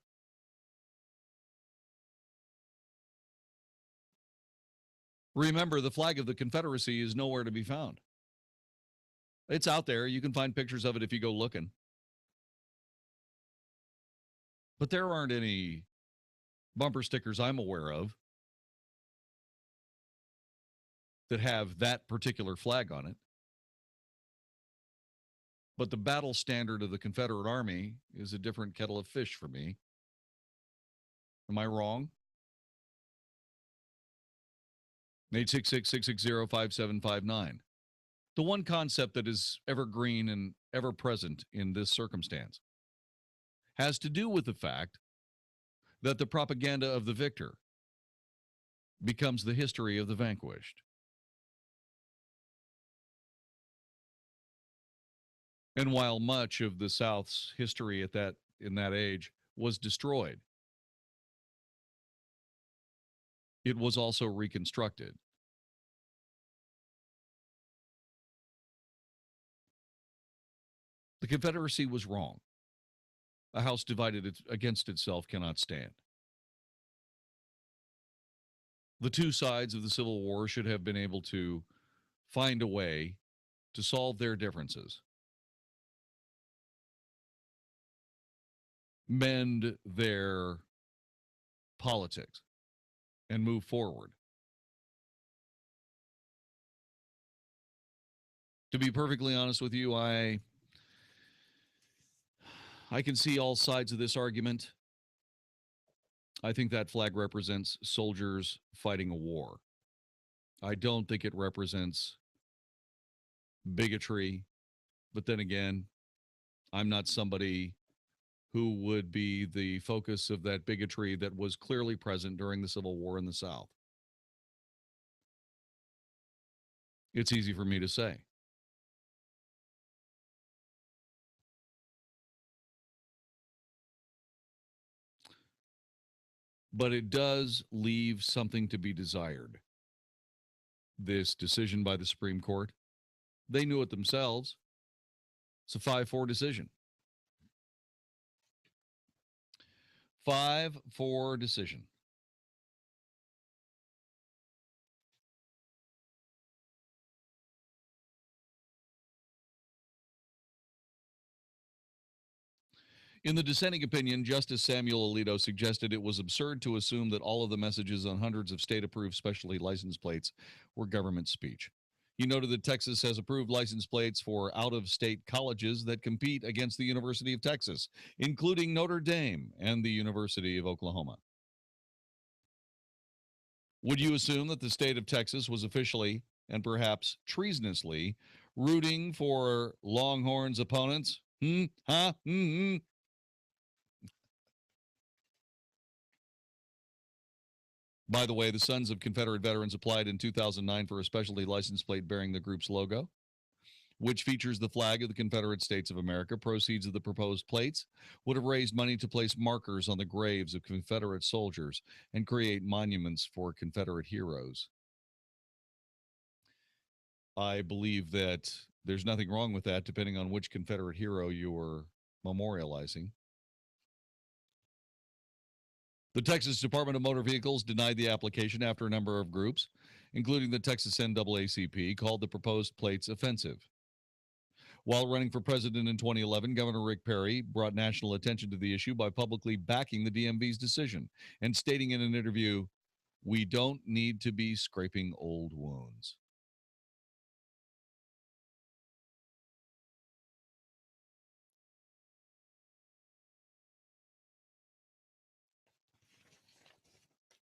[SPEAKER 5] Remember, the flag of the Confederacy is nowhere to be found. It's out there. You can find pictures of it if you go looking. But there aren't any bumper stickers I'm aware of that have that particular flag on it. But the battle standard of the Confederate Army is a different kettle of fish for me. Am I wrong? 866-660-5759. The one concept that is evergreen and ever present in this circumstance has to do with the fact that the propaganda of the victor becomes the history of the vanquished. And while much of the South's history in that age was destroyed, it was also reconstructed. The Confederacy was wrong. A house divided against itself cannot stand. The two sides of the Civil War should have been able to find a way to solve their differences, mend their politics, and move forward. To be perfectly honest with you, I can see all sides of this argument. I think that flag represents soldiers fighting a war. I don't think it represents bigotry. But then again, I'm not somebody who would be the focus of that bigotry that was clearly present during the Civil War in the South. It's easy for me to say. But it does leave something to be desired. This decision by the Supreme Court, they knew it themselves. It's a 5-4 decision. 5-4 decision. In the dissenting opinion, Justice Samuel Alito suggested it was absurd to assume that all of the messages on hundreds of state-approved specialty license plates were government speech. He noted that Texas has approved license plates for out-of-state colleges that compete against the University of Texas, including Notre Dame and the University of Oklahoma. Would you assume that the state of Texas was officially and perhaps treasonously rooting for Longhorns' opponents? By the way, the Sons of Confederate Veterans applied in 2009 for a specialty license plate bearing the group's logo, which features the flag of the Confederate States of America. Proceeds of the proposed plates would have raised money to place markers on the graves of Confederate soldiers and create monuments for Confederate heroes. I believe that there's nothing wrong with that, depending on which Confederate hero you are memorializing. The Texas Department of Motor Vehicles denied the application after a number of groups, including the Texas NAACP, called the proposed plates offensive. While running for president in 2011, Governor Rick Perry brought national attention to the issue by publicly backing the DMV's decision and stating in an interview, "We don't need to be scraping old wounds."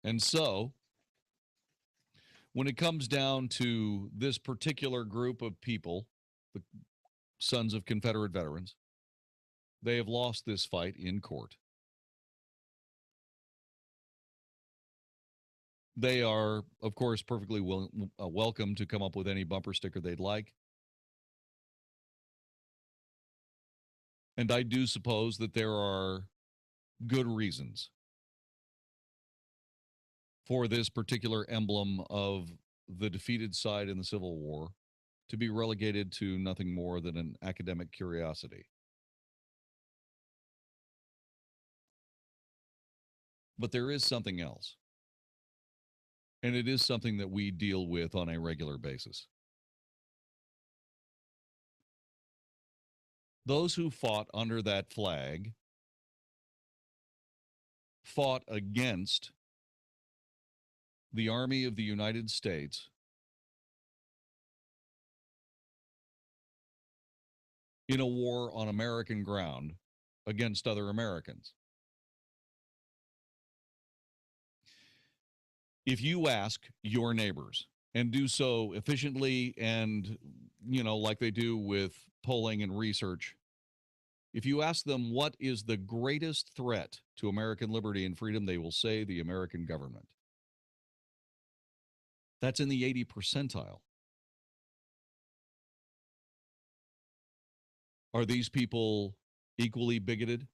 [SPEAKER 5] And so, when it comes down to this particular group of people, the sons of Confederate veterans, they have lost this fight in court. They are, of course, perfectly welcome to come up with any bumper sticker they'd like. And I do suppose that there are good reasons for this particular emblem of the defeated side in the Civil War to be relegated to nothing more than an academic curiosity. But there is something else. And it is something that we deal with on a regular basis. Those who fought under that flag fought against the Army of the United States in a war on American ground against other Americans. If you ask your neighbors, and do so efficiently and, like they do with polling and research, if you ask them what is the greatest threat to American liberty and freedom, they will say the American government. That's in the 80 percentile. Are these people equally bigoted?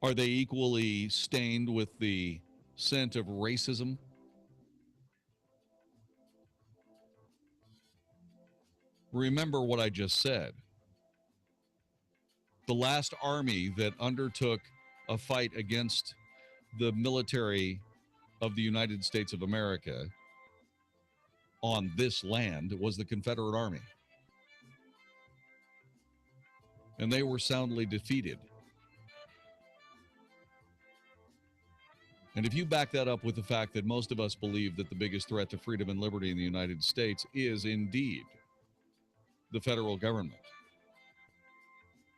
[SPEAKER 5] Are they equally stained with the scent of racism? Remember what I just said. The last army that undertook a fight against the military of the United States of America on this land was the Confederate Army. And they were soundly defeated. And if you back that up with the fact that most of us believe that the biggest threat to freedom and liberty in the United States is indeed the federal government,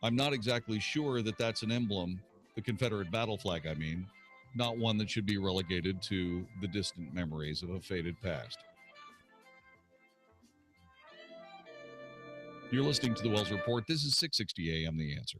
[SPEAKER 5] I'm not exactly sure that that's an emblem, the Confederate battle flag, I mean, not one that should be relegated to the distant memories of a faded past. You're listening to the Wells Report. This is 660 AM The Answer.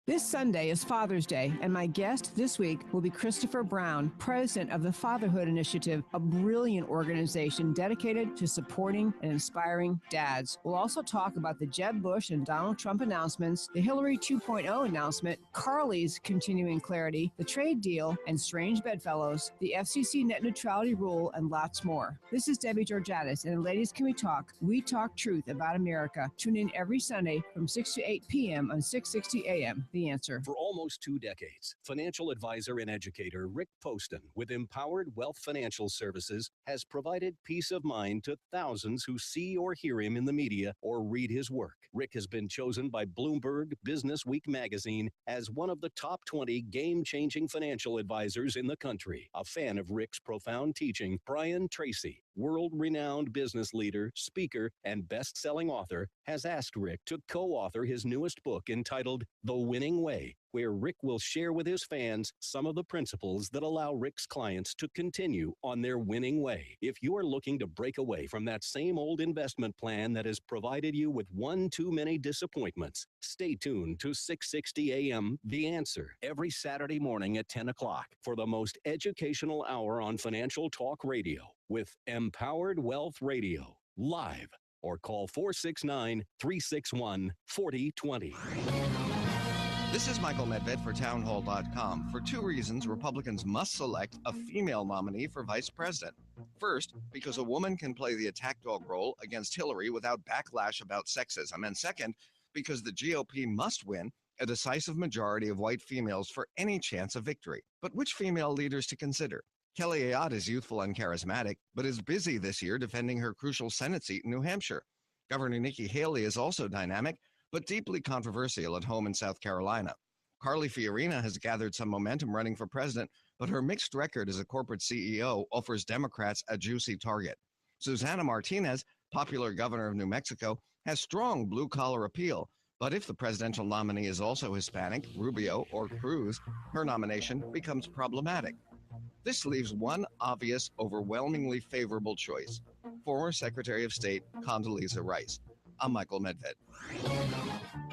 [SPEAKER 2] This Sunday is Father's Day, and my guest this week will be Christopher Brown, president of the Fatherhood Initiative, a brilliant organization dedicated to supporting and inspiring dads. We'll also talk about the Jeb Bush and Donald Trump announcements, the Hillary 2.0 announcement, Carly's continuing clarity, the trade deal, and strange bedfellows, the FCC net neutrality rule, and lots more. This is Debbie Georgatis, and Ladies Can We Talk? We talk truth about America. Tune in every Sunday from 6 to 8 p.m. on 660 AM. The Answer.
[SPEAKER 10] For almost 2 decades, financial advisor and educator Rick Poston with Empowered Wealth Financial Services has provided peace of mind to thousands who see or hear him in the media or read his work. Rick has been chosen by Bloomberg Business Week magazine as one of the top 20 game-changing financial advisors in the country. A fan of Rick's profound teaching, Brian Tracy, world-renowned business leader, speaker, and best-selling author, has asked Rick to co-author his newest book entitled The Winning Way, where Rick will share with his fans some of the principles that allow Rick's clients to continue on their winning way. If you're looking to break away from that same old investment plan that has provided you with one too many disappointments, stay tuned to 660 AM The Answer every Saturday morning at 10 o'clock for the most educational hour on financial talk radio with Empowered Wealth Radio, live, or call 469-361-4020.
[SPEAKER 13] This is Michael Medved for townhall.com. For 2 reasons, Republicans must select a female nominee for vice president. First, because a woman can play the attack dog role against Hillary without backlash about sexism. And second, because the GOP must win a decisive majority of white females for any chance of victory. But which female leaders to consider? Kelly Ayotte is youthful and charismatic, but is busy this year defending her crucial Senate seat in New Hampshire. Governor Nikki Haley is also dynamic, but deeply controversial at home in South Carolina. Carly Fiorina has gathered some momentum running for president, but her mixed record as a corporate CEO offers Democrats a juicy target. Susana Martinez, popular governor of New Mexico, has strong blue-collar appeal, but if the presidential nominee is also Hispanic, Rubio, or Cruz, her nomination becomes problematic. This leaves one obvious, overwhelmingly favorable choice: former Secretary of State Condoleezza Rice. I'm Michael Medved.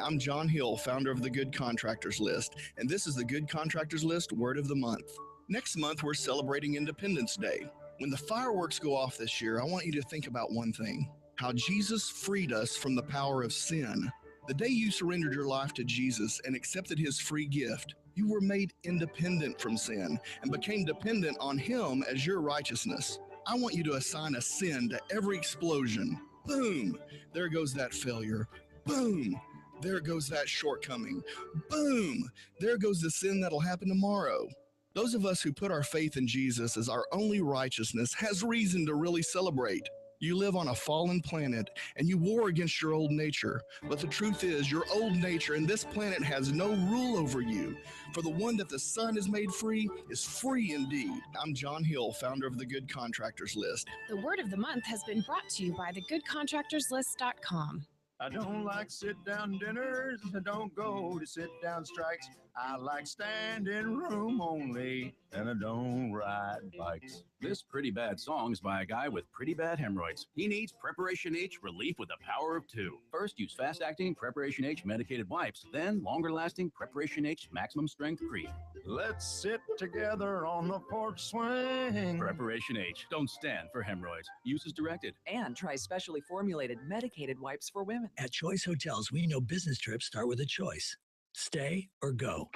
[SPEAKER 6] I'm John Hill, founder of the Good Contractors List, and this is the Good Contractors List Word of the Month. Next month, we're celebrating Independence Day. When the fireworks go off this year, I want you to think about one thing: how Jesus freed us from the power of sin. The day you surrendered your life to Jesus and accepted his free gift, you were made independent from sin and became dependent on him as your righteousness. I want you to assign a sin to every explosion. Boom! There goes that failure. Boom! There goes that shortcoming. Boom! There goes the sin that'll happen tomorrow. Those of us who put our faith in Jesus as our only righteousness has reason to really celebrate. You live on a fallen planet and you war against your old nature. But the truth is, your old nature and this planet has no rule over you. For the one that the Son has made free is free indeed. I'm John Hill, founder of the Good Contractors List.
[SPEAKER 8] The Word of the Month has been brought to you by thegoodcontractorslist.com.
[SPEAKER 11] I don't like sit-down dinners. I don't go to sit-down strikes. I like standing room only, and I don't ride bikes.
[SPEAKER 12] This pretty bad song is by a guy with pretty bad hemorrhoids. He needs Preparation H relief with the power of 2. First, use fast-acting Preparation H medicated wipes. Then, longer-lasting Preparation H maximum strength cream.
[SPEAKER 11] Let's sit together on the porch swing.
[SPEAKER 12] Preparation H. Don't stand for hemorrhoids. Use as directed.
[SPEAKER 20] And try specially formulated medicated wipes for women.
[SPEAKER 25] At Choice Hotels, we know business trips start with a choice: stay or go.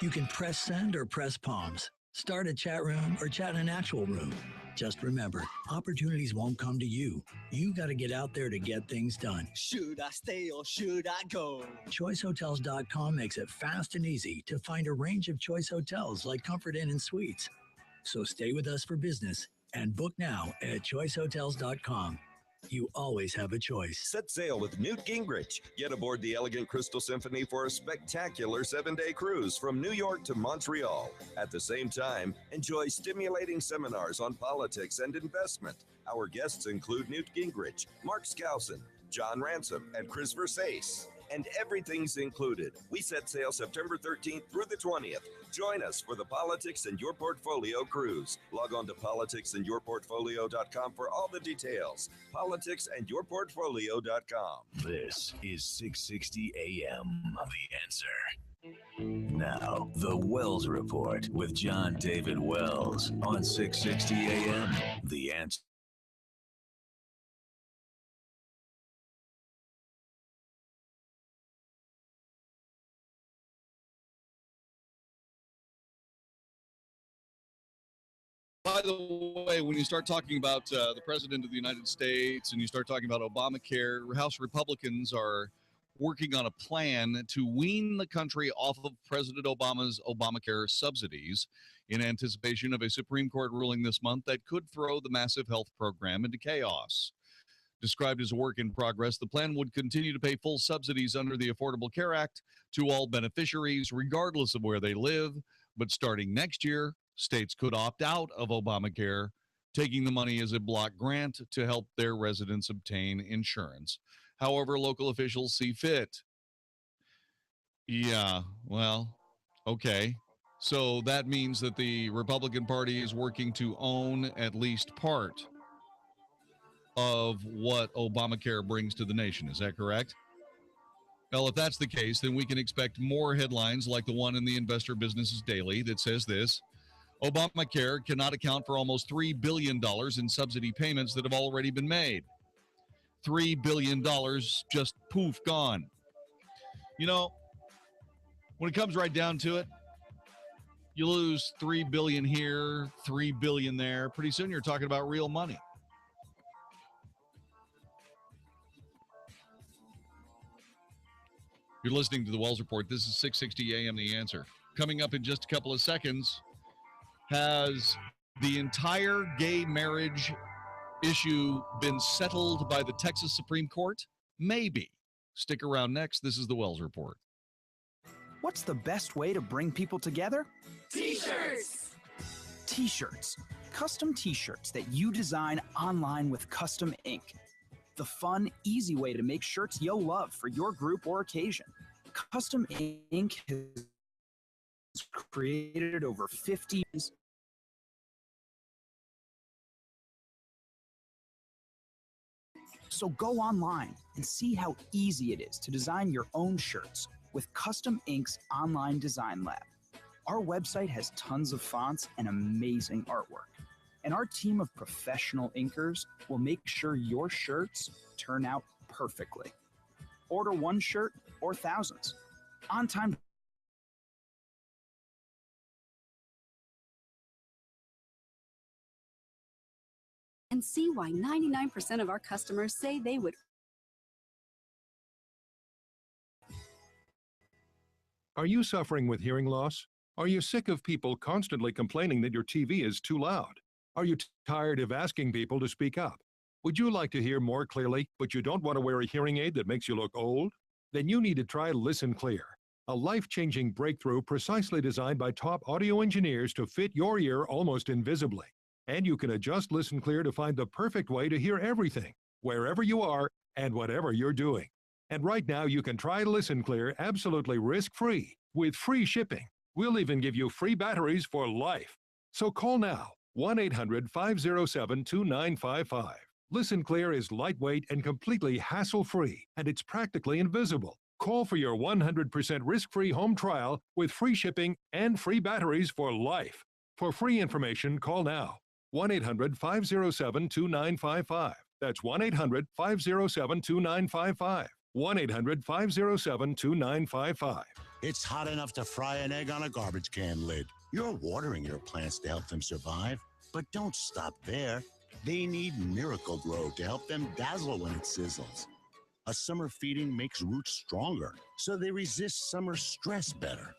[SPEAKER 25] You can press send or press palms, start a chat room or chat in an actual room. Just remember, opportunities won't come to you. You got to get out there to get things done.
[SPEAKER 27] Should I stay or should I go?
[SPEAKER 25] ChoiceHotels.com makes it fast and easy to find a range of Choice Hotels like Comfort Inn and Suites. So stay with us for business and book now at ChoiceHotels.com. You always have a choice.
[SPEAKER 28] Set sail with Newt Gingrich. Get aboard the Elegant Crystal Symphony for a spectacular 7-day cruise from New York to Montreal. At the same time, enjoy stimulating seminars on politics and investment. Our guests include Newt Gingrich, Mark Skousen, John Ransom, and Chris Versace. And everything's included. We set sail September 13th through the 20th. Join us for the Politics in Your Portfolio cruise. Log on to politicsandyourportfolio.com for all the details. Politicsandyourportfolio.com.
[SPEAKER 4] This is 660 AM. The Answer. Now, the Wells Report with Jon-David Wells on 660 AM. The Answer.
[SPEAKER 5] By the way, when you start talking about the President of the United States and you start talking about Obamacare, House Republicans are working on a plan to wean the country off of President Obama's Obamacare subsidies in anticipation of a Supreme Court ruling this month that could throw the massive health program into chaos. Described as a work in progress, the plan would continue to pay full subsidies under the Affordable Care Act to all beneficiaries, regardless of where they live. But starting next year, states could opt out of Obamacare, taking the money as a block grant to help their residents obtain insurance. However, local officials see fit. Yeah, well, okay. So that means that the Republican Party is working to own at least part of what Obamacare brings to the nation. Is that correct? Well, if that's the case, then we can expect more headlines like the one in the Investor Businesses Daily that says this: Obamacare cannot account for almost $3 billion in subsidy payments that have already been made. $3 billion just poof, gone. You know, when it comes right down to it, you lose $3 billion here, $3 billion there. Pretty soon you're talking about real money. You're listening to the Wells Report. This is 660 AM The Answer. Coming up in just a couple of seconds, has the entire gay marriage issue been settled by the Texas Supreme Court? Maybe. Stick around next. This is the Wells Report.
[SPEAKER 1] What's the best way to bring people together?
[SPEAKER 3] T-shirts!
[SPEAKER 1] T-shirts. Custom T-shirts that you design online with custom ink. The fun, easy way to make shirts you'll love for your group or occasion. Custom ink has created over 50 years. So go online and see how easy it is to design your own shirts with Custom Ink's online design lab. Our website has tons of fonts and amazing artwork. And our team of professional inkers will make sure your shirts turn out perfectly. Order one shirt or thousands. On time.
[SPEAKER 14] And see why 99% of our customers say they would.
[SPEAKER 15] Are you suffering with hearing loss? Are you sick of people constantly complaining that your TV is too loud? Are you tired of asking people to speak up? Would you like to hear more clearly, but you don't want to wear a hearing aid that makes you look old? Then you need to try Listen Clear, a life-changing breakthrough precisely designed by top audio engineers to fit your ear almost invisibly. And you can adjust Listen Clear to find the perfect way to hear everything, wherever you are and whatever you're doing. And right now you can try Listen Clear absolutely risk-free with free shipping. We'll even give you free batteries for life. So call now, 1-800-507-2955. Listen Clear is lightweight and completely hassle-free, and it's practically invisible. Call for your 100% risk-free home trial with free shipping and free batteries for life. For free information, call now, 1-800-507-2955. That's 1-800-507-2955. 1-800-507-2955.
[SPEAKER 16] It's hot enough to fry an egg on a garbage can lid. You're watering your plants to help them survive, but don't stop there. They need Miracle Grow to help them dazzle when it sizzles. A summer feeding makes roots stronger, so they resist summer stress better.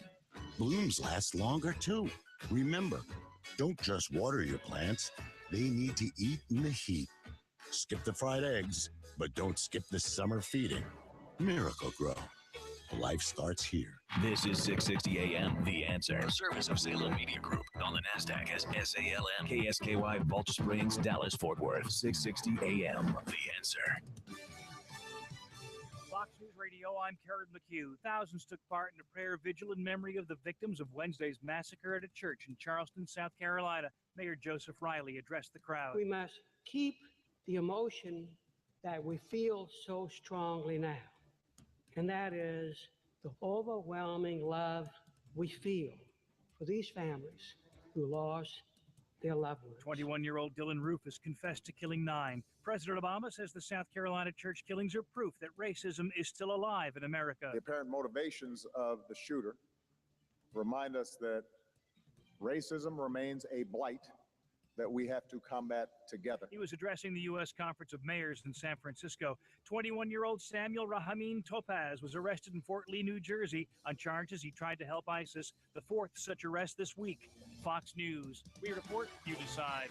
[SPEAKER 16] Blooms last longer, too. Remember, don't just water your plants. They need to eat in the heat. Skip the fried eggs, but don't skip the summer feeding. Miracle Grow. Life starts here.
[SPEAKER 4] This is 660 AM, The Answer. A service of Salem Media Group. On the NASDAQ as SALM, KSKY, Balch Springs, Dallas, Fort Worth. 660 AM, The Answer.
[SPEAKER 24] Fox News Radio, I'm Karen McHugh. Thousands took part in a prayer vigil in memory of the victims of Wednesday's massacre at a church in Charleston, South Carolina. Mayor Joseph Riley addressed the crowd.
[SPEAKER 17] We must keep the emotion that we feel so strongly now, and that is the overwhelming love we feel for these families who lost their loved ones.
[SPEAKER 24] 21-year-old Dylan Rufus confessed to killing 9. President Obama says the South Carolina church killings are proof that racism is still alive in America.
[SPEAKER 18] The apparent motivations of the shooter remind us that racism remains a blight that we have to combat together.
[SPEAKER 24] He was addressing the U.S. Conference of Mayors in San Francisco. 21-year-old Samuel Rahamin Topaz was arrested in Fort Lee, New Jersey on charges he tried to help ISIS, the 4th such arrest this week. Fox News. We report, you decide.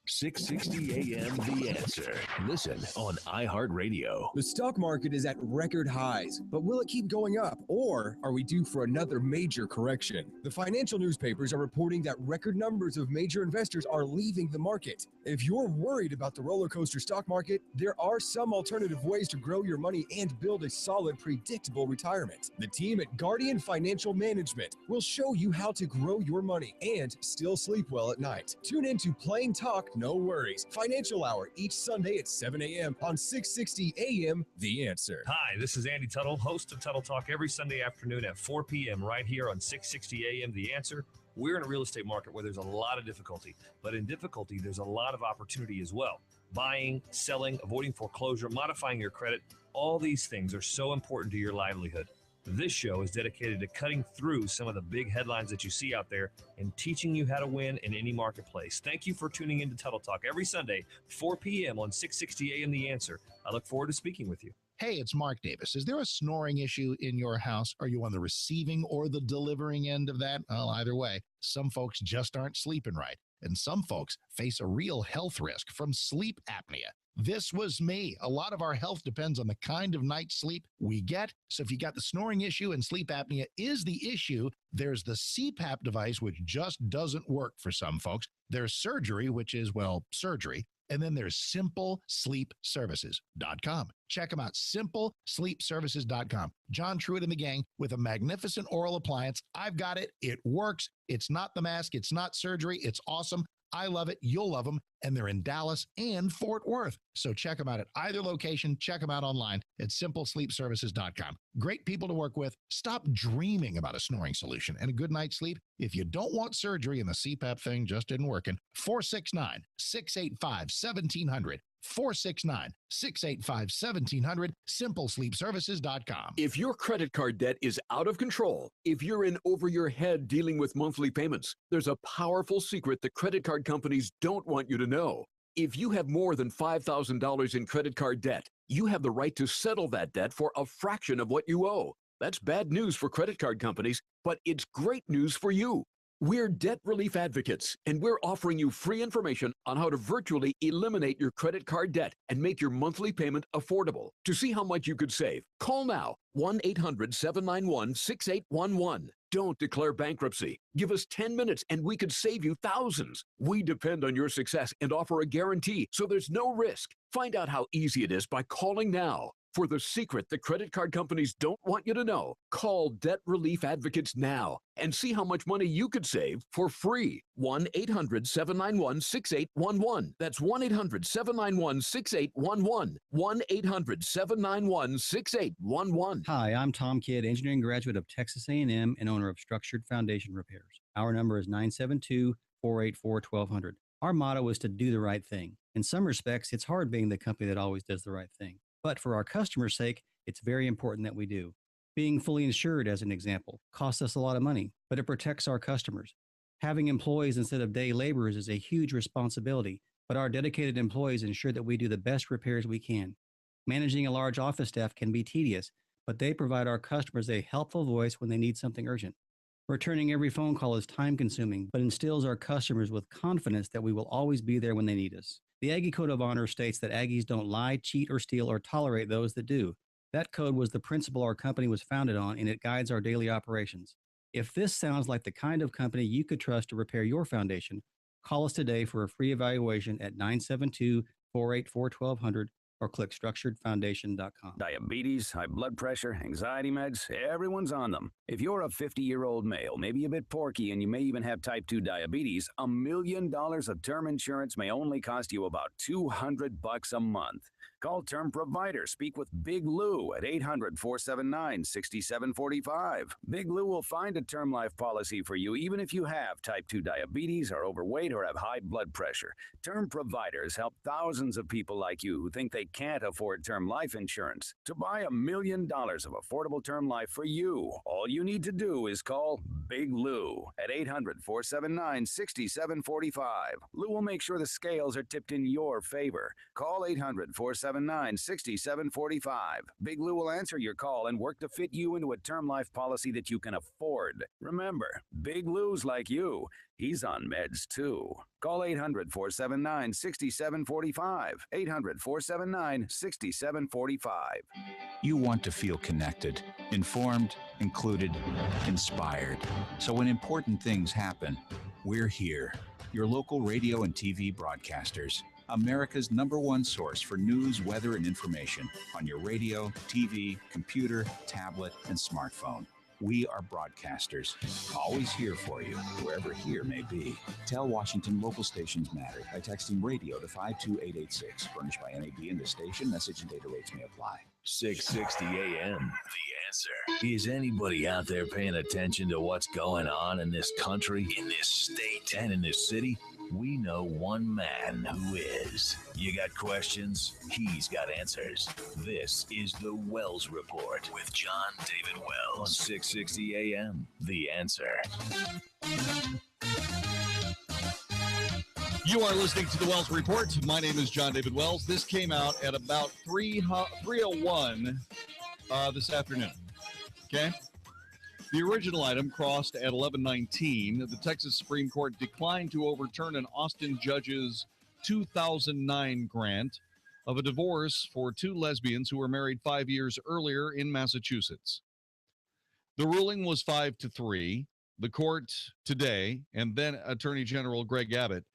[SPEAKER 4] 660 AM, The Answer. Listen on iHeartRadio.
[SPEAKER 26] The stock market is at record highs, but will it keep going up, or are we due for another major correction? The financial newspapers are reporting that record numbers of major investors are leaving the market. If you're worried about the roller coaster stock market, there are some alternative ways to grow your money and build a solid, predictable retirement. The team at Guardian Financial Management will show you how to grow your money and still sleep well at night. Tune in to Plain Talk, No Worries Financial Hour each Sunday at 7 a.m. on 660 AM, The Answer.
[SPEAKER 29] Hi, this is Andy Tuttle, host of Tuttle Talk every Sunday afternoon at 4 p.m. right here on 660 AM, The Answer. We're in a real estate market where there's a lot of difficulty, but in difficulty, there's a lot of opportunity as well. Buying, selling, avoiding foreclosure, modifying your credit, all these things are so important to your livelihood. This show is dedicated to cutting through some of the big headlines that you see out there and teaching you how to win in any marketplace. Thank you for tuning in to Tuttle Talk every Sunday, 4 p.m. on 660 AM The Answer. I look forward to speaking with you.
[SPEAKER 2] Hey, it's Mark Davis. Is there a snoring issue in your house? Are you on the receiving or the delivering end of that? Well, either way, some folks just aren't sleeping right, and some folks face a real health risk from sleep apnea. This was me. A lot of our health depends on the kind of night's sleep we get. So if you got the snoring issue and sleep apnea is the issue, there's the CPAP device, which just doesn't work for some folks. There's surgery, which is, well, surgery. And then there's simplesleepservices.com. Check them out, simplesleepservices.com. John Truitt and the gang with a magnificent oral appliance. I've got it. It works. It's not the mask. It's not surgery. It's awesome. I love it. You'll love them. And they're in Dallas and Fort Worth. So check them out at either location. Check them out online at simplesleepservices.com. Great people to work with. Stop dreaming about a snoring solution and a good night's sleep. If you don't want surgery and the CPAP thing just isn't working, 469-685-1700. 469-685-1700, simplesleepservices.com.
[SPEAKER 3] If your credit card debt is out of control, if you're in over your head dealing with monthly payments, there's a powerful secret that credit card companies don't want you to know. If you have more than $5,000 in credit card debt, you have the right to settle that debt for a fraction of what you owe. That's bad news for credit card companies, but it's great news for you. We're debt relief advocates, and we're offering you free information on how to virtually eliminate your credit card debt and make your monthly payment affordable. To see how much you could save, call now, 1-800-791-6811. Don't declare bankruptcy. Give us 10 minutes and we could save you thousands. We depend on your success and offer a guarantee, so there's no risk. Find out how easy it is by calling now. For the secret the credit card companies don't want you to know, call Debt Relief Advocates now and see how much money you could save for free. 1-800-791-6811. That's 1-800-791-6811. 1-800-791-6811.
[SPEAKER 7] Hi, I'm Tom Kidd, engineering graduate of Texas A&M and owner of Structured Foundation Repairs. Our number is 972-484-1200. Our motto is to do the right thing. In some respects, it's hard being the company that always does the right thing. But for our customers' sake, it's very important that we do. Being fully insured, as an example, costs us a lot of money, but it protects our customers. Having employees instead of day laborers is a huge responsibility, but our dedicated employees ensure that we do the best repairs we can. Managing a large office staff can be tedious, but they provide our customers a helpful voice when they need something urgent. Returning every phone call is time-consuming, but instills our customers with confidence that we will always be there when they need us. The Aggie Code of Honor states that Aggies don't lie, cheat, or steal, or tolerate those that do. That code was the principle our company was founded on, and it guides our daily operations. If this sounds like the kind of company you could trust to repair your foundation, call us today for a free evaluation at 972-484-1200 or click structuredfoundation.com.
[SPEAKER 9] Diabetes, high blood pressure, anxiety meds, everyone's on them. If you're a 50-year-old male, maybe a bit porky, and you may even have type 2 diabetes, $1 million of term insurance may only cost you about $200 a month. Call Term Provider. Speak with Big Lou at 800-479-6745. Big Lou will find a term life policy for you even if you have type 2 diabetes, are overweight, or have high blood pressure. Term Providers help thousands of people like you who think they can't afford term life insurance. To buy $1 million of affordable term life for you, all you need to do is call Big Lou at 800-479-6745. Lou will make sure the scales are tipped in your favor. Call 800-479-6745. Big Lou will answer your call and work to fit you into a term life policy that you can afford. Remember, Big Lou's like you. He's on meds too. Call 800-479-6745. 800-479-6745.
[SPEAKER 10] You want to feel connected, informed, included, inspired. So when important things happen, we're here. Your local radio and TV broadcasters. America's #1 source for news, weather, and information on your radio, TV, computer, tablet, and smartphone. We are broadcasters, always here for you, wherever here may be. Tell Washington local stations matter by texting radio to 52886. Furnished by NAB and the station. Message and data rates may apply.
[SPEAKER 4] 660 AM. The Answer. Is anybody out there paying attention to what's going on in this country, in this state, and in this city? We know one man who is. You got questions? He's got answers. This is the Wells Report with Jon-David Wells on 660 AM. The Answer.
[SPEAKER 5] You are listening to the Wells Report. My name is Jon-David Wells. This came out at about 3:01 this afternoon. Okay? The original item crossed at 11:19. The Texas Supreme Court declined to overturn an Austin judge's 2009 grant of a divorce for two lesbians who were married 5 years earlier in Massachusetts. The ruling was 5-3. The court today, and then Attorney General Greg Abbott,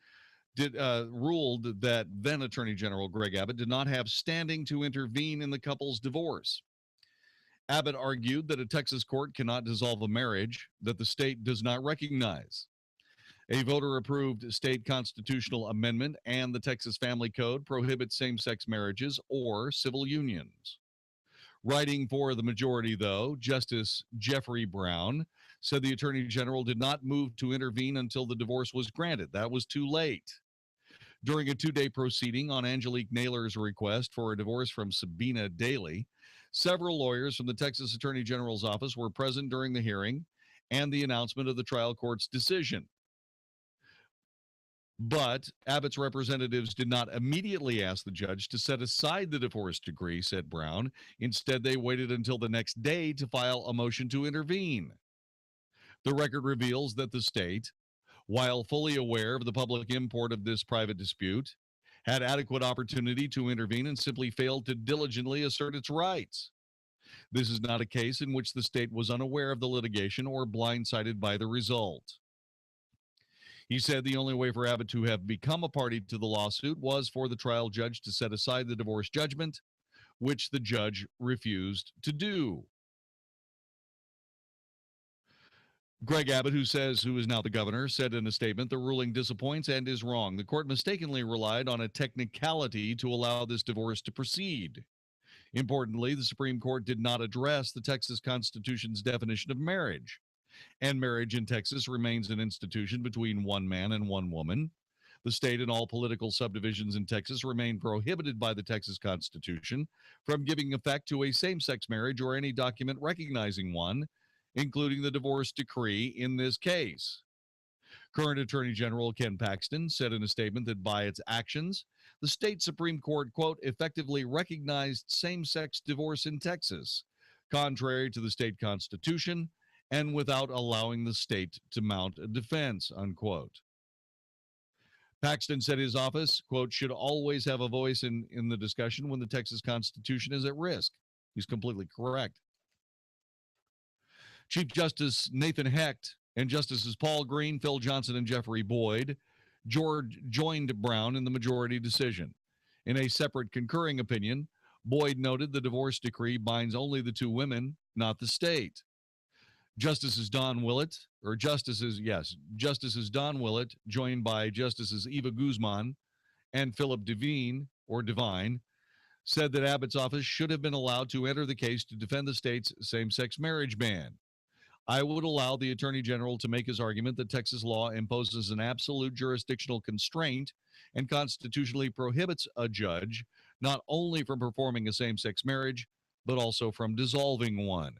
[SPEAKER 5] ruled that then Attorney General Greg Abbott did not have standing to intervene in the couple's divorce. Abbott argued that a Texas court cannot dissolve a marriage that the state does not recognize. A voter-approved state constitutional amendment and the Texas Family Code prohibit same-sex marriages or civil unions. Writing for the majority, though, Justice Jeffrey Brown said the Attorney General did not move to intervene until the divorce was granted. That was too late. During a two-day proceeding on Angelique Naylor's request for a divorce from Sabina Daly, several lawyers from the Texas Attorney General's office were present during the hearing and the announcement of the trial court's decision. But Abbott's representatives did not immediately ask the judge to set aside the divorce decree, said Brown. Instead, they waited until the next day to file a motion to intervene. The record reveals that the state, while fully aware of the public import of this private dispute, had adequate opportunity to intervene and simply failed to diligently assert its rights. This is not a case in which the state was unaware of the litigation or blindsided by the result. He said the only way for Abbott to have become a party to the lawsuit was for the trial judge to set aside the divorce judgment, which the judge refused to do. Greg Abbott, who is now the governor, said in a statement, the ruling disappoints and is wrong. The court mistakenly relied on a technicality to allow this divorce to proceed. Importantly, the Supreme Court did not address the Texas Constitution's definition of marriage. And marriage in Texas remains an institution between one man and one woman. The state and all political subdivisions in Texas remain prohibited by the Texas Constitution from giving effect to a same-sex marriage or any document recognizing one, including the divorce decree in this case. Current Attorney General Ken Paxton said in a statement that by its actions, the state Supreme Court, quote, effectively recognized same-sex divorce in Texas, contrary to the state constitution and without allowing the state to mount a defense, unquote. Paxton said his office, quote, should always have a voice in the discussion when the Texas Constitution is at risk. He's completely correct. Chief Justice Nathan Hecht and Justices Paul Green, Phil Johnson, and Jeffrey Boyd joined Brown in the majority decision. In a separate concurring opinion, Boyd noted the divorce decree binds only the two women, not the state. Justices Don Willett, joined by Justices Eva Guzman and Philip Devine, said that Abbott's office should have been allowed to enter the case to defend the state's same-sex marriage ban. I would allow the Attorney General to make his argument that Texas law imposes an absolute jurisdictional constraint and constitutionally prohibits a judge not only from performing a same-sex marriage, but also from dissolving one.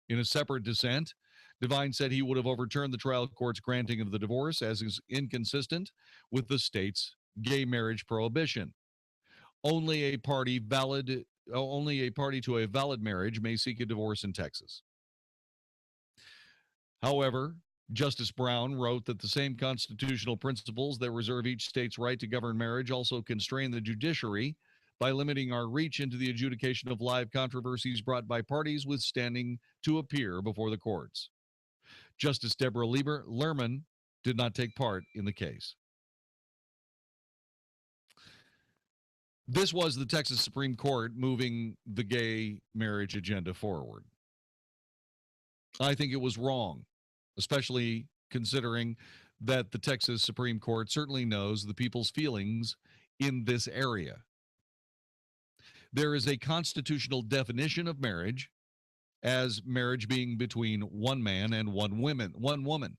[SPEAKER 5] In a separate dissent, Devine said he would have overturned the trial court's granting of the divorce as is inconsistent with the state's gay marriage prohibition. Only a party to a valid marriage may seek a divorce in Texas. However, Justice Brown wrote that the same constitutional principles that reserve each state's right to govern marriage also constrain the judiciary by limiting our reach into the adjudication of live controversies brought by parties with standing to appear before the courts. Justice Deborah Lerman did not take part in the case. This was the Texas Supreme Court moving the gay marriage agenda forward. I think it was wrong, especially considering that the Texas Supreme Court certainly knows the people's feelings in this area. There is a constitutional definition of marriage as marriage being between one man and one woman.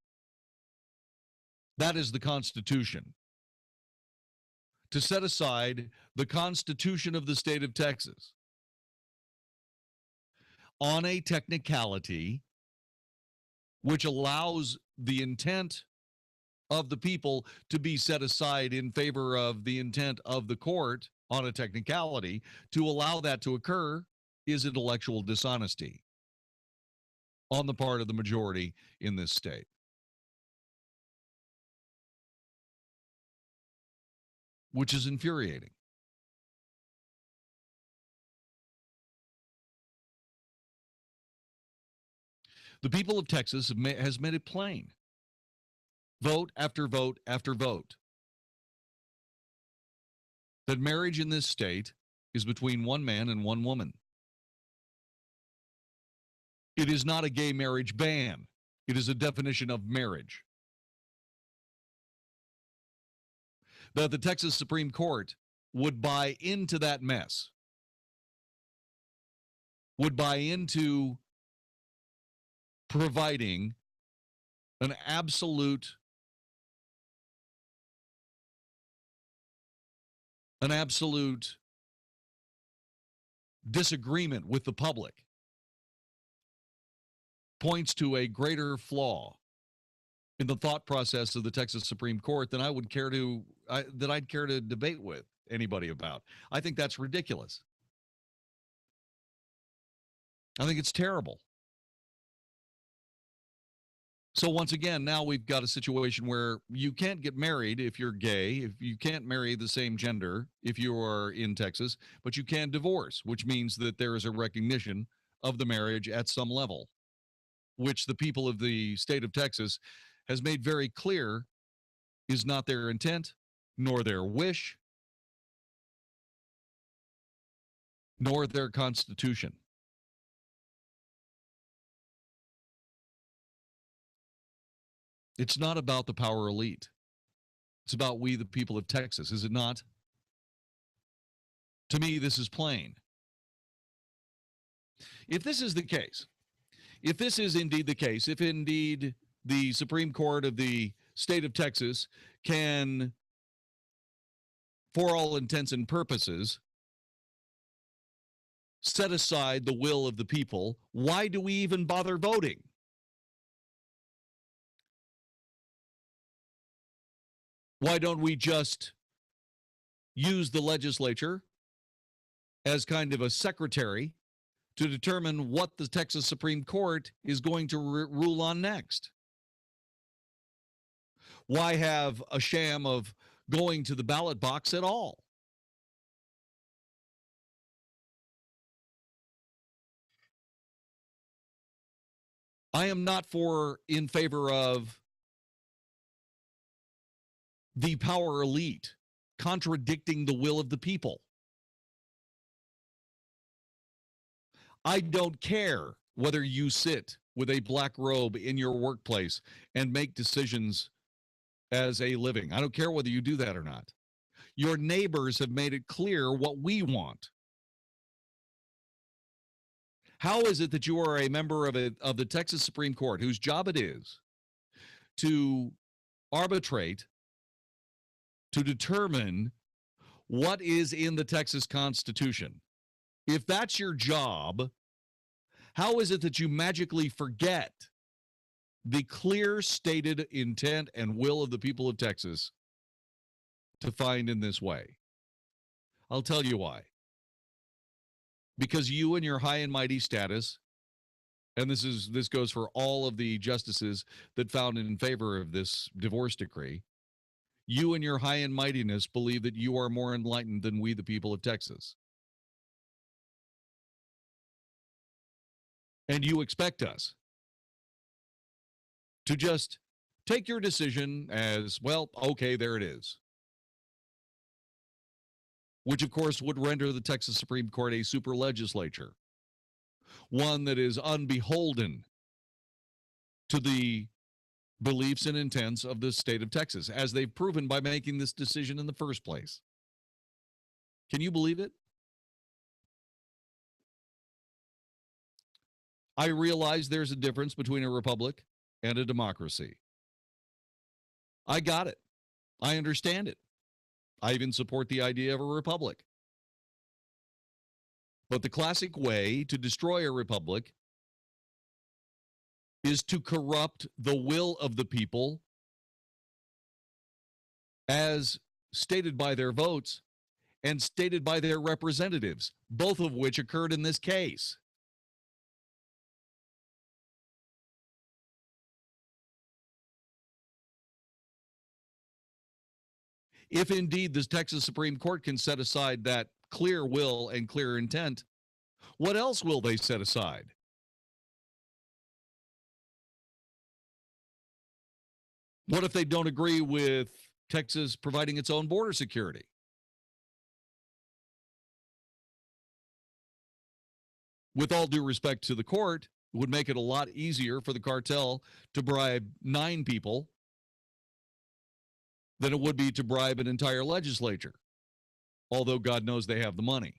[SPEAKER 5] That is the Constitution. To set aside the Constitution of the state of Texas on a technicality which allows the intent
[SPEAKER 6] of the people to be set aside in favor of the intent of the court on a technicality, to allow that to occur is intellectual dishonesty on the part of the majority in this state. Which is infuriating. The people of Texas has made it plain. Vote after vote after vote. That marriage in this state is between one man and one woman. It is not a gay marriage ban. It is a definition of marriage. That the Texas Supreme Court would buy into that mess, would buy into providing an absolute disagreement with the public, points to a greater flaw in the thought process of the Texas Supreme Court than I'd care to debate with anybody about. I think that's ridiculous. I think it's terrible. So once again, now we've got a situation where you can't get married if you're gay, if you can't marry the same gender if you are in Texas, but you can divorce, which means that there is a recognition of the marriage at some level, which the people of the state of Texas has made very clear is not their intent, nor their wish, nor their constitution. It's not about the power elite. It's about we, the people of Texas, is it not? To me, this is plain. If this is the case, if this is indeed the case, if indeed the Supreme Court of the state of Texas can, for all intents and purposes, set aside the will of the people, why do we even bother voting? Why don't we just use the legislature as kind of a secretary to determine what the Texas Supreme Court is going to rule on next? Why have a sham of going to the ballot box at all? I am not in favor of the power elite contradicting the will of the people. I don't care whether you sit with a black robe in your workplace and make decisions as a living. I don't care whether you do that or not. Your neighbors have made it clear what we want. How is it that you are a member of the Texas Supreme Court, whose job it is to arbitrate, to determine what is in the Texas Constitution? If that's your job, how is it that you magically forget the clear stated intent and will of the people of Texas to find in this way? I'll tell you why. Because you and your high and mighty status, and this goes for all of the justices that found in favor of this divorce decree, you and your high and mightiness believe that you are more enlightened than we, the people of Texas. And you expect us to just take your decision as, well, okay, there it is. Which, of course, would render the Texas Supreme Court a super legislature, one that is unbeholden to the beliefs and intents of the state of Texas, as they've proven by making this decision in the first place. Can you believe it? I realize there's a difference between a republic and a democracy. I got it. I understand it. I even support the idea of a republic. But the classic way to destroy a republic is to corrupt the will of the people as stated by their votes and stated by their representatives, both of which occurred in this case. If indeed the Texas Supreme Court can set aside that clear will and clear intent, what else will they set aside? What if they don't agree with Texas providing its own border security? With all due respect to the court, it would make it a lot easier for the cartel to bribe 9 people than it would be to bribe an entire legislature, although God knows they have the money.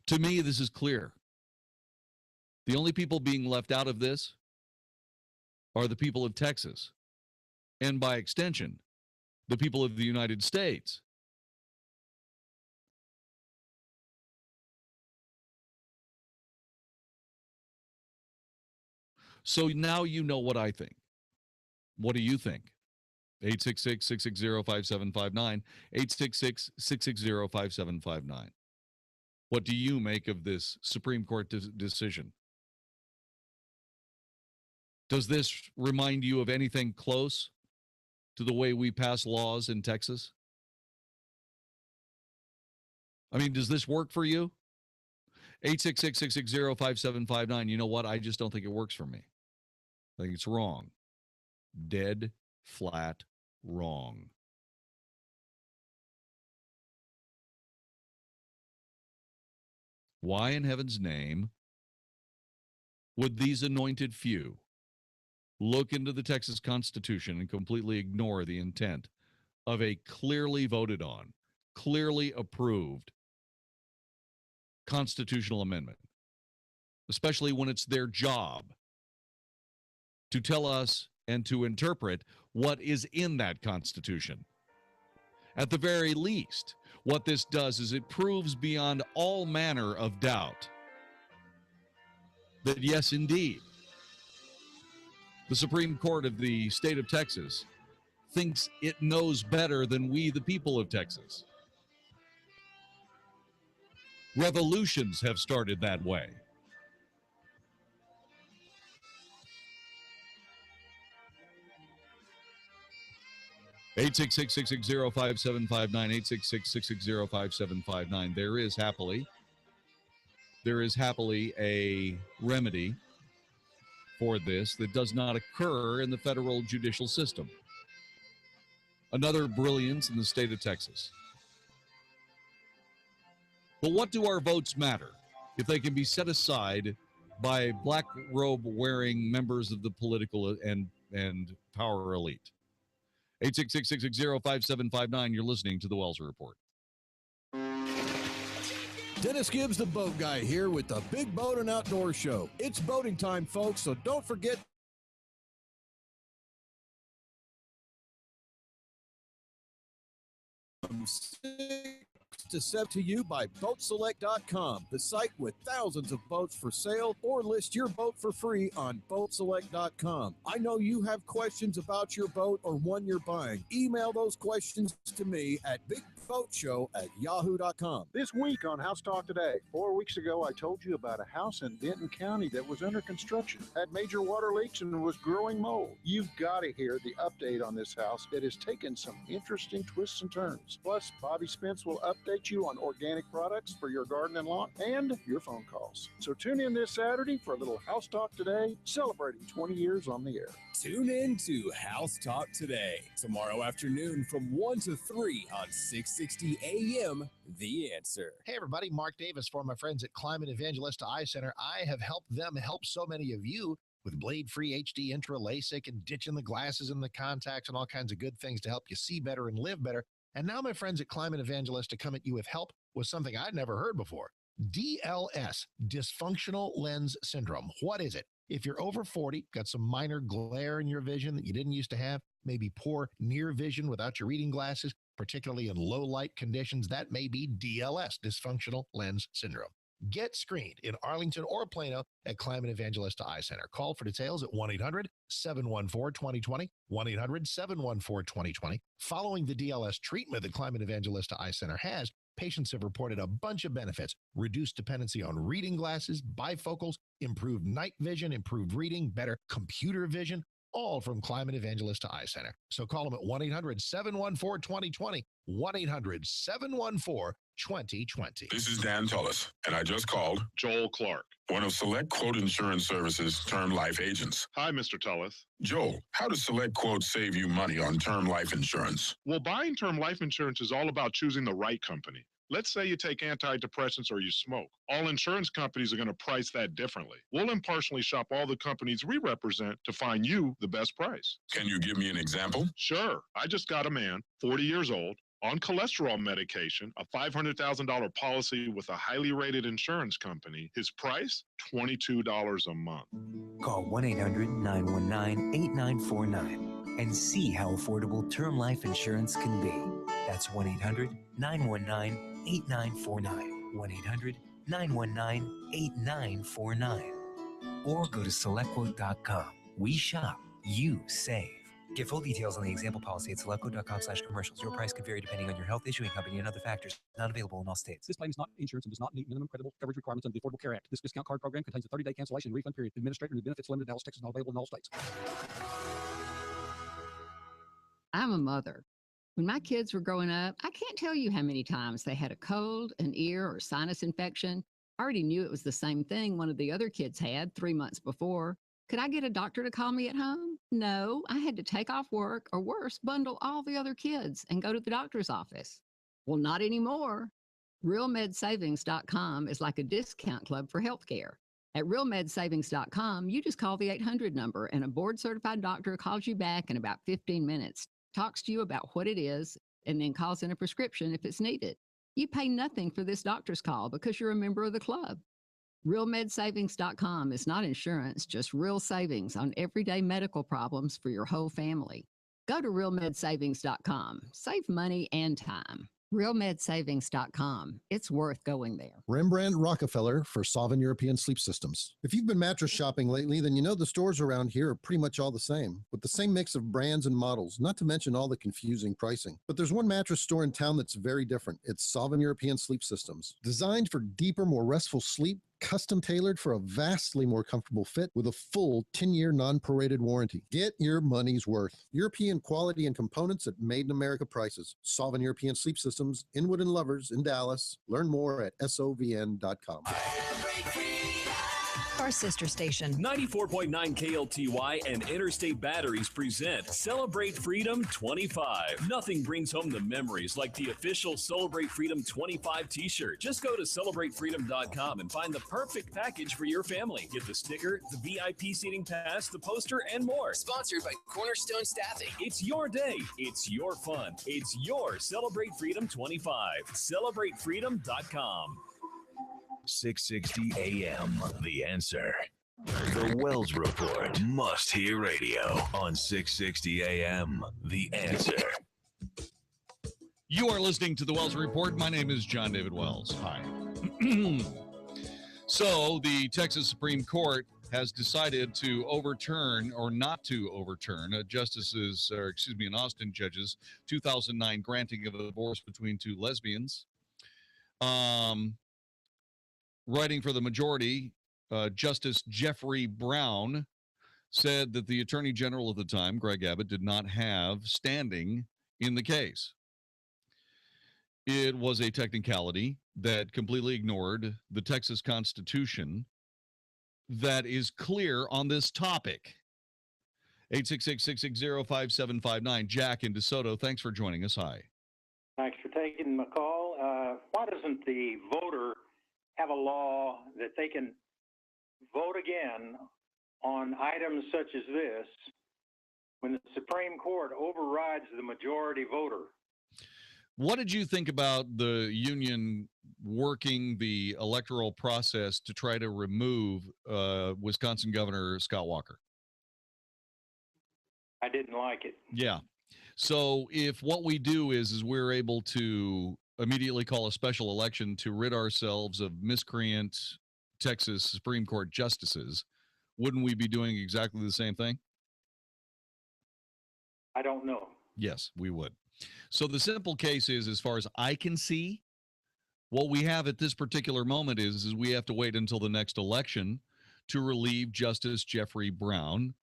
[SPEAKER 6] To me, this is clear. The only people being left out of this are the people of Texas, and by extension, the people of the United States. So now you know what I think. What do you think? 866-660-5759, 866-660-5759. What do you make of this Supreme Court decision? Does this remind you of anything close to the way we pass laws in Texas? I mean, does this work for you? 866-660-5759. You know what? I just don't think it works for me. I think it's wrong. Dead, flat, wrong. Why in heaven's name would these anointed few look into the Texas Constitution and completely ignore the intent of a clearly voted on, clearly approved constitutional amendment, especially when it's their job to tell us and to interpret what is in that Constitution? At the very least, what this does is it proves beyond all manner of doubt that, yes, indeed, the Supreme Court of the state of Texas thinks it knows better than we, the people of Texas. Revolutions have started that way. Eight 660-660-5759, 866-660-5759. There is happily a remedy for this that does not occur in the federal judicial system. Another brilliance in the state of Texas. But what do our votes matter if they can be set aside by black robe wearing members of the political and power elite? 866-660-5759. You're listening to the Wells Report.
[SPEAKER 8] Dennis Gibbs, the boat guy, here with the Big Boat and Outdoor Show. It's boating time, folks, so don't forget to sent to you by BoatSelect.com, the site with thousands of boats for sale, or list your boat for free on BoatSelect.com. I know you have questions about your boat or one you're buying. Email those questions to me at BigBoatShow@yahoo.com.
[SPEAKER 18] This week on House Talk Today, 4 weeks ago, I told you about a house in Denton County that was under construction, had major water leaks, and was growing mold. You've got to hear the update on this house. It has taken some interesting twists and turns. Plus, Bobby Spence will update you on organic products for your garden and lawn and your phone calls. So tune in this Saturday for a little House Talk Today, celebrating 20 years on the air.
[SPEAKER 11] Tune in to House Talk Today, tomorrow afternoon from 1 to 3 on 660 AM, The Answer.
[SPEAKER 2] Hey, everybody. Mark Davis for my friends at Climate Evangelista Eye Center. I have helped them help so many of you with blade-free HD Intra LASIK and ditching the glasses and the contacts and all kinds of good things to help you see better and live better. And now my friends at Climate Evangelista come at you with help with something I'd never heard before. DLS, Dysfunctional Lens Syndrome. What is it? If you're over 40, got some minor glare in your vision that you didn't used to have, maybe poor near vision without your reading glasses, particularly in low light conditions. That may be DLS, dysfunctional lens syndrome. Get screened in Arlington or Plano at Climate Evangelista Eye Center. Call for details at 1-800-714-2020, 1-800-714-2020. Following the DLS treatment that Climate Evangelista Eye Center has, patients have reported a bunch of benefits: reduced dependency on reading glasses, bifocals, improved night vision, improved reading, better computer vision, all from Climate Evangelista Eye Center. So call them at 1-800-714-2020, 1-800-714-2020.
[SPEAKER 12] This is Dan Tullis, and I just called Joel Clark, one of Select Quote Insurance Services' term life agents.
[SPEAKER 13] Hi, Mr. Tullis.
[SPEAKER 12] Joel, how does Select Quote save you money on term life insurance?
[SPEAKER 13] Well, buying term life insurance is all about choosing the right company. Let's say you take antidepressants or you smoke. All insurance companies are going to price that differently. We'll impartially shop all the companies we represent to find you the best price.
[SPEAKER 12] Can you give me an example?
[SPEAKER 13] Sure. I just got a man, 40 years old, on cholesterol medication, a $500,000 policy with a highly rated insurance company. His price, $22 a month.
[SPEAKER 19] Call 1-800-919-8949 and see how affordable term life insurance can be. That's 1-800-919-8949. 1-800-919-8949. Or go to selectquote.com. We shop, you save. Get full details on the example policy at selectquote.com/commercials. Your price could vary depending on your health, issuing company, and other factors. Not available in all states.
[SPEAKER 20] This plan is not insurance and does not meet minimum credible coverage requirements under the Affordable Care Act. This discount card program contains a 30-day cancellation and refund period. Administrator and benefits limited, Dallas, Texas, not available in all states.
[SPEAKER 21] I'm a mother. When my kids were growing up, I can't tell you how many times they had a cold, an ear, or sinus infection. I already knew it was the same thing one of the other kids had 3 months before. Could I get a doctor to call me at home? No, I had to take off work, or worse, bundle all the other kids and go to the doctor's office. Well, not anymore. RealMedSavings.com is like a discount club for healthcare. At RealMedSavings.com, you just call the 800 number and a board-certified doctor calls you back in about 15 minutes, talks to you about what it is, and then calls in a prescription if it's needed. You pay nothing for this doctor's call because you're a member of the club. RealMedSavings.com is not insurance, just real savings on everyday medical problems for your whole family. Go to RealMedSavings.com. Save money and time. RealMedSavings.com. It's worth going there.
[SPEAKER 22] Rembrandt Rockefeller for Solvin European Sleep Systems. If you've been mattress shopping lately, then you know the stores around here are pretty much all the same, with the same mix of brands and models, not to mention all the confusing pricing. But there's one mattress store in town that's very different. It's Solvin European Sleep Systems. Designed for deeper, more restful sleep, custom tailored for a vastly more comfortable fit with a full 10-year non-prorated warranty. Get your money's worth. European quality and components at Made in America prices. Solvin European Sleep Systems, Inwood and Lovers in Dallas. Learn more at sovn.com.
[SPEAKER 23] Our sister station.
[SPEAKER 29] 94.9 KLTY and Interstate Batteries present Celebrate Freedom 25. Nothing brings home the memories like the official Celebrate Freedom 25 t-shirt. Just go to CelebrateFreedom.com and find the perfect package for your family. Get the sticker, the VIP seating pass, the poster, and more.
[SPEAKER 25] Sponsored by Cornerstone Staffing.
[SPEAKER 29] It's your day. It's your fun. It's your Celebrate Freedom 25. CelebrateFreedom.com.
[SPEAKER 4] 660 AM, The Answer. The Wells Report, must-hear radio on 660 AM, The Answer.
[SPEAKER 6] You are listening to the Wells Report. My name is Jon-David Wells. Hi. So the Texas Supreme Court has decided to overturn or not to overturn an Austin judge's 2009 granting of a divorce between two lesbians. Writing for the majority, Justice Jeffrey Brown said that the Attorney General at the time, Greg Abbott, did not have standing in the case. It was a technicality that completely ignored the Texas Constitution that is clear on this topic. 866-660-5759. Jack in DeSoto, thanks for joining us. Hi.
[SPEAKER 27] Thanks for taking my call. Why doesn't the voter have a law that they can vote again on items such as this when the Supreme Court overrides the majority voter?
[SPEAKER 6] What did you think about the union working the electoral process to try to remove Wisconsin Governor Scott Walker?
[SPEAKER 27] I didn't like it.
[SPEAKER 6] Yeah. So if what we do is we're able to immediately call a special election to rid ourselves of miscreant Texas Supreme Court justices, wouldn't we be doing exactly the same thing?
[SPEAKER 27] I don't know.
[SPEAKER 6] Yes, we would. So the simple case is, as far as I can see, what we have at this particular moment is we have to wait until the next election to relieve Justice Jeffrey Brown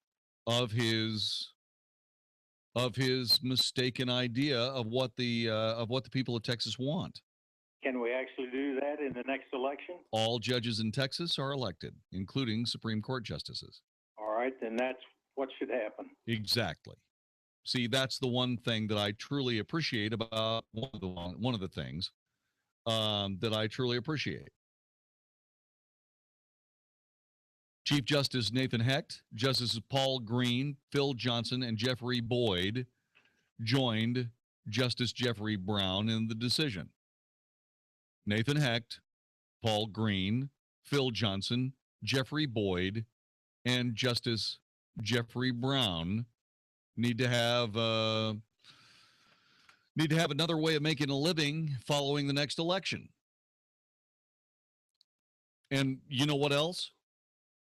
[SPEAKER 6] of his mistaken idea of what the people of Texas want.
[SPEAKER 27] Can we actually do that in the next election?
[SPEAKER 6] All judges in Texas are elected, including Supreme Court justices.
[SPEAKER 27] All right, then that's what should happen.
[SPEAKER 6] Exactly. See, that's the one thing that I truly appreciate about one of the things that I truly appreciate. Chief Justice Nathan Hecht, Justices Paul Green, Phil Johnson, and Jeffrey Boyd joined Justice Jeffrey Brown in the decision. Nathan Hecht, Paul Green, Phil Johnson, Jeffrey Boyd, and Justice Jeffrey Brown need to have another way of making a living following the next election. And you know what else?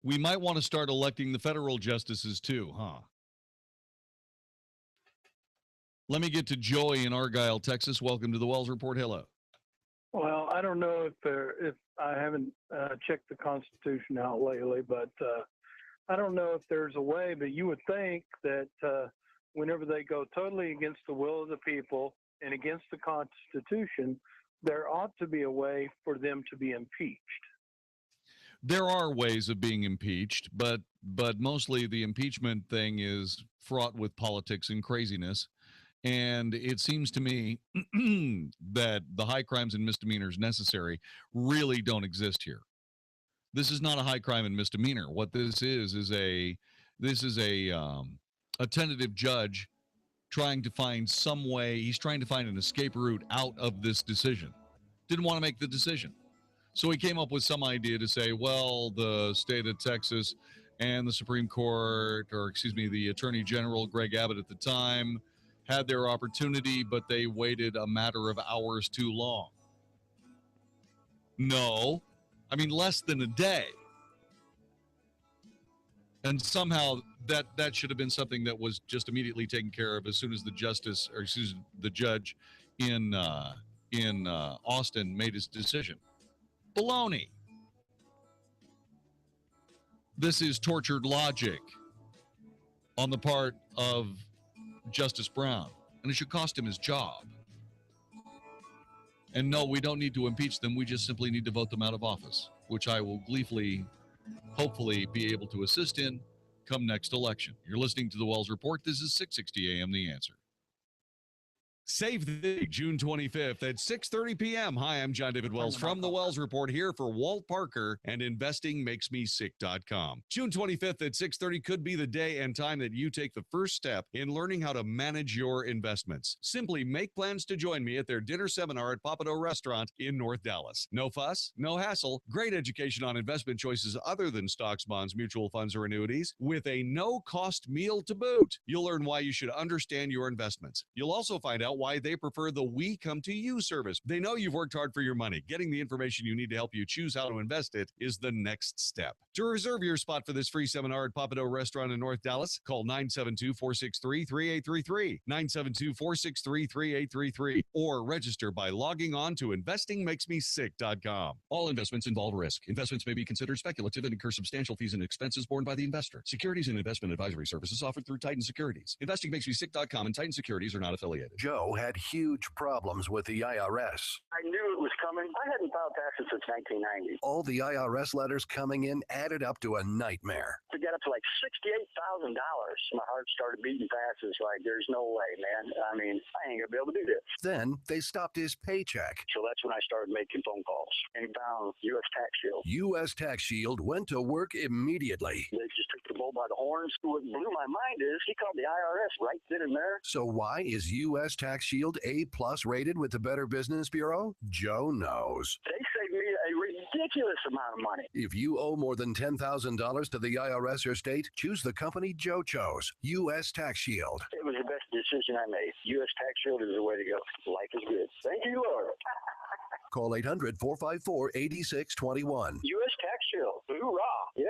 [SPEAKER 6] We might want to start electing the federal justices too, huh? Let me get to Joy in Argyle, Texas. Welcome to the Wells Report. Hello.
[SPEAKER 1] Well, I don't know if I haven't checked the Constitution out lately, but I don't know if there's a way, but you would think that whenever they go totally against the will of the people and against the Constitution, there ought to be a way for them to be impeached.
[SPEAKER 6] There are ways of being impeached, but mostly the impeachment thing is fraught with politics and craziness. And it seems to me that the high crimes and misdemeanors necessary really don't exist here. This is not a high crime and misdemeanor. What this is a tentative judge trying to find some way. He's trying to find an escape route out of this decision. Didn't want to make the decision. So he came up with some idea to say, well, the state of Texas and the Supreme Court, or excuse me, the Attorney General, Greg Abbott at the time, had their opportunity, but they waited a matter of hours too long. No, I mean less than a day. And somehow that should have been something that was just immediately taken care of as soon as the judge in Austin made his decision. Baloney. This is tortured logic on the part of Justice Brown, and it should cost him his job. And no, we don't need to impeach them. We just simply need to vote them out of office, which I will gleefully, hopefully, be able to assist in come next election. You're listening to the Wells Report. This is 660 AM The Answer. Save the day, June 25th at 6:30 p.m. Hi, I'm Jon-David Wells from the Wells Report here for Walt Parker and InvestingMakesMeSick.com. June 25th at 6:30 could be the day and time that you take the first step in learning how to manage your investments. Simply make plans to join me at their dinner seminar at Papado Restaurant in North Dallas. No fuss, no hassle, great education on investment choices other than stocks, bonds, mutual funds, or annuities with a no-cost meal to boot. You'll learn why you should understand your investments. You'll also find out why they prefer the We Come to You service. They know you've worked hard for your money. Getting the information you need to help you choose how to invest it is the next step. To reserve your spot for this free seminar at Papado Restaurant in North Dallas, call 972-463-3833, 972-463-3833, or register by logging on to InvestingMakesMeSick.com. All investments involve risk. Investments may be considered speculative and incur substantial fees and expenses borne by the investor. Securities and investment advisory services offered through Titan Securities. InvestingMakesMeSick.com and Titan Securities are not affiliated.
[SPEAKER 14] Joe had huge problems with the IRS.
[SPEAKER 15] I knew it was coming. I hadn't filed taxes since 1990.
[SPEAKER 14] All the IRS letters coming in added up to a nightmare.
[SPEAKER 15] To get up to like $68,000, my heart started beating fast. It's like, there's no way, man. I mean, I ain't going to be able to do this.
[SPEAKER 14] Then they stopped his paycheck.
[SPEAKER 15] So that's when I started making phone calls and found U.S. Tax Shield.
[SPEAKER 14] U.S. Tax Shield went to work immediately.
[SPEAKER 15] They just took the bull by the horns. What blew my mind is he called the IRS right then and there.
[SPEAKER 14] So why is U.S. Tax Shield A+ rated with the Better Business Bureau? Joe knows.
[SPEAKER 15] They saved me a ridiculous amount of money.
[SPEAKER 14] If you owe more than $10,000 to the IRS or state, choose the company Joe chose, U.S. Tax Shield.
[SPEAKER 15] It was the best decision I made. U.S. Tax Shield is the way to go. Life is good. Thank you, Lord.
[SPEAKER 14] Call 800-454-8621.
[SPEAKER 15] U.S. Tax Shield. Hoorah. Yes.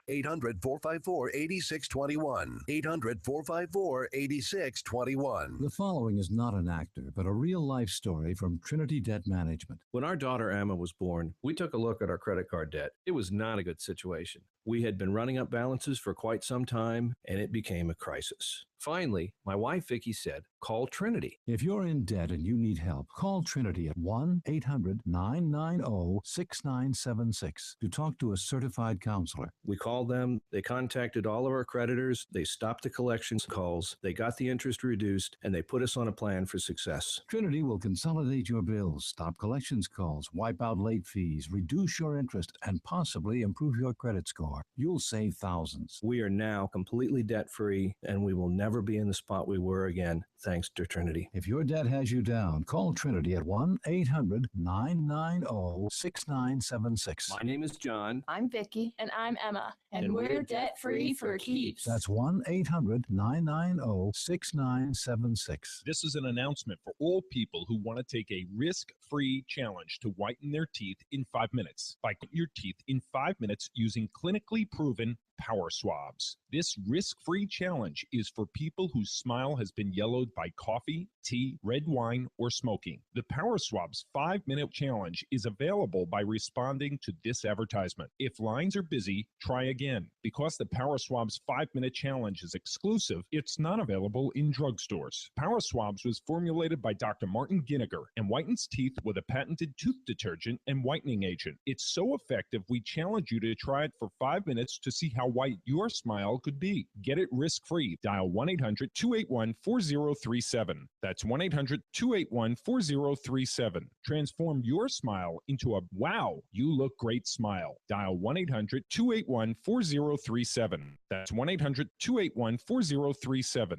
[SPEAKER 14] 800-454-8621. 800-454-8621.
[SPEAKER 3] The following is not an actor, but a real-life story from Trinity Debt Management.
[SPEAKER 7] When our daughter Emma was born, we took a look at our credit card debt. It was not a good situation. We had been running up balances for quite some time, and it became a crisis. Finally, my wife Vicki said, call Trinity.
[SPEAKER 3] If you're in debt and you need help, call Trinity at 1-800-990-6976 to talk to a certified counselor.
[SPEAKER 7] We called them, they contacted all of our creditors, they stopped the collections calls, they got the interest reduced, and they put us on a plan for success.
[SPEAKER 3] Trinity will consolidate your bills, stop collections calls, wipe out late fees, reduce your interest, and possibly improve your credit score. You'll save thousands.
[SPEAKER 7] We are now completely debt-free, and we will never be in the spot we were again, thanks to Trinity.
[SPEAKER 3] If your debt has you down, call Trinity at 1-800-990-6976.
[SPEAKER 7] My name is John.
[SPEAKER 9] I'm Vicki. And I'm Emma. And we're debt-free for keeps.
[SPEAKER 3] That's 1-800-990-6976.
[SPEAKER 16] This is an announcement for all people who want to take a risk-free challenge to whiten their teeth in 5 minutes. By cutting your teeth in 5 minutes using clinically proven power swabs. This risk-free challenge is for people whose smile has been yellowed by coffee, tea, red wine, or smoking. The Power Swabs 5-minute challenge is available by responding to this advertisement. If lines are busy, try again. Because the Power Swabs 5-minute challenge is exclusive, it's not available in drugstores. Power Swabs was formulated by Dr. Martin Ginniger and whitens teeth with a patented tooth detergent and whitening agent. It's so effective, we challenge you to try it for 5 minutes to see how white your smile could be. Get it risk-free. Dial 1-800-281-4037. That's 1-800-281-4037. Transform your smile into a wow, you look great smile. Dial 1-800-281-4037. That's 1-800-281-4037.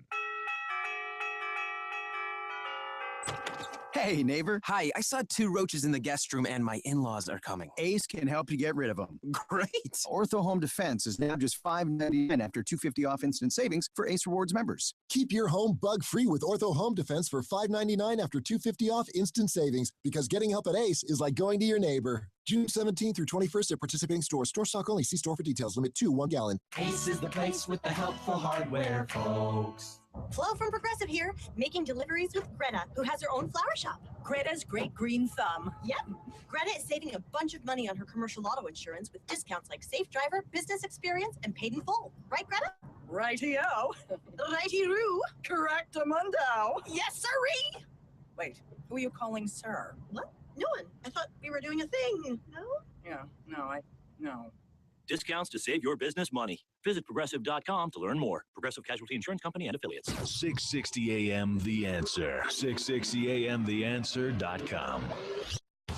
[SPEAKER 17] Hey, neighbor. Hi, I saw 2 roaches in the guest room and my in-laws are coming. Ace can help you get rid of them. Great. Ortho Home Defense is now just $5.99 after $250 off instant savings for Ace Rewards members.
[SPEAKER 23] Keep your home bug-free with Ortho Home Defense for $5.99 after $250 off instant savings, because getting help at Ace is like going to your neighbor. June 17th through 21st at participating stores. Store stock only. See store for details. Limit 2 1 gallon.
[SPEAKER 24] Ace is the place with the helpful hardware, folks.
[SPEAKER 26] Flo from Progressive here, making deliveries with Greta, who has her own flower shop.
[SPEAKER 28] Greta's Great Green Thumb.
[SPEAKER 26] Yep. Greta is saving a bunch of money on her commercial auto insurance with discounts like Safe Driver, Business Experience, and Paid in Full. Right, Greta?
[SPEAKER 28] Righty-o.
[SPEAKER 26] Righty-roo.
[SPEAKER 28] Correct-amundo.
[SPEAKER 26] Yes, sirree.
[SPEAKER 28] Wait, who are you calling sir?
[SPEAKER 26] What? No one. I thought we were doing a thing. No?
[SPEAKER 28] Yeah, no.
[SPEAKER 30] Discounts to save your business money. Visit Progressive.com to learn more. Progressive Casualty Insurance Company and Affiliates.
[SPEAKER 4] 660 AM The Answer. 660 AMTheAnswer.com.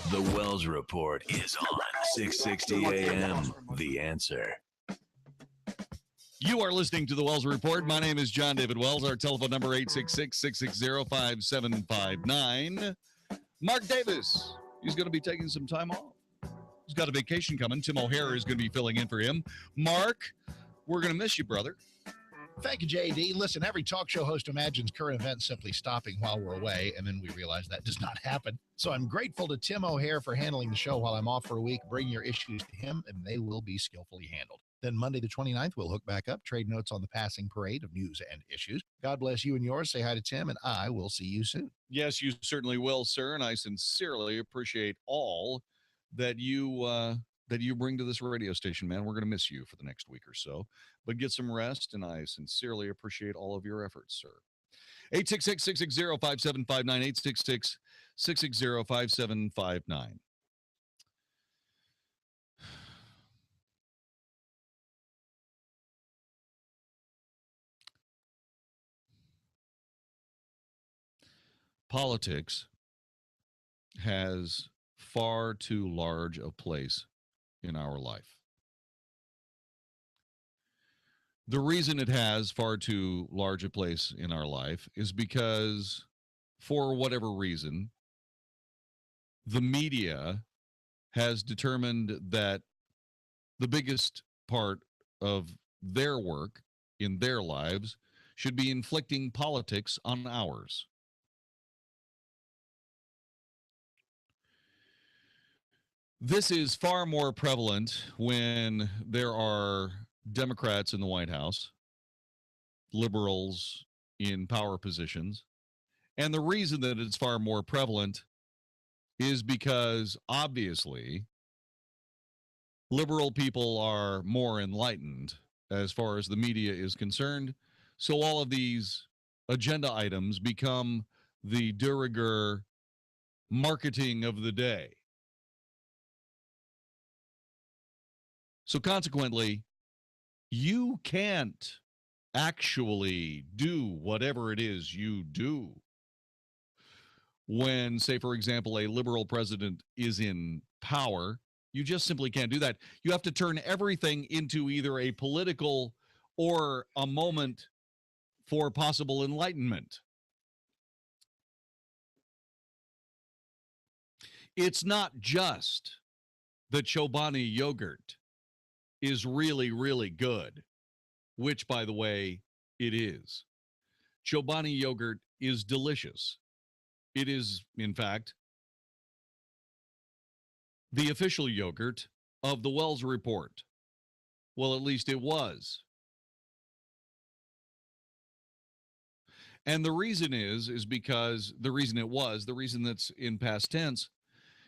[SPEAKER 4] The Wells Report is on 660 AM The Answer.
[SPEAKER 6] You are listening to the Wells Report. My name is Jon-David Wells. Our telephone number 866-660-5759. Mark Davis, he's going to be taking some time off. He's got a vacation coming. Tim O'Hare is going to be filling in for him. Mark, we're going to miss you, brother.
[SPEAKER 2] Thank you, JD. Listen, every talk show host imagines current events simply stopping while we're away, and then we realize that does not happen. So I'm grateful to Tim O'Hare for handling the show while I'm off for a week. Bring your issues to him, and they will be skillfully handled. Then Monday the 29th, we'll hook back up, trade notes on the passing parade of news and issues. God bless you and yours. Say hi to Tim, and I will see you soon.
[SPEAKER 6] Yes, you certainly will, sir, and I sincerely appreciate all that you bring to this radio station, man. We're going to miss you for the next week or so, but get some rest, and I sincerely appreciate all of your efforts, sir. 866-660-5759, 866-660-5759. Politics has far too large a place in our life. The reason it has far too large a place in our life is because, for whatever reason, the media has determined that the biggest part of their work in their lives should be inflicting politics on ours. This is far more prevalent when there are Democrats in the White House, liberals in power positions. And the reason that it's far more prevalent is because obviously liberal people are more enlightened as far as the media is concerned. So all of these agenda items become the de rigueur marketing of the day. So consequently, you can't actually do whatever it is you do when, say, for example, a liberal president is in power. You just simply can't do that. You have to turn everything into either a political or a moment for possible enlightenment. It's not just that Chobani yogurt is really, really good, which, by the way, it is. Chobani yogurt is delicious. It is, in fact, the official yogurt of the Wells Report. Well, at least it was. And the reason is because the reason it was, the reason that's in past tense,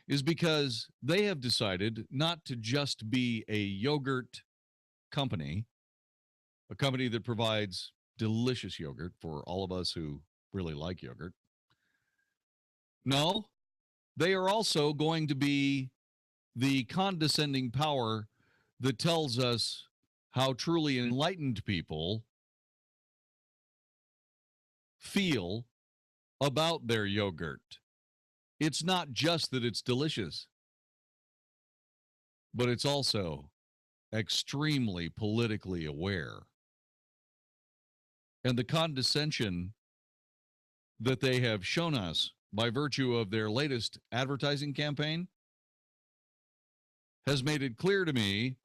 [SPEAKER 6] is because they have decided not to just be a yogurt company, a company that provides delicious yogurt for all of us who really like yogurt. No, they are also going to be the condescending power that tells us how truly enlightened people feel about their yogurt. It's not just that it's delicious, but it's also extremely politically aware. And the condescension that they have shown us by virtue of their latest advertising campaign has made it clear to me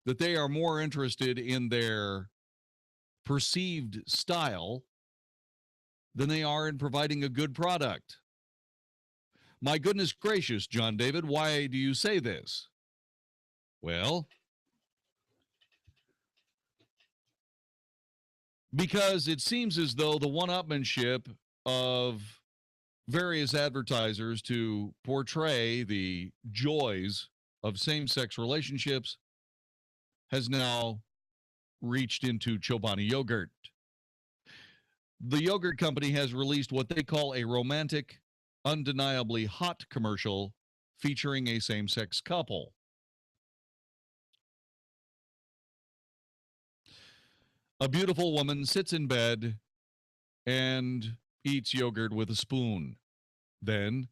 [SPEAKER 6] that they are more interested in their perceived style than they are in providing a good product. My goodness gracious, Jon-David, why do you say this? Well, because it seems as though the one-upmanship of various advertisers to portray the joys of same-sex relationships has now reached into Chobani yogurt. The yogurt company has released what they call a romantic, undeniably hot commercial featuring a same-sex couple. A beautiful woman sits in bed and eats yogurt with a spoon. Then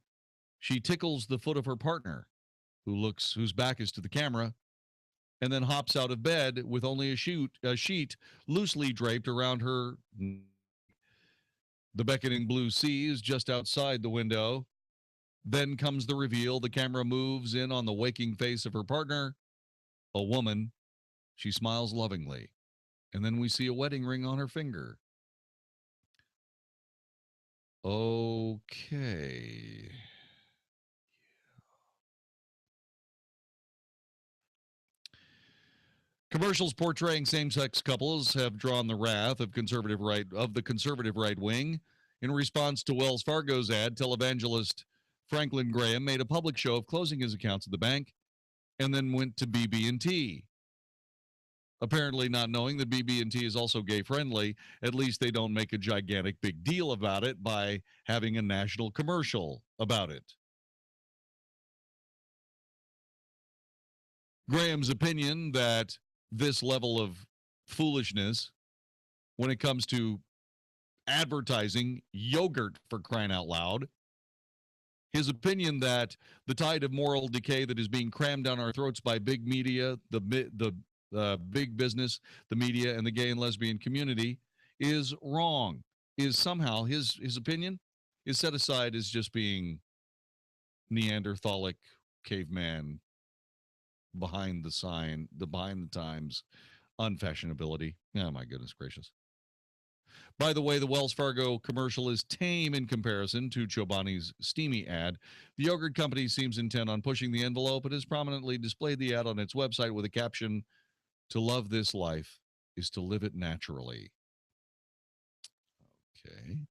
[SPEAKER 6] she tickles the foot of her partner, whose back is to the camera, and then hops out of bed with only a sheet loosely draped around her. The beckoning blue sea is just outside the window. Then comes the reveal. The camera moves in on the waking face of her partner, a woman. She smiles lovingly. And then we see a wedding ring on her finger. Okay. Commercials portraying same-sex couples have drawn the wrath of the conservative right wing. In response to Wells Fargo's ad, televangelist Franklin Graham made a public show of closing his accounts at the bank and then went to BB&T. Apparently not knowing that BB&T is also gay-friendly, at least they don't make a gigantic big deal about it by having a national commercial about it. Graham's opinion that this level of foolishness when it comes to advertising yogurt, for crying out loud, his opinion that the tide of moral decay that is being crammed down our throats by big media, the big business, the media, and the gay and lesbian community is wrong, is somehow his opinion is set aside as just being Neanderthalic caveman behind the times unfashionability. Oh, my goodness gracious. By the way, the Wells Fargo commercial is tame in comparison to Chobani's steamy ad. The yogurt company seems intent on pushing the envelope and has prominently displayed the ad on its website with a caption, "To love this life is to live it naturally." Okay.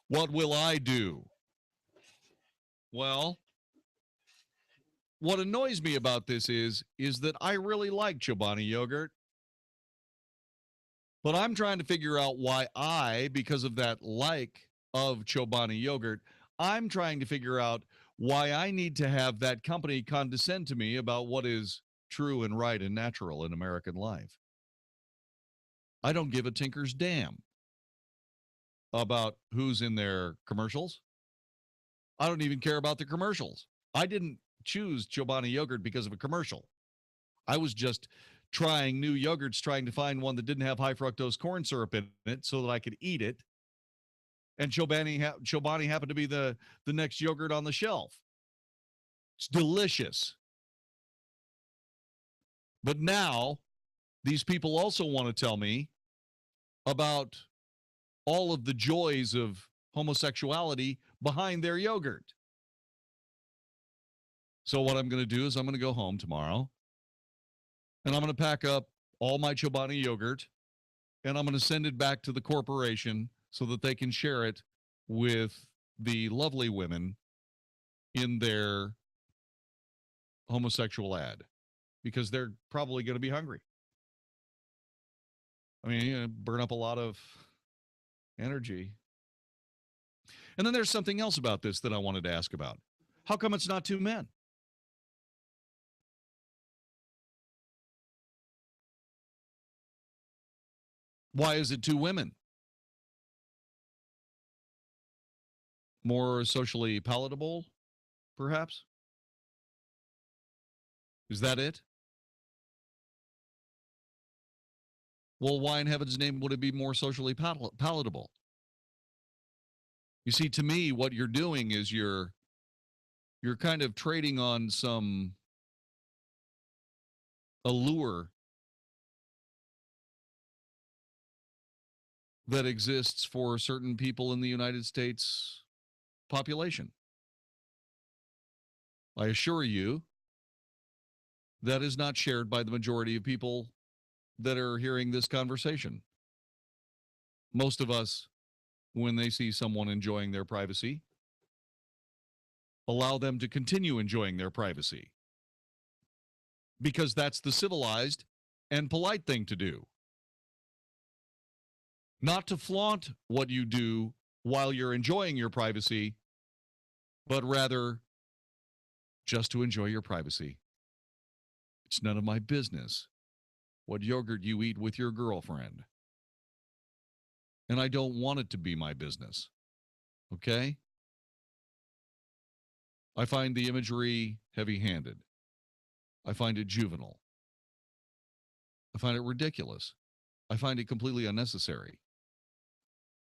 [SPEAKER 6] What will I do? Well, what annoys me about this is that I really like Chobani yogurt. But I'm trying to figure out why because of that like of Chobani yogurt, I'm trying to figure out why I need to have that company condescend to me about what is true and right and natural in American life. I don't give a tinker's damn about who's in their commercials. I don't even care about the commercials. I didn't choose Chobani yogurt because of a commercial. I was just trying new yogurts, trying to find one that didn't have high fructose corn syrup in it so that I could eat it. And Chobani happened to be the next yogurt on the shelf. It's delicious. But now, these people also want to tell me about all of the joys of homosexuality behind their yogurt. So what I'm going to do is I'm going to go home tomorrow, and I'm going to pack up all my Chobani yogurt, and I'm going to send it back to the corporation so that they can share it with the lovely women in their homosexual ad, because they're probably going to be hungry. I mean, you know, burn up a lot of energy. And then there's something else about this that I wanted to ask about. How come it's not two men? Why is it two women? More socially palatable, perhaps? Is that it? Well, why in heaven's name would it be more socially palatable? You see, to me, what you're doing is you're kind of trading on some allure that exists for certain people in the United States population. I assure you, that is not shared by the majority of people that are hearing this conversation. Most of us, when they see someone enjoying their privacy, allow them to continue enjoying their privacy, because that's the civilized and polite thing to do. Not to flaunt what you do while you're enjoying your privacy, but rather just to enjoy your privacy. It's none of my business what yogurt you eat with your girlfriend. And I don't want it to be my business. Okay? I find the imagery heavy-handed. I find it juvenile. I find it ridiculous. I find it completely unnecessary.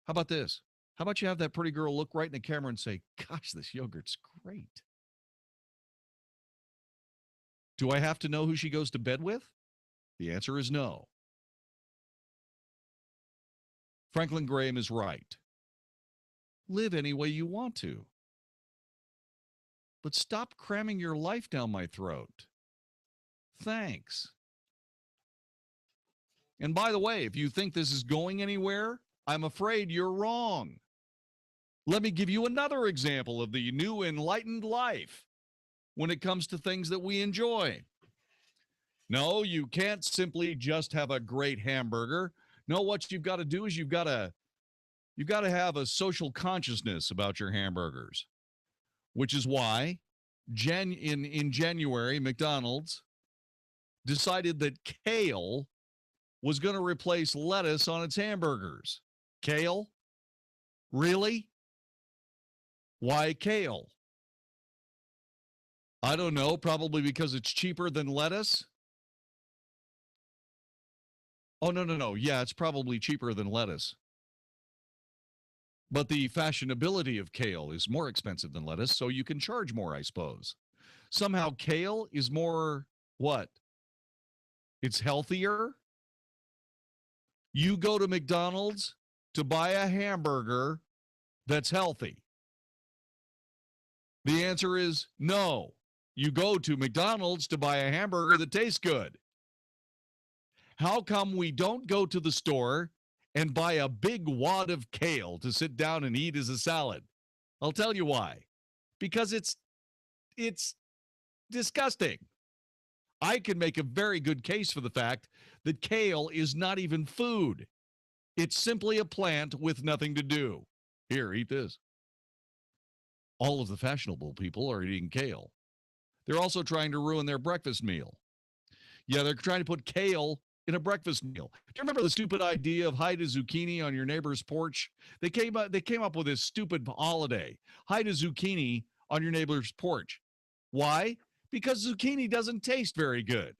[SPEAKER 6] How about this? How about you have that pretty girl look right in the camera and say, "Gosh, this yogurt's great." Do I have to know who she goes to bed with? The answer is no. Franklin Graham is right. Live any way you want to. But stop cramming your life down my throat. Thanks. And by the way, if you think this is going anywhere, I'm afraid you're wrong. Let me give you another example of the new enlightened life when it comes to things that we enjoy. No, you can't simply just have a great hamburger. No, what you've got to do is you've got to have a social consciousness about your hamburgers, which is why in January, McDonald's decided that kale was going to replace lettuce on its hamburgers. Kale? Really? Why kale? I don't know, probably because it's cheaper than lettuce. Oh, no. Yeah, it's probably cheaper than lettuce. But the fashionability of kale is more expensive than lettuce, so you can charge more, I suppose. somehow kale is more what? It's healthier. You go to McDonald's to buy a hamburger that's healthy. The answer is no. You go to McDonald's to buy a hamburger that tastes good. How come we don't go to the store and buy a big wad of kale to sit down and eat as a salad? I'll tell you why. Because it's disgusting. I can make a very good case for the fact that kale is not even food. It's simply a plant with nothing to do. Here, eat this. All of the fashionable people are eating kale. They're also trying to ruin their breakfast meal. Yeah, they're trying to put kale in a breakfast meal. Do you remember the stupid idea of hide a zucchini on your neighbor's porch? They came up with this stupid holiday. Hide a zucchini on your neighbor's porch. Why? Because zucchini doesn't taste very good.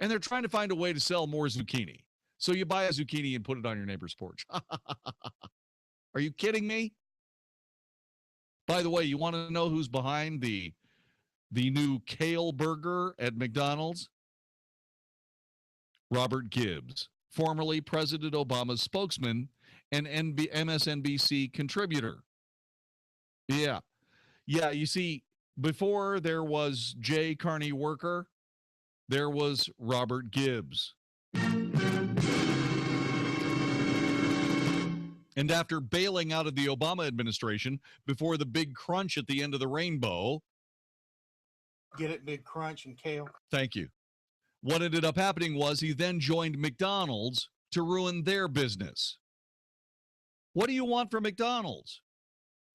[SPEAKER 6] And they're trying to find a way to sell more zucchini. So you buy a zucchini and put it on your neighbor's porch. Are you kidding me? By the way, you want to know who's behind the new kale burger at McDonald's? Robert Gibbs, formerly President Obama's spokesman and MSNBC contributor. Yeah, you see, before there was Jay Carney Worker, there was Robert Gibbs. And after bailing out of the Obama administration before the big crunch at the end of the rainbow.
[SPEAKER 5] Get it, big crunch and kale.
[SPEAKER 6] Thank you. What ended up happening was he then joined McDonald's to ruin their business. What do you want from McDonald's?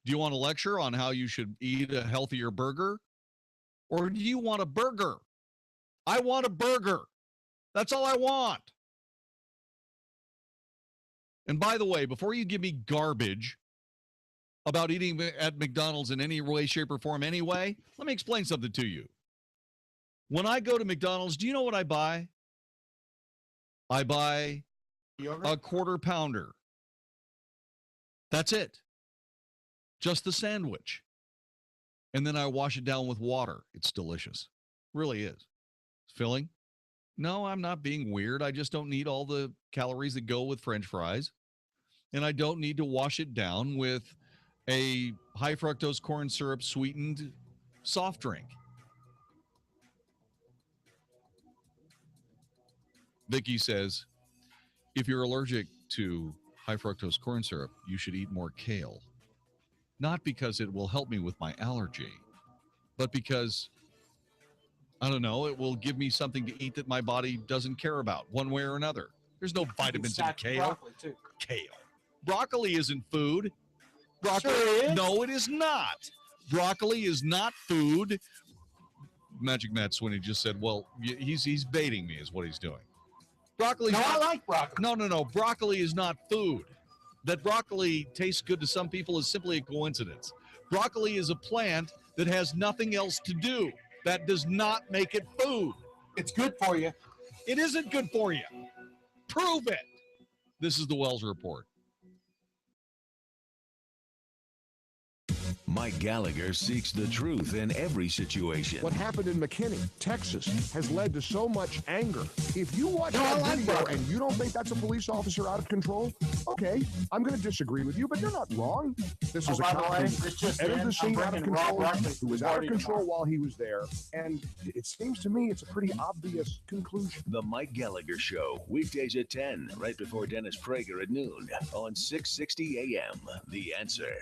[SPEAKER 6] Do you want a lecture on how you should eat a healthier burger? Or do you want a burger? I want a burger. That's all I want. And by the way, before you give me garbage about eating at McDonald's in any way, shape, or form anyway, let me explain something to you. When I go to McDonald's, do you know what I buy? I buy a quarter pounder. That's it. Just the sandwich. And then I wash it down with water. It's delicious. Really is. Filling? No, I'm not being weird. I just don't need all the calories that go with French fries. And I don't need to wash it down with a high fructose corn syrup sweetened soft drink. Vicky says, if you're allergic to high fructose corn syrup, you should eat more kale. Not because it will help me with my allergy, but because, I don't know, it will give me something to eat that my body doesn't care about one way or another. There's no vitamins in kale.
[SPEAKER 5] Broccoli too.
[SPEAKER 6] Kale. Broccoli isn't food. Broccoli.
[SPEAKER 5] Sure is.
[SPEAKER 6] No, it is not. Broccoli is not food. Magic Matt Swinney just said, well, he's baiting me is what he's doing. Broccoli.
[SPEAKER 5] No, I like broccoli.
[SPEAKER 6] No. Broccoli is not food. That broccoli tastes good to some people is simply a coincidence. Broccoli is a plant that has nothing else to do. That does not make it food.
[SPEAKER 5] It's good for you.
[SPEAKER 6] It isn't good for you. Prove it. This is the Wells Report.
[SPEAKER 4] Mike Gallagher seeks the truth in every situation.
[SPEAKER 8] What happened in McKinney, Texas, has led to so much anger. If you watch that video and you don't think that's a police officer out of control, okay, I'm going to disagree with you, but you're not wrong. This was a cop who entered the scene out of control, who was out of control while he was there, and it seems to me it's a pretty obvious conclusion.
[SPEAKER 4] The Mike Gallagher Show, weekdays at 10, right before Dennis Prager at noon, on 660 AM. The Answer.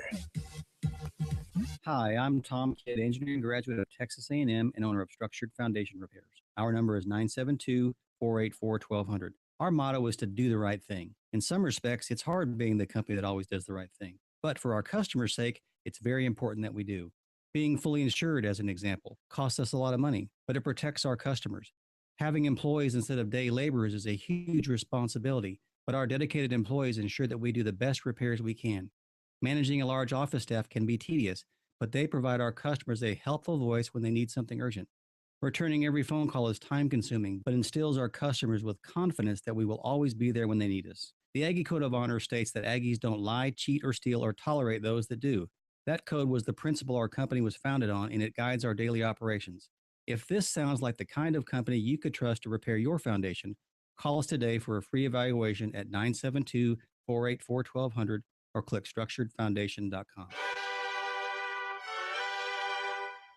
[SPEAKER 10] Hi, I'm Tom Kidd, engineering graduate of Texas A&M and owner of Structured Foundation Repairs. Our number is 972-484-1200. Our motto is to do the right thing. In some respects, it's hard being the company that always does the right thing. But for our customers' sake, it's very important that we do. Being fully insured, as an example, costs us a lot of money, but it protects our customers. Having employees instead of day laborers is a huge responsibility, but our dedicated employees ensure that we do the best repairs we can. Managing a large office staff can be tedious, but they provide our customers a helpful voice when they need something urgent. Returning every phone call is time-consuming, but instills our customers with confidence that we will always be there when they need us. The Aggie Code of Honor states that Aggies don't lie, cheat, or steal, or tolerate those that do. That code was the principle our company was founded on, and it guides our daily operations. If this sounds like the kind of company you could trust to repair your foundation, call us today for a free evaluation at 972-484-1200 or click structuredfoundation.com.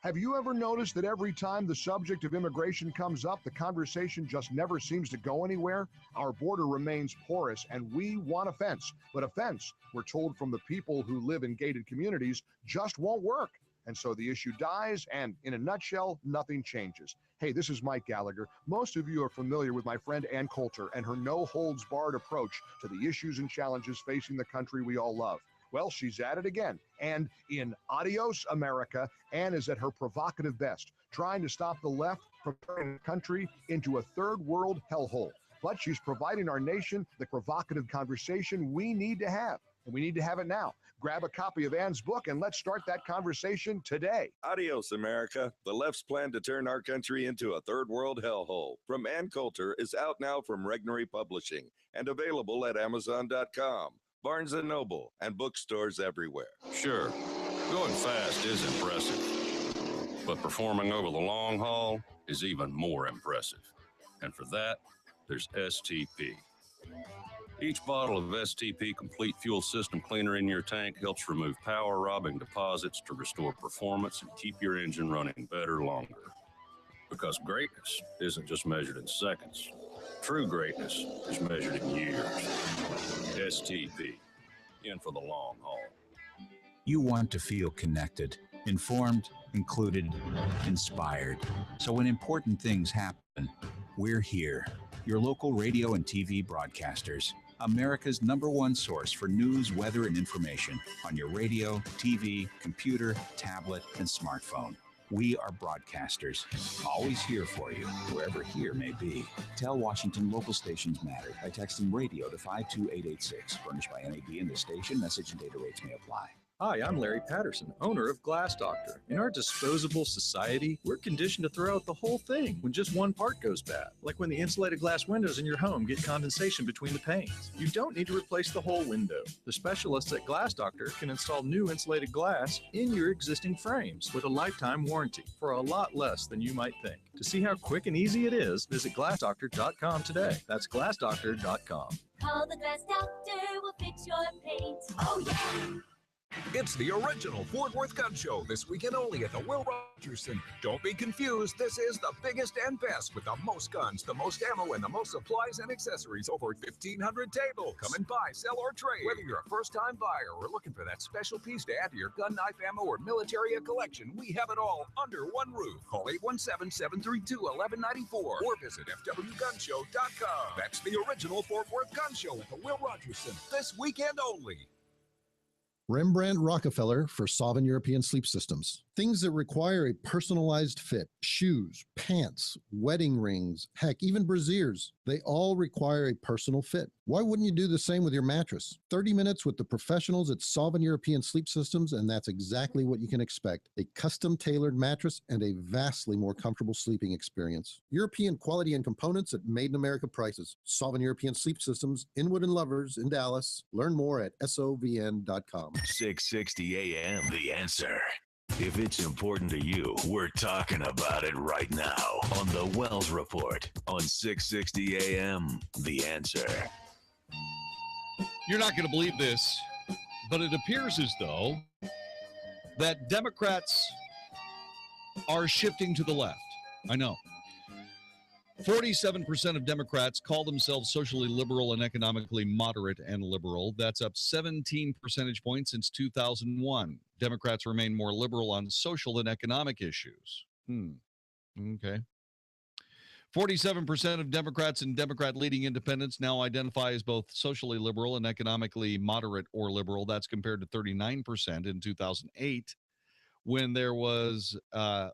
[SPEAKER 8] Have you ever noticed that every time the subject of immigration comes up, the conversation just never seems to go anywhere? Our border remains porous, and we want a fence. But a fence, we're told from the people who live in gated communities, just won't work. And so the issue dies, and in a nutshell, nothing changes. Hey, this is Mike Gallagher. Most of you are familiar with my friend Ann Coulter and her no-holds-barred approach to the issues and challenges facing the country we all love. Well, she's at it again. And in Adios, America, Ann is at her provocative best, trying to stop the left from turning the country into a third world hellhole. But she's providing our nation the provocative conversation we need to have, and we need to have it now. Grab a copy of Ann's book and let's start that conversation today.
[SPEAKER 11] Adios, America. The left's plan to turn our country into a third world hellhole from Ann Coulter is out now from Regnery Publishing and available at Amazon.com. Barnes & Noble, and bookstores everywhere.
[SPEAKER 12] Sure, going fast is impressive, but performing over the long haul is even more impressive. And for that, there's STP. Each bottle of STP Complete Fuel System Cleaner in your tank helps remove power-robbing deposits to restore performance and keep your engine running better longer. Because greatness isn't just measured in seconds. True greatness is measured in years. STP, in for the long haul.
[SPEAKER 13] You want to feel connected, informed, included, inspired. So when important things happen, we're here. Your local radio and TV broadcasters. America's #1 source for news, weather, and information on your radio, TV, computer, tablet, and smartphone. We are broadcasters, always here for you, wherever here may be. Tell Washington local stations matter by texting radio to 52886. Furnished by NAB and the station. Message and data rates may apply.
[SPEAKER 18] Hi, I'm Larry Patterson, owner of Glass Doctor. In our disposable society, we're conditioned to throw out the whole thing when just one part goes bad, like when the insulated glass windows in your home get condensation between the panes. You don't need to replace the whole window. The specialists at Glass Doctor can install new insulated glass in your existing frames with a lifetime warranty for a lot less than you might think. To see how quick and easy it is, visit glassdoctor.com today. That's glassdoctor.com.
[SPEAKER 24] Call the Glass Doctor, we'll fix your paint. Oh, yeah!
[SPEAKER 19] It's the original Fort Worth Gun Show this weekend only at the Will Rogers Center. Don't be confused. This is the biggest and best with the most guns, the most ammo, and the most supplies and accessories. Over 1,500 tables. Come and buy, sell, or trade. Whether you're a first-time buyer or looking for that special piece to add to your gun, knife, ammo, or military collection, we have it all under one roof. Call 817-732-1194 or visit fwgunshow.com. That's the original Fort Worth Gun Show at the Will Rogers Center this weekend only.
[SPEAKER 20] Rembrandt Rockefeller for Sovereign European Sleep Systems. Things that require a personalized fit. Shoes, pants, wedding rings, heck, even brassieres. They all require a personal fit. Why wouldn't you do the same with your mattress? 30 minutes with the professionals at Sovereign European Sleep Systems, and that's exactly what you can expect. A custom-tailored mattress and a vastly more comfortable sleeping experience. European quality and components at made-in-America prices. Sovereign European Sleep Systems, Inwood and Lovers in Dallas. Learn more at sovn.com.
[SPEAKER 4] 660 AM, The Answer. If it's important to you, we're talking about it right now on the Wells Report on 660 AM, The Answer.
[SPEAKER 6] You're not going to believe this, but it appears as though that Democrats are shifting to the left. I know. 47% of Democrats call themselves socially liberal and economically moderate and liberal. That's up 17 percentage points since 2001. Democrats remain more liberal on social than economic issues. Okay. 47% of Democrats and Democrat-leading independents now identify as both socially liberal and economically moderate or liberal. That's compared to 39% in 2008, when there was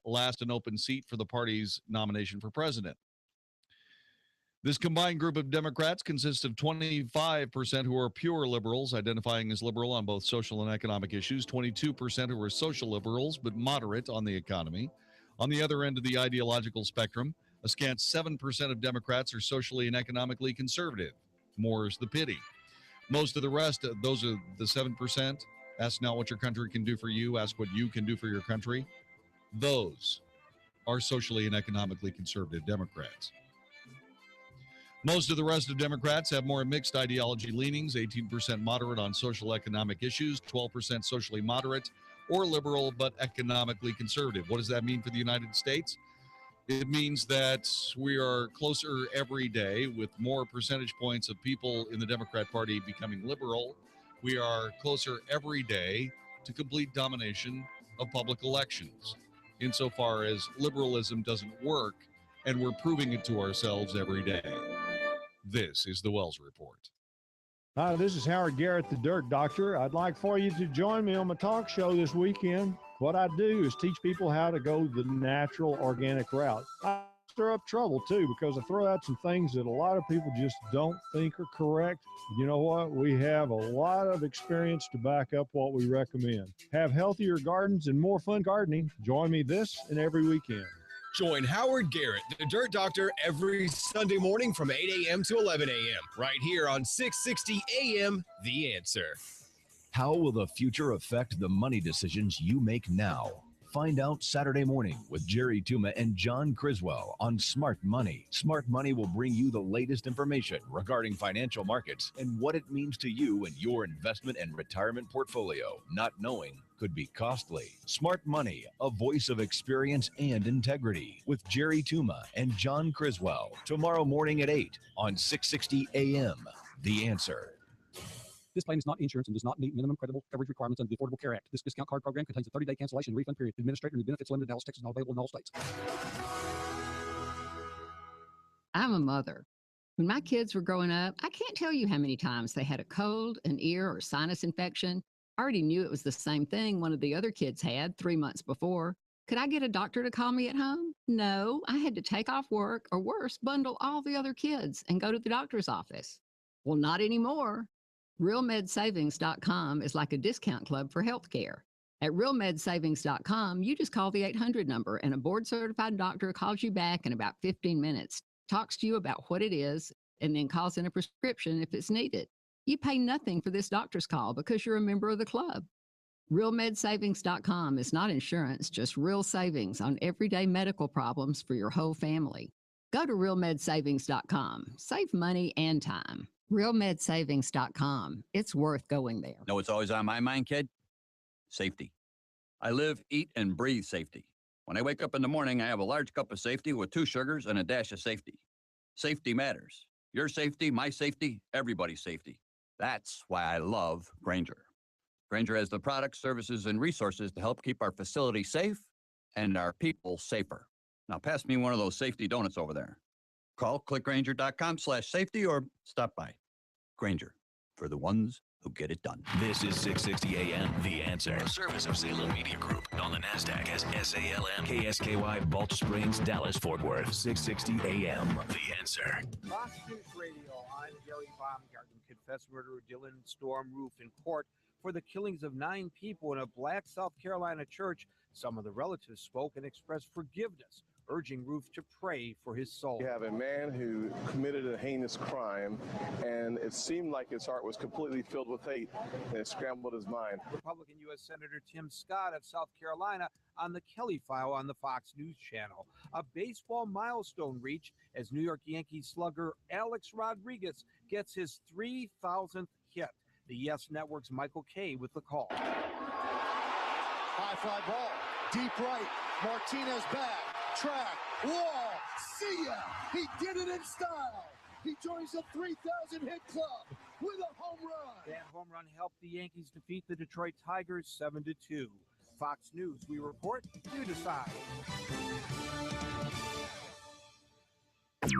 [SPEAKER 6] last an open seat for the party's nomination for president. This combined group of Democrats consists of 25% who are pure liberals, identifying as liberal on both social and economic issues, 22% who are social liberals but moderate on the economy. On the other end of the ideological spectrum, a scant 7% of Democrats are socially and economically conservative. More's the pity. Most of the rest, those are the 7%, Ask not what your country can do for you, ask what you can do for your country. Those are socially and economically conservative Democrats. Most of the rest of Democrats have more mixed ideology leanings, 18% moderate on social economic issues, 12% socially moderate or liberal but economically conservative. What does that mean for the United States? It means that we are closer every day with more percentage points of people in the Democrat Party becoming liberal. We are closer every day to complete domination of public elections, insofar as liberalism doesn't work, and we're proving it to ourselves every day. This is the Wells Report.
[SPEAKER 1] Hi, this is Howard Garrett, the Dirt Doctor. I'd like for you to join me on my talk show this weekend. What I do is teach people how to go the natural, organic route. I stir up trouble, too, because I throw out some things that a lot of people just don't think are correct. You know what? We have a lot of experience to back up what we recommend. Have healthier gardens and more fun gardening. Join me this and every weekend.
[SPEAKER 7] Join Howard Garrett, the Dirt Doctor, every Sunday morning from 8 a.m. to 11 a.m. right here on 660 a.m. The Answer.
[SPEAKER 4] How will the future affect the money decisions you make now? Find out Saturday morning with Jerry Tuma and John Criswell on Smart Money. Smart Money will bring you the latest information regarding financial markets and what it means to you and your investment and retirement portfolio. Not knowing could be costly. Smart Money, a voice of experience and integrity, with Jerry Tuma and John Criswell. Tomorrow morning at 8 on 660 AM. The Answer.
[SPEAKER 9] This plan is not insurance and does not meet minimum credible coverage requirements under the Affordable Care Act. This discount card program contains a 30-day cancellation and refund period. Administrator and benefits limited in Dallas, Texas, not available in all states.
[SPEAKER 14] I'm a mother. When my kids were growing up, I can't tell you how many times they had a cold, an ear, or sinus infection. I already knew it was the same thing one of the other kids had 3 months before. Could I get a doctor to call me at home? No, I had to take off work, or worse, bundle all the other kids and go to the doctor's office. Well, not anymore. RealMedSavings.com is like a discount club for healthcare. At RealMedSavings.com, you just call the 800 number and a board-certified doctor calls you back in about 15 minutes, talks to you about what it is, and then calls in a prescription if it's needed. You pay nothing for this doctor's call because you're a member of the club. RealMedSavings.com is not insurance, just real savings on everyday medical problems for your whole family. Go to RealMedSavings.com. Save money and time. RealMedSavings.com. It's worth going there.
[SPEAKER 15] Know what's always on my mind, kid? Safety. I live, eat, and breathe safety. When I wake up in the morning, I have a large cup of safety with 2 sugars and a dash of safety. Safety matters. Your safety, my safety, everybody's safety. That's why I love Grainger. Grainger has the products, services, and resources to help keep our facility safe and our people safer. Now pass me one of those safety donuts over there. Call clickgrainger.com/safety or stop by. Grainger, for the ones who get it done.
[SPEAKER 4] This is 660 AM, The Answer. A service of Salem Media Group on the NASDAQ as SALM. KSKY, Balch Springs, Dallas, Fort Worth. 660 AM, The Answer.
[SPEAKER 21] Fox News Radio, I'm Gary Baumgarten. Confessed murderer Dylan Storm Roof in court for the killings of 9 people in a black South Carolina church. Some of the relatives spoke and expressed forgiveness, urging Roof to pray for his soul.
[SPEAKER 22] You have a man who committed a heinous crime, and it seemed like his heart was completely filled with hate, and it scrambled his mind.
[SPEAKER 21] Republican U.S. Senator Tim Scott of South Carolina on the Kelly File on the Fox News Channel. A baseball milestone reached as New York Yankees slugger Alex Rodriguez gets his 3,000th hit. The Yes Network's Michael Kay with the call.
[SPEAKER 25] High fly ball, deep right, Martinez back. Track, wall, see ya! He did it in style! He joins the 3,000 hit club with a home run!
[SPEAKER 21] That home run helped the Yankees defeat the Detroit Tigers 7-2. Fox News, we report, you decide.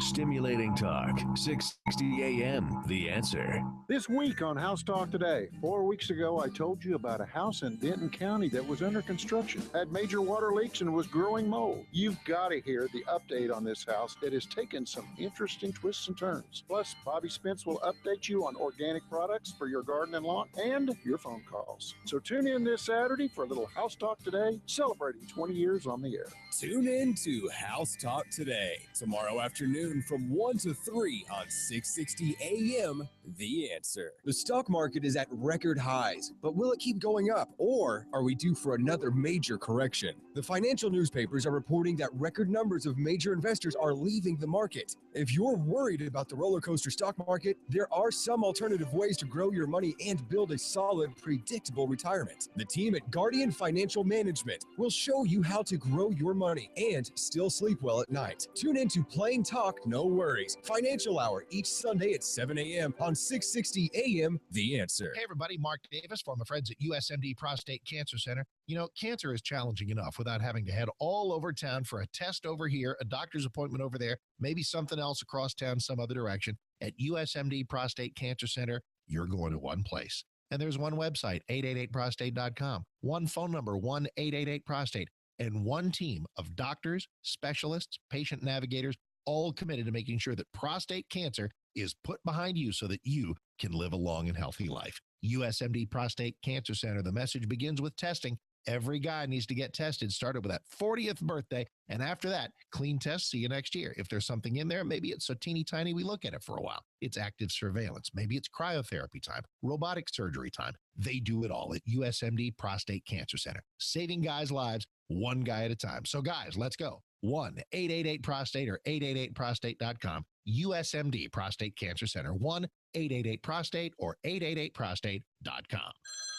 [SPEAKER 4] Stimulating talk, 660 AM, The Answer.
[SPEAKER 27] This week on House Talk Today, 4 weeks ago, I told you about a house in Denton County that was under construction, had major water leaks, and was growing mold. You've got to hear the update on this house that has taken some interesting twists and turns. Plus, Bobby Spence will update you on organic products for your garden and lawn and your phone calls. So tune in this Saturday for a little House Talk Today, celebrating 20 years on the air.
[SPEAKER 29] Tune in to House Talk Today, tomorrow afternoon from 1 to 3 on 660 AM,
[SPEAKER 7] The answer. The stock market is at record highs, but will it keep going up, or are we due for another major correction? The financial newspapers are reporting that record numbers of major investors are leaving the market. If you're worried about the roller coaster stock market, there are some alternative ways to grow your money and build a solid, predictable retirement. The team at Guardian Financial Management will show you how to grow your money and still sleep well at night. Tune in to Plain Talk, No Worries, Financial Hour each Sunday at 7 a.m. on 660 AM, The Answer.
[SPEAKER 2] Hey everybody, Mark Davis from my friends at USMD Prostate Cancer Center. You know, cancer is challenging enough without having to head all over town for a test over here, a doctor's appointment over there, maybe something else across town some other direction. At USMD Prostate Cancer Center, you're going to one place. And there's one website, 888prostate.com, one phone number, 1-888-PROSTATE, and one team of doctors, specialists, patient navigators, all committed to making sure that prostate cancer is put behind you so that you can live a long and healthy life. USMD Prostate Cancer Center, the message begins with testing. Every guy needs to get tested, started with that 40th birthday, and after that, clean test, see you next year. If there's something in there, maybe it's so teeny tiny we look at it for a while. It's active surveillance. Maybe it's cryotherapy time, robotic surgery time. They do it all at USMD Prostate Cancer Center, saving guys' lives one guy at a time. So guys, let's go. 1-888-PROSTATE or 888prostate.com. USMD Prostate Cancer Center, 1-888-PROSTATE or 888prostate.com.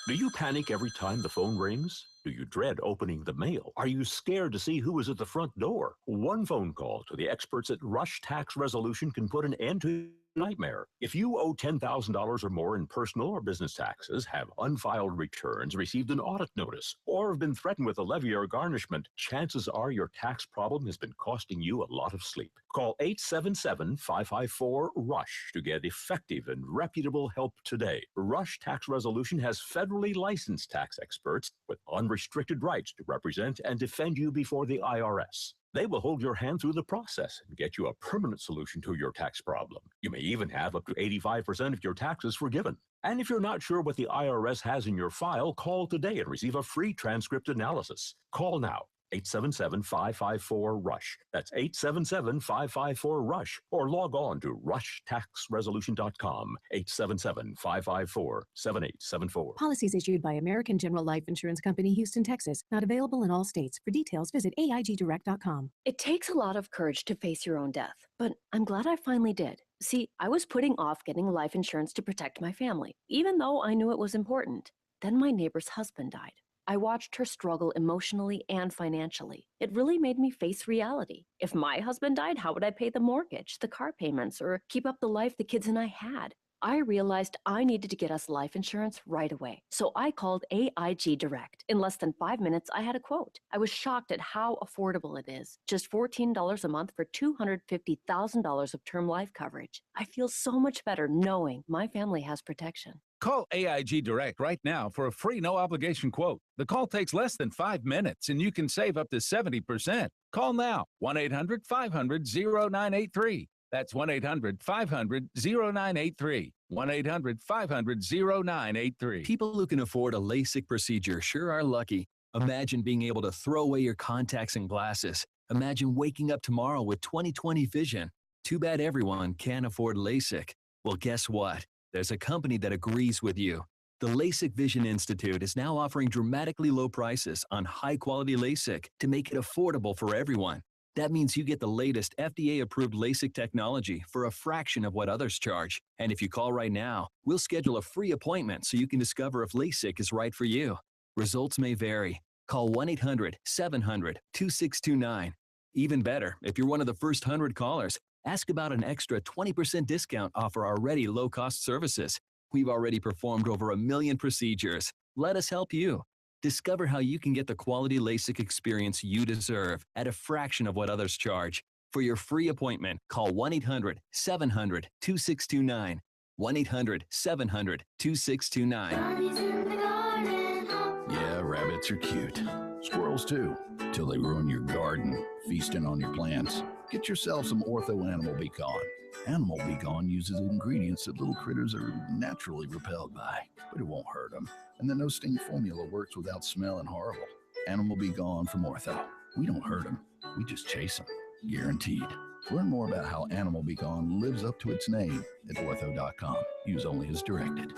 [SPEAKER 3] Do you panic every time the phone rings? Do you dread opening the mail? Are you scared to see who is at the front door? One phone call to the experts at Rush Tax Resolution can put an end to nightmare. If you owe $10,000 or more in personal or business taxes, have unfiled returns, received an audit notice, or have been threatened with a levy or garnishment, chances are your tax problem has been costing you a lot of sleep. Call 877-554-RUSH to get effective and reputable help today. Rush Tax Resolution has federally licensed tax experts with unrestricted rights to represent and defend you before the IRS. They will hold your hand through the process and get you a permanent solution to your tax problem. You may even have up to 85% of your taxes forgiven. And if you're not sure what the IRS has in your file, call today and receive a free transcript analysis. Call now. 877-554-RUSH. That's 877-554-RUSH. Or log on to rushtaxresolution.com. 877-554-7874.
[SPEAKER 5] Policies issued by American General Life Insurance Company, Houston, Texas. Not available in all states. For details, visit AIGdirect.com.
[SPEAKER 10] It takes a lot of courage to face your own death, but I'm glad I finally did. See, I was putting off getting life insurance to protect my family, even though I knew it was important. Then my neighbor's husband died. I watched her struggle emotionally and financially. It really made me face reality. If my husband died, how would I pay the mortgage, the car payments, or keep up the life the kids and I had? I realized I needed to get us life insurance right away. So I called AIG Direct. In less than 5 minutes, I had a quote. I was shocked at how affordable it is. Just $14 a month for $250,000 of term life coverage. I feel so much better knowing my family has protection.
[SPEAKER 16] Call AIG Direct right now for a free no-obligation quote. The call takes less than 5 minutes, and you can save up to 70%. Call now, 1-800-500-0983. That's 1-800-500-0983. 1-800-500-0983.
[SPEAKER 17] People who can afford a LASIK procedure sure are lucky. Imagine being able to throw away your contacts and glasses. Imagine waking up tomorrow with 20/20 vision. Too bad everyone can't afford LASIK. Well, guess what? There's a company that agrees with you. The LASIK Vision Institute is now offering dramatically low prices on high-quality LASIK to make it affordable for everyone. That means you get the latest FDA-approved LASIK technology for a fraction of what others charge. And if you call right now, we'll schedule a free appointment so you can discover if LASIK is right for you. Results may vary. Call 1-800-700-2629. Even better, if you're one of the first 100 callers, ask about an extra 20% discount off our already low-cost services. We've already performed over 1 million procedures. Let us help you. Discover how you can get the quality LASIK experience you deserve at a fraction of what others charge. For your free appointment, call 1-800-700-2629. 1-800-700-2629.
[SPEAKER 23] Yeah, rabbits are cute. Squirrels too, till they ruin your garden, feasting on your plants. Get yourself some Ortho Animal Be Gone. Animal Be Gone uses ingredients that little critters are naturally repelled by, but it won't hurt them. And the no-sting formula works without smelling horrible. Animal Be Gone from Ortho. We don't hurt them, we just chase them. Guaranteed. Learn more about how Animal Be Gone lives up to its name at ortho.com. Use only as directed.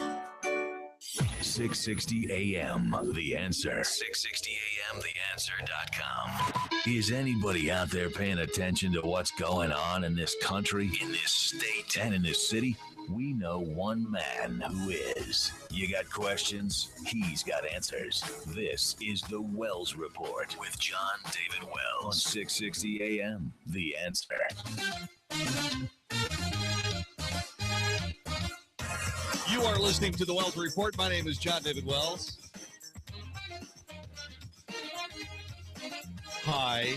[SPEAKER 4] 660 AM, The Answer. 660 AM, TheAnswer.com. Is anybody out there paying attention to what's going on in this country, in this state, and in this city? We know one man who is. You got questions? He's got answers. This is the Wells Report with Jon-David Wells on 660 AM, The Answer.
[SPEAKER 6] You are listening to the Wells Report. My name is Jon-David Wells. Hi.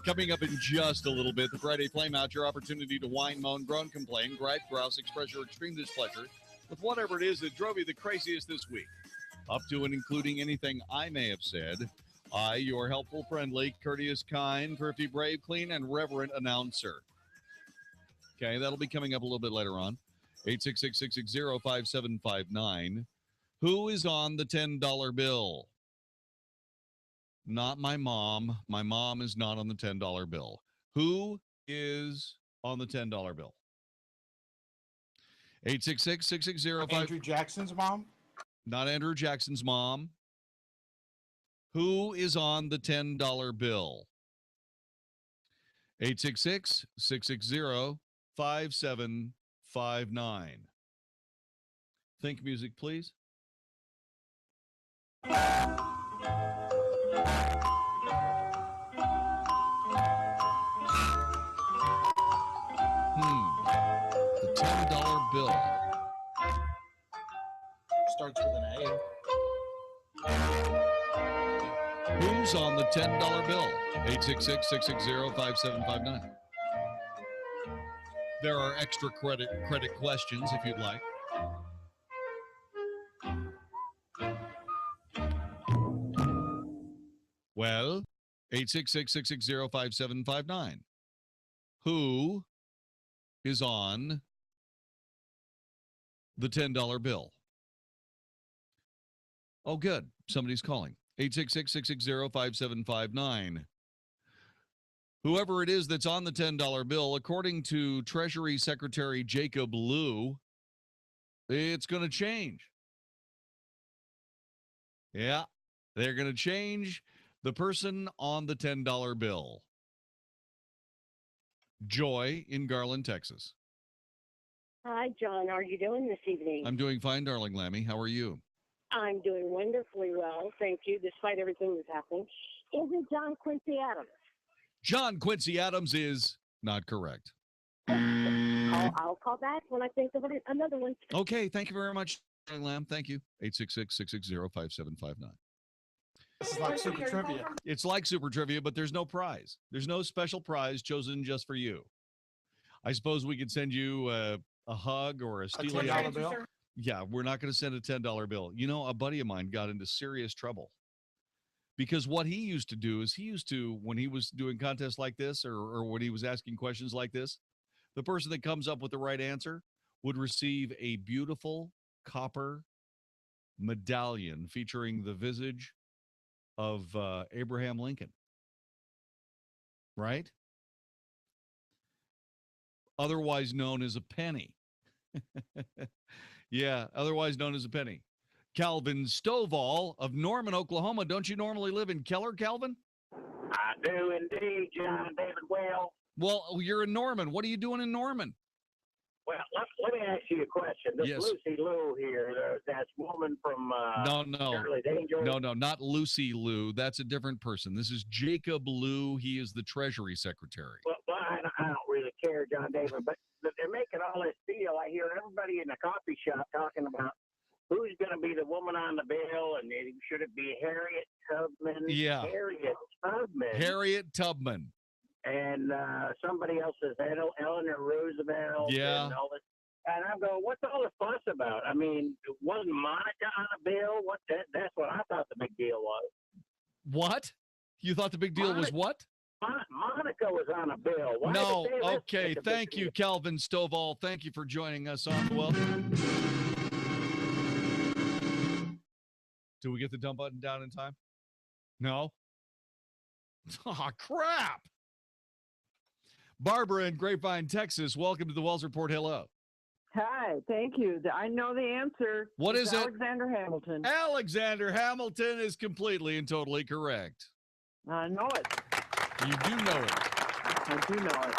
[SPEAKER 6] Coming up in just a little bit, the Friday Flameout, your opportunity to whine, moan, groan, complain, gripe, grouse, express your extreme displeasure with whatever it is that drove you the craziest this week, up to and including anything I may have said. I, your helpful, friendly, courteous, kind, thrifty, brave, clean, and reverent announcer. Okay, that'll be coming up a little bit later on. 866-660-5759. Who is on the $10 bill? Not my mom. My mom is not on the $10 bill. Who is on the $10 bill? 866-660-5.
[SPEAKER 8] Andrew Jackson's mom?
[SPEAKER 6] Not Andrew Jackson's mom. Who is on the $10 bill? 866-660-5759. Think music, please. The $10 bill.
[SPEAKER 8] Starts with an A.
[SPEAKER 6] Who's on the $10 bill? 866-660-5759. There are extra credit questions if you'd like. Well, 866-660-5759. Who is on the $10 bill? Oh, good. Somebody's calling. 866-660-5759. Whoever it is that's on the $10 bill, according to Treasury Secretary Jacob Lew, it's going to change. Yeah, they're going to change the person on the $10 bill. Joy in Garland, Texas.
[SPEAKER 11] Hi, John. How are you doing this evening?
[SPEAKER 6] I'm doing fine, darling Lammy. How are you?
[SPEAKER 11] I'm doing wonderfully well, thank you, despite everything that's happening. Is it John Quincy Adams?
[SPEAKER 6] John Quincy Adams is not correct.
[SPEAKER 11] I'll call back when I think of another one.
[SPEAKER 6] Okay, thank you very much, darling Lamb. Thank you. 866-660-5759.
[SPEAKER 8] This is like Super Trivia.
[SPEAKER 6] It's like Super Trivia, but there's no prize. There's no special prize chosen just for you. I suppose we could send you a hug or a Steely
[SPEAKER 8] $10 bill?
[SPEAKER 6] Yeah, we're not going to send a $10 bill. You know, a buddy of mine got into serious trouble because what he used to do is when he was doing contests like this or when he was asking questions like this, the person that comes up with the right answer would receive a beautiful copper medallion featuring the visage of Abraham Lincoln. Right? Otherwise known as a penny. Yeah, otherwise known as a penny. Calvin Stovall of Norman, Oklahoma. Don't you normally live in Keller, Calvin?
[SPEAKER 12] I do indeed, Jon-David Wells.
[SPEAKER 6] Well, you're in Norman. What are you doing in Norman?
[SPEAKER 12] Well, let me ask you a question. This
[SPEAKER 6] Yes.
[SPEAKER 12] Lucy Liu here, that woman from
[SPEAKER 6] No,
[SPEAKER 12] Charlie's Angels.
[SPEAKER 6] No, not Lucy Liu. That's a different person. This is Jacob Lew. He is the Treasury Secretary.
[SPEAKER 12] Well, I don't really care, Jon-David, but they're making all this deal. I hear everybody in the coffee shop talking about who's going to be the woman on the bill, and should it be Harriet Tubman?
[SPEAKER 6] Yeah.
[SPEAKER 12] Harriet Tubman.
[SPEAKER 6] Harriet Tubman.
[SPEAKER 12] And somebody else says Eleanor Roosevelt.
[SPEAKER 6] Yeah.
[SPEAKER 12] And all this. And I'm going, what's all the fuss about? I mean, wasn't Monica on a bill? That's what I thought the big deal was.
[SPEAKER 6] What? You thought the big deal was what?
[SPEAKER 12] Monica was on a bill. Why
[SPEAKER 6] No.
[SPEAKER 12] did they let
[SPEAKER 6] Okay.
[SPEAKER 12] make a big
[SPEAKER 6] Thank you,
[SPEAKER 12] deal?
[SPEAKER 6] Calvin Stovall. Thank you for joining us on the Well. Do we get the dump button down in time? No? Oh, crap. Barbara in Grapevine, Texas. Welcome to the Wells Report. Hello.
[SPEAKER 1] Hi, thank you. I know the answer.
[SPEAKER 6] What
[SPEAKER 1] It's
[SPEAKER 6] is it?
[SPEAKER 1] Alexander Hamilton.
[SPEAKER 6] Alexander Hamilton is completely and totally correct.
[SPEAKER 1] I know it.
[SPEAKER 6] You do know it.
[SPEAKER 1] I do know it.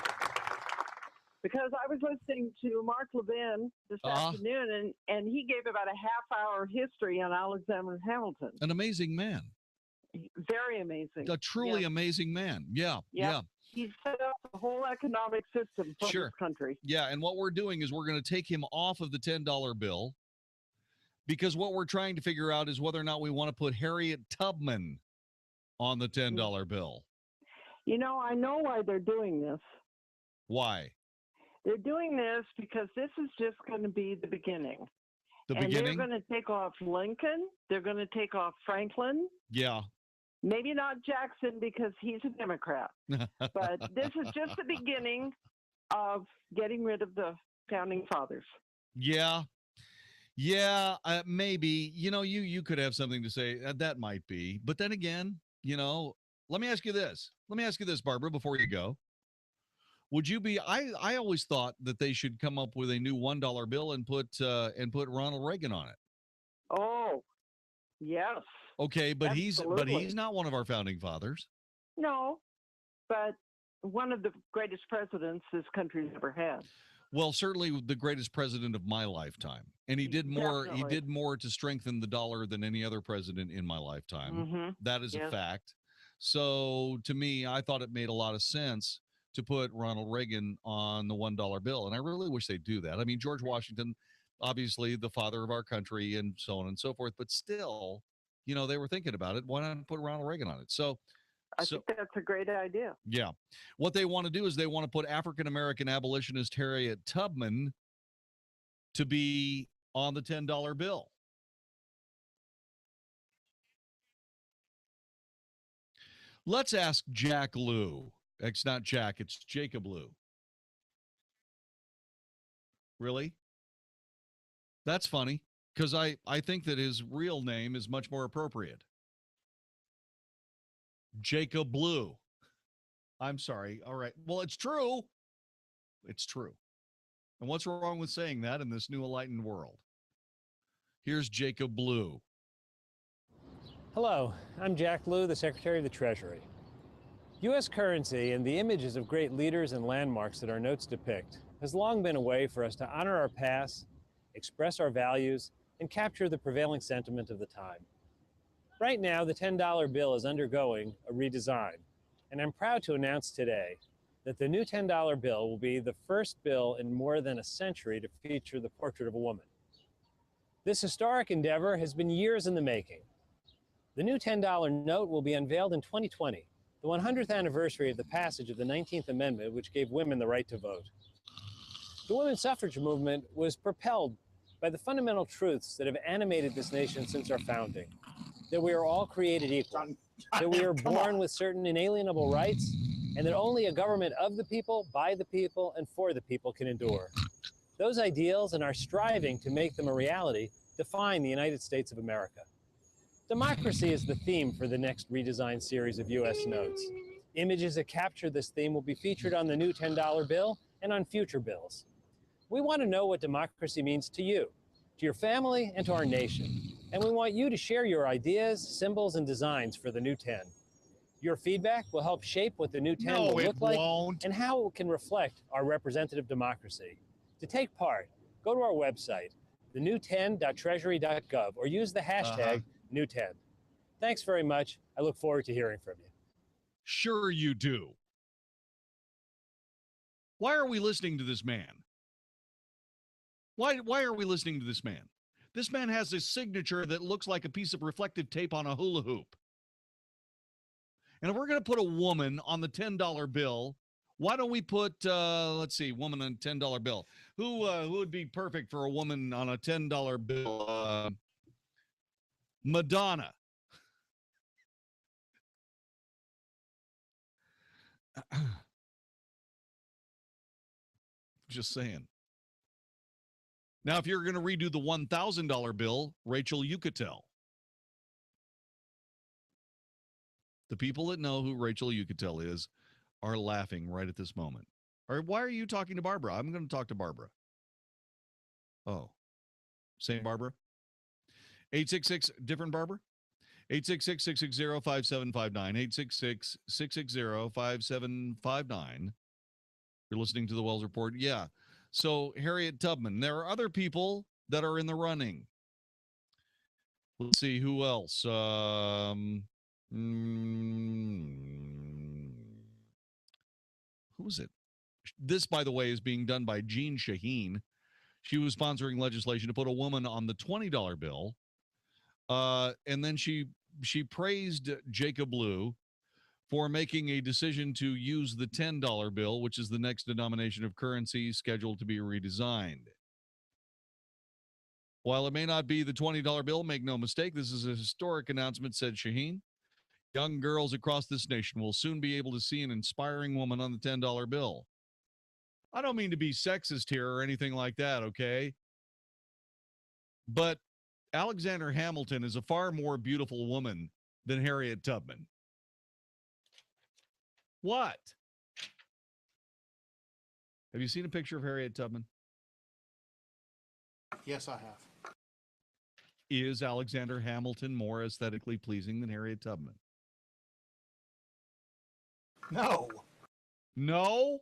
[SPEAKER 1] Because I was listening to Mark Levin this afternoon, and he gave about a half-hour history on Alexander Hamilton.
[SPEAKER 6] An amazing man.
[SPEAKER 1] Very amazing.
[SPEAKER 6] A truly amazing man. Yeah.
[SPEAKER 1] He set up the whole economic system for this country.
[SPEAKER 6] Yeah, and what we're doing is we're going to take him off of the $10 bill because what we're trying to figure out is whether or not we want to put Harriet Tubman on the $10 bill.
[SPEAKER 1] You know, I know why they're doing this.
[SPEAKER 6] Why?
[SPEAKER 1] They're doing this because this is just going to be the beginning.
[SPEAKER 6] They're going
[SPEAKER 1] to take off Lincoln. They're going to take off Franklin.
[SPEAKER 6] Yeah.
[SPEAKER 1] Maybe not Jackson because he's a Democrat. But this is just the beginning of getting rid of the founding fathers.
[SPEAKER 6] Yeah, maybe. You know, you could have something to say. That might be. But then again, you know, let me ask you this. Barbara, before you go. Would you be? I always thought that they should come up with a new $1 bill and put Ronald Reagan on it.
[SPEAKER 1] Oh, yes.
[SPEAKER 6] Okay, but
[SPEAKER 1] Absolutely.
[SPEAKER 6] he's not one of our founding fathers.
[SPEAKER 1] No, but one of the greatest presidents this country's ever had.
[SPEAKER 6] Well, certainly the greatest president of my lifetime, and he did more.
[SPEAKER 1] Definitely.
[SPEAKER 6] He did more to strengthen the dollar than any other president in my lifetime.
[SPEAKER 1] Mm-hmm.
[SPEAKER 6] That is a fact. So to me, I thought it made a lot of sense to put Ronald Reagan on the $1 bill, and I really wish they'd do that. I mean, George Washington, obviously the father of our country, and so on and so forth, but still. You know, they were thinking about it. Why not put Ronald Reagan on it? So
[SPEAKER 1] I think that's a great idea.
[SPEAKER 6] Yeah. What they want to do is they want to put African-American abolitionist Harriet Tubman to be on the $10 bill. Let's ask Jack Lou. It's not Jack, it's Jacob Lou. Really? That's funny. Because I think that his real name is much more appropriate. Jacob Blue. I'm sorry. All right. Well, it's true. It's true. And what's wrong with saying that in this new enlightened world? Here's Jacob Blue.
[SPEAKER 9] Hello, I'm Jack Lew, the Secretary of the Treasury. U.S. currency and the images of great leaders and landmarks that our notes depict has long been a way for us to honor our past, express our values, and capture the prevailing sentiment of the time. Right now, the $10 bill is undergoing a redesign, and I'm proud to announce today that the new $10 bill will be the first bill in more than a century to feature the portrait of a woman. This historic endeavor has been years in the making. The new $10 note will be unveiled in 2020, the 100th anniversary of the passage of the 19th Amendment, which gave women the right to vote. The women's suffrage movement was propelled by the fundamental truths that have animated this nation since our founding, that we are all created equal, that we are born with certain inalienable rights, and that only a government of the people, by the people, and for the people can endure. Those ideals and our striving to make them a reality define the United States of America. Democracy is the theme for the next redesigned series of U.S. notes. Images that capture this theme will be featured on the new $10 bill and on future bills. We want to know what democracy means to you, to your family, and to our nation. And we want you to share your ideas, symbols, and designs for the new 10. Your feedback will help shape what the new 10 will look like and how it can reflect our representative democracy. To take part, go to our website, thenew10.treasury.gov, or use the hashtag new10. Thanks very much. I look forward to hearing from you.
[SPEAKER 6] Sure you do. Why are we listening to this man? Why are we listening to this man? This man has a signature that looks like a piece of reflective tape on a hula hoop. And if we're going to put a woman on the $10 bill, why don't we put, let's see, woman on a $10 bill? Who would be perfect for a woman on a $10 bill? Madonna. Just saying. Now, if you're going to redo the $1,000 bill, Rachel Yucatel. The people that know who Rachel Yucatel is are laughing right at this moment. Or why are you talking to Barbara? I'm going to talk to Barbara. Oh, same Barbara? 866, different Barbara? 866-660-5759. 866-660-5759. You're listening to the Wells Report. Yeah. So Harriet Tubman. There are other people that are in the running. Let's see who else. Who is it? This, by the way, is being done by Jean Shaheen. She was sponsoring legislation to put a woman on the $20 bill. And then she praised Jacob Lew for making a decision to use the $10 bill, which is the next denomination of currency scheduled to be redesigned. While it may not be the $20 bill, make no mistake, this is a historic announcement, said Shaheen. Young girls across this nation will soon be able to see an inspiring woman on the $10 bill. I don't mean to be sexist here or anything like that, okay? But Alexander Hamilton is a far more beautiful woman than Harriet Tubman. What? Have you seen a picture of Harriet Tubman?
[SPEAKER 8] Yes, I have.
[SPEAKER 6] Is Alexander Hamilton more aesthetically pleasing than Harriet Tubman?
[SPEAKER 8] No.
[SPEAKER 6] No?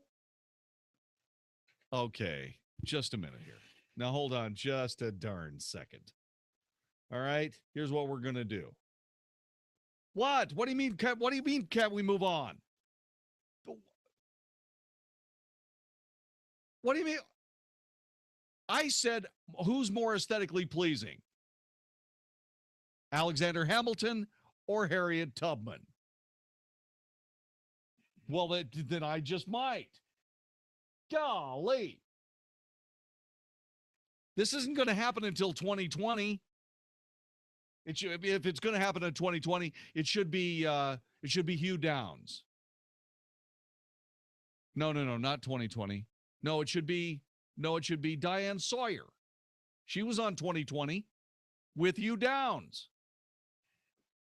[SPEAKER 6] Okay, just a minute here. Now hold on just a darn second. All right, here's what we're going to do. What? What do you mean, can't we move on? What do you mean? I said, who's more aesthetically pleasing? Alexander Hamilton or Harriet Tubman? Well, then I just might. Golly. This isn't going to happen until 2020. If it's going to happen in 2020, it should be Hugh Downs. No, not 2020. No, it should be Diane Sawyer. She was on 2020 with Hugh Downs.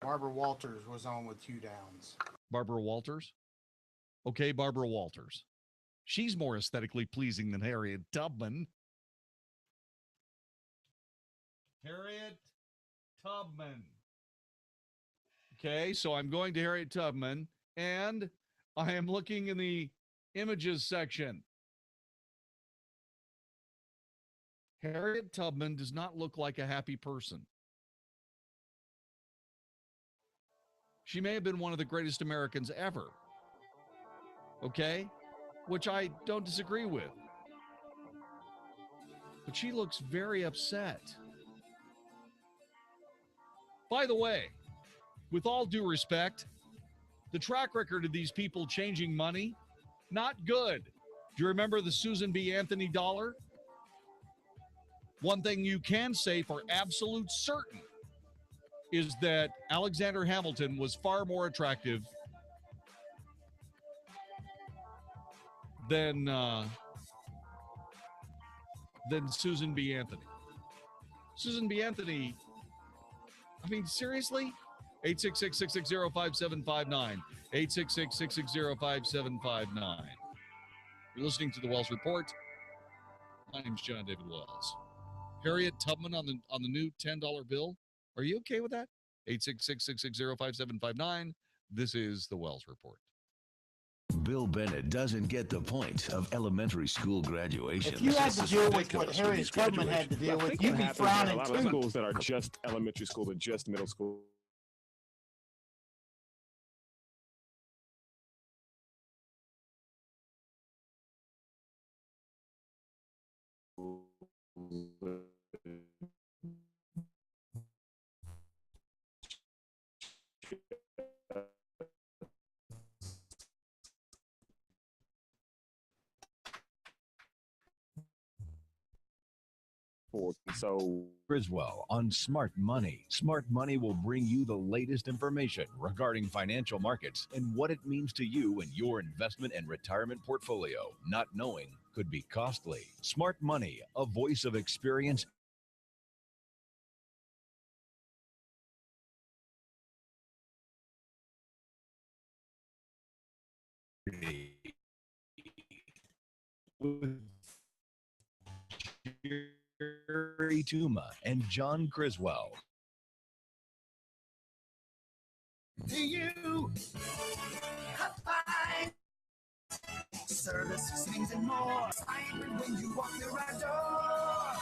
[SPEAKER 8] Barbara Walters was on with Hugh Downs.
[SPEAKER 6] Barbara Walters? Okay, Barbara Walters. She's more aesthetically pleasing than Harriet Tubman. Harriet Tubman. Okay, so I'm going to Harriet Tubman, and I am looking in the images section. Harriet Tubman does not look like a happy person. She may have been one of the greatest Americans ever. Okay? Which I don't disagree with. But she looks very upset. By the way, with all due respect, the track record of these people changing money, not good. Do you remember the Susan B. Anthony dollar? One thing you can say for absolute certain is that Alexander Hamilton was far more attractive than Susan B. Anthony. Susan B. Anthony, I mean, seriously? 866-660-5759. 866-660-5759. You're listening to the Wells Report. My name's Jon-David Wells. Harriet Tubman on the new $10 bill. Are you okay with that? 866-660-5759. This is the Wells Report.
[SPEAKER 4] Bill Bennett doesn't get the point of elementary school graduation.
[SPEAKER 8] If you had to deal with what Harriet Tubman had to deal with, you'd be frowning
[SPEAKER 13] a lot of schools that are just elementary school or just middle school. So
[SPEAKER 14] Griswold on Smart Money. Smart Money will bring you the latest information regarding financial markets and what it means to you and your investment and retirement portfolio. Not knowing could be costly. Smart Money, a voice of experience. with Jerry Tuma and John Criswell.
[SPEAKER 15] Do you Popeye service, swings, and more? Excitement when you walk through our door.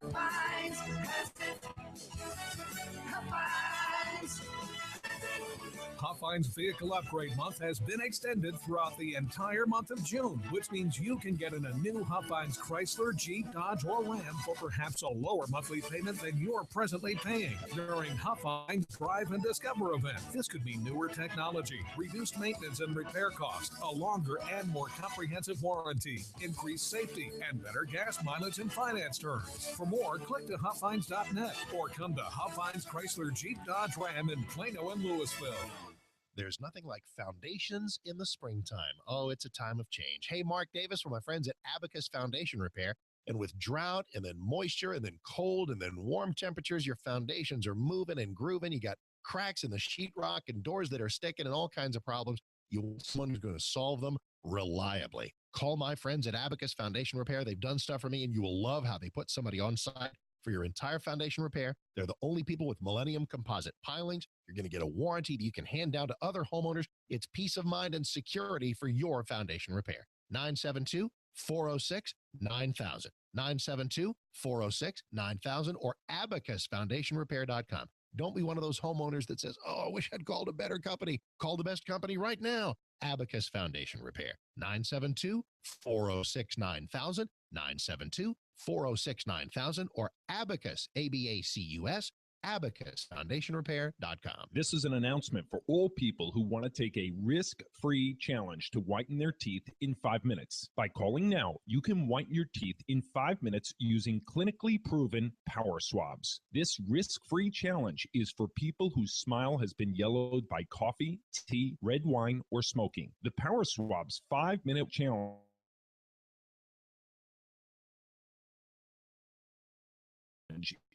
[SPEAKER 15] Popeyes has it. Popeyes.
[SPEAKER 18] Hotline's Vehicle Upgrade Month has been extended throughout the entire month of June, which means you can get in a new Hotline's Chrysler, Jeep, Dodge, or Ram for perhaps a lower monthly payment than you're presently paying during Hotline's Drive and Discover event. This could be newer technology, reduced maintenance and repair costs, a longer and more comprehensive warranty, increased safety, and better gas mileage and finance terms. For more, click to hotlines.net or come to Hotline's Chrysler, Jeep, Dodge, Ram in Plano and Louisville.
[SPEAKER 2] There's nothing like foundations in the springtime. Oh, it's a time of change. Hey, Mark Davis from my friends at Abacus Foundation Repair. And with drought and then moisture and then cold and then warm temperatures, your foundations are moving and grooving. You got cracks in the sheetrock and doors that are sticking and all kinds of problems. You want someone who's going to solve them reliably. Call my friends at Abacus Foundation Repair. They've done stuff for me, and you will love how they put somebody on site for your entire foundation repair. They're the only people with Millennium composite pilings. You're going to get a warranty that you can hand down to other homeowners. It's peace of mind and security for your foundation repair. 972-406-9000. 972-406-9000 or abacusfoundationrepair.com. Don't be one of those homeowners that says, oh, I wish I'd called a better company. Call the best company right now. Abacus Foundation Repair. 972-406-9000. 972-406-9000 or Abacus, ABACUS, abacusfoundationrepair.com.
[SPEAKER 19] This is an announcement for all people who want to take a risk-free challenge to whiten their teeth in 5 minutes. By calling now, you can whiten your teeth in 5 minutes using clinically proven power swabs. This risk-free challenge is for people whose smile has been yellowed by coffee, tea, red wine, or smoking. The power swab's 5-minute challenge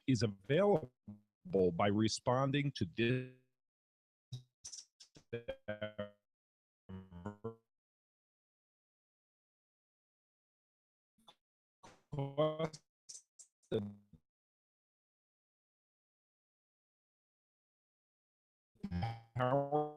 [SPEAKER 19] is available by responding to this power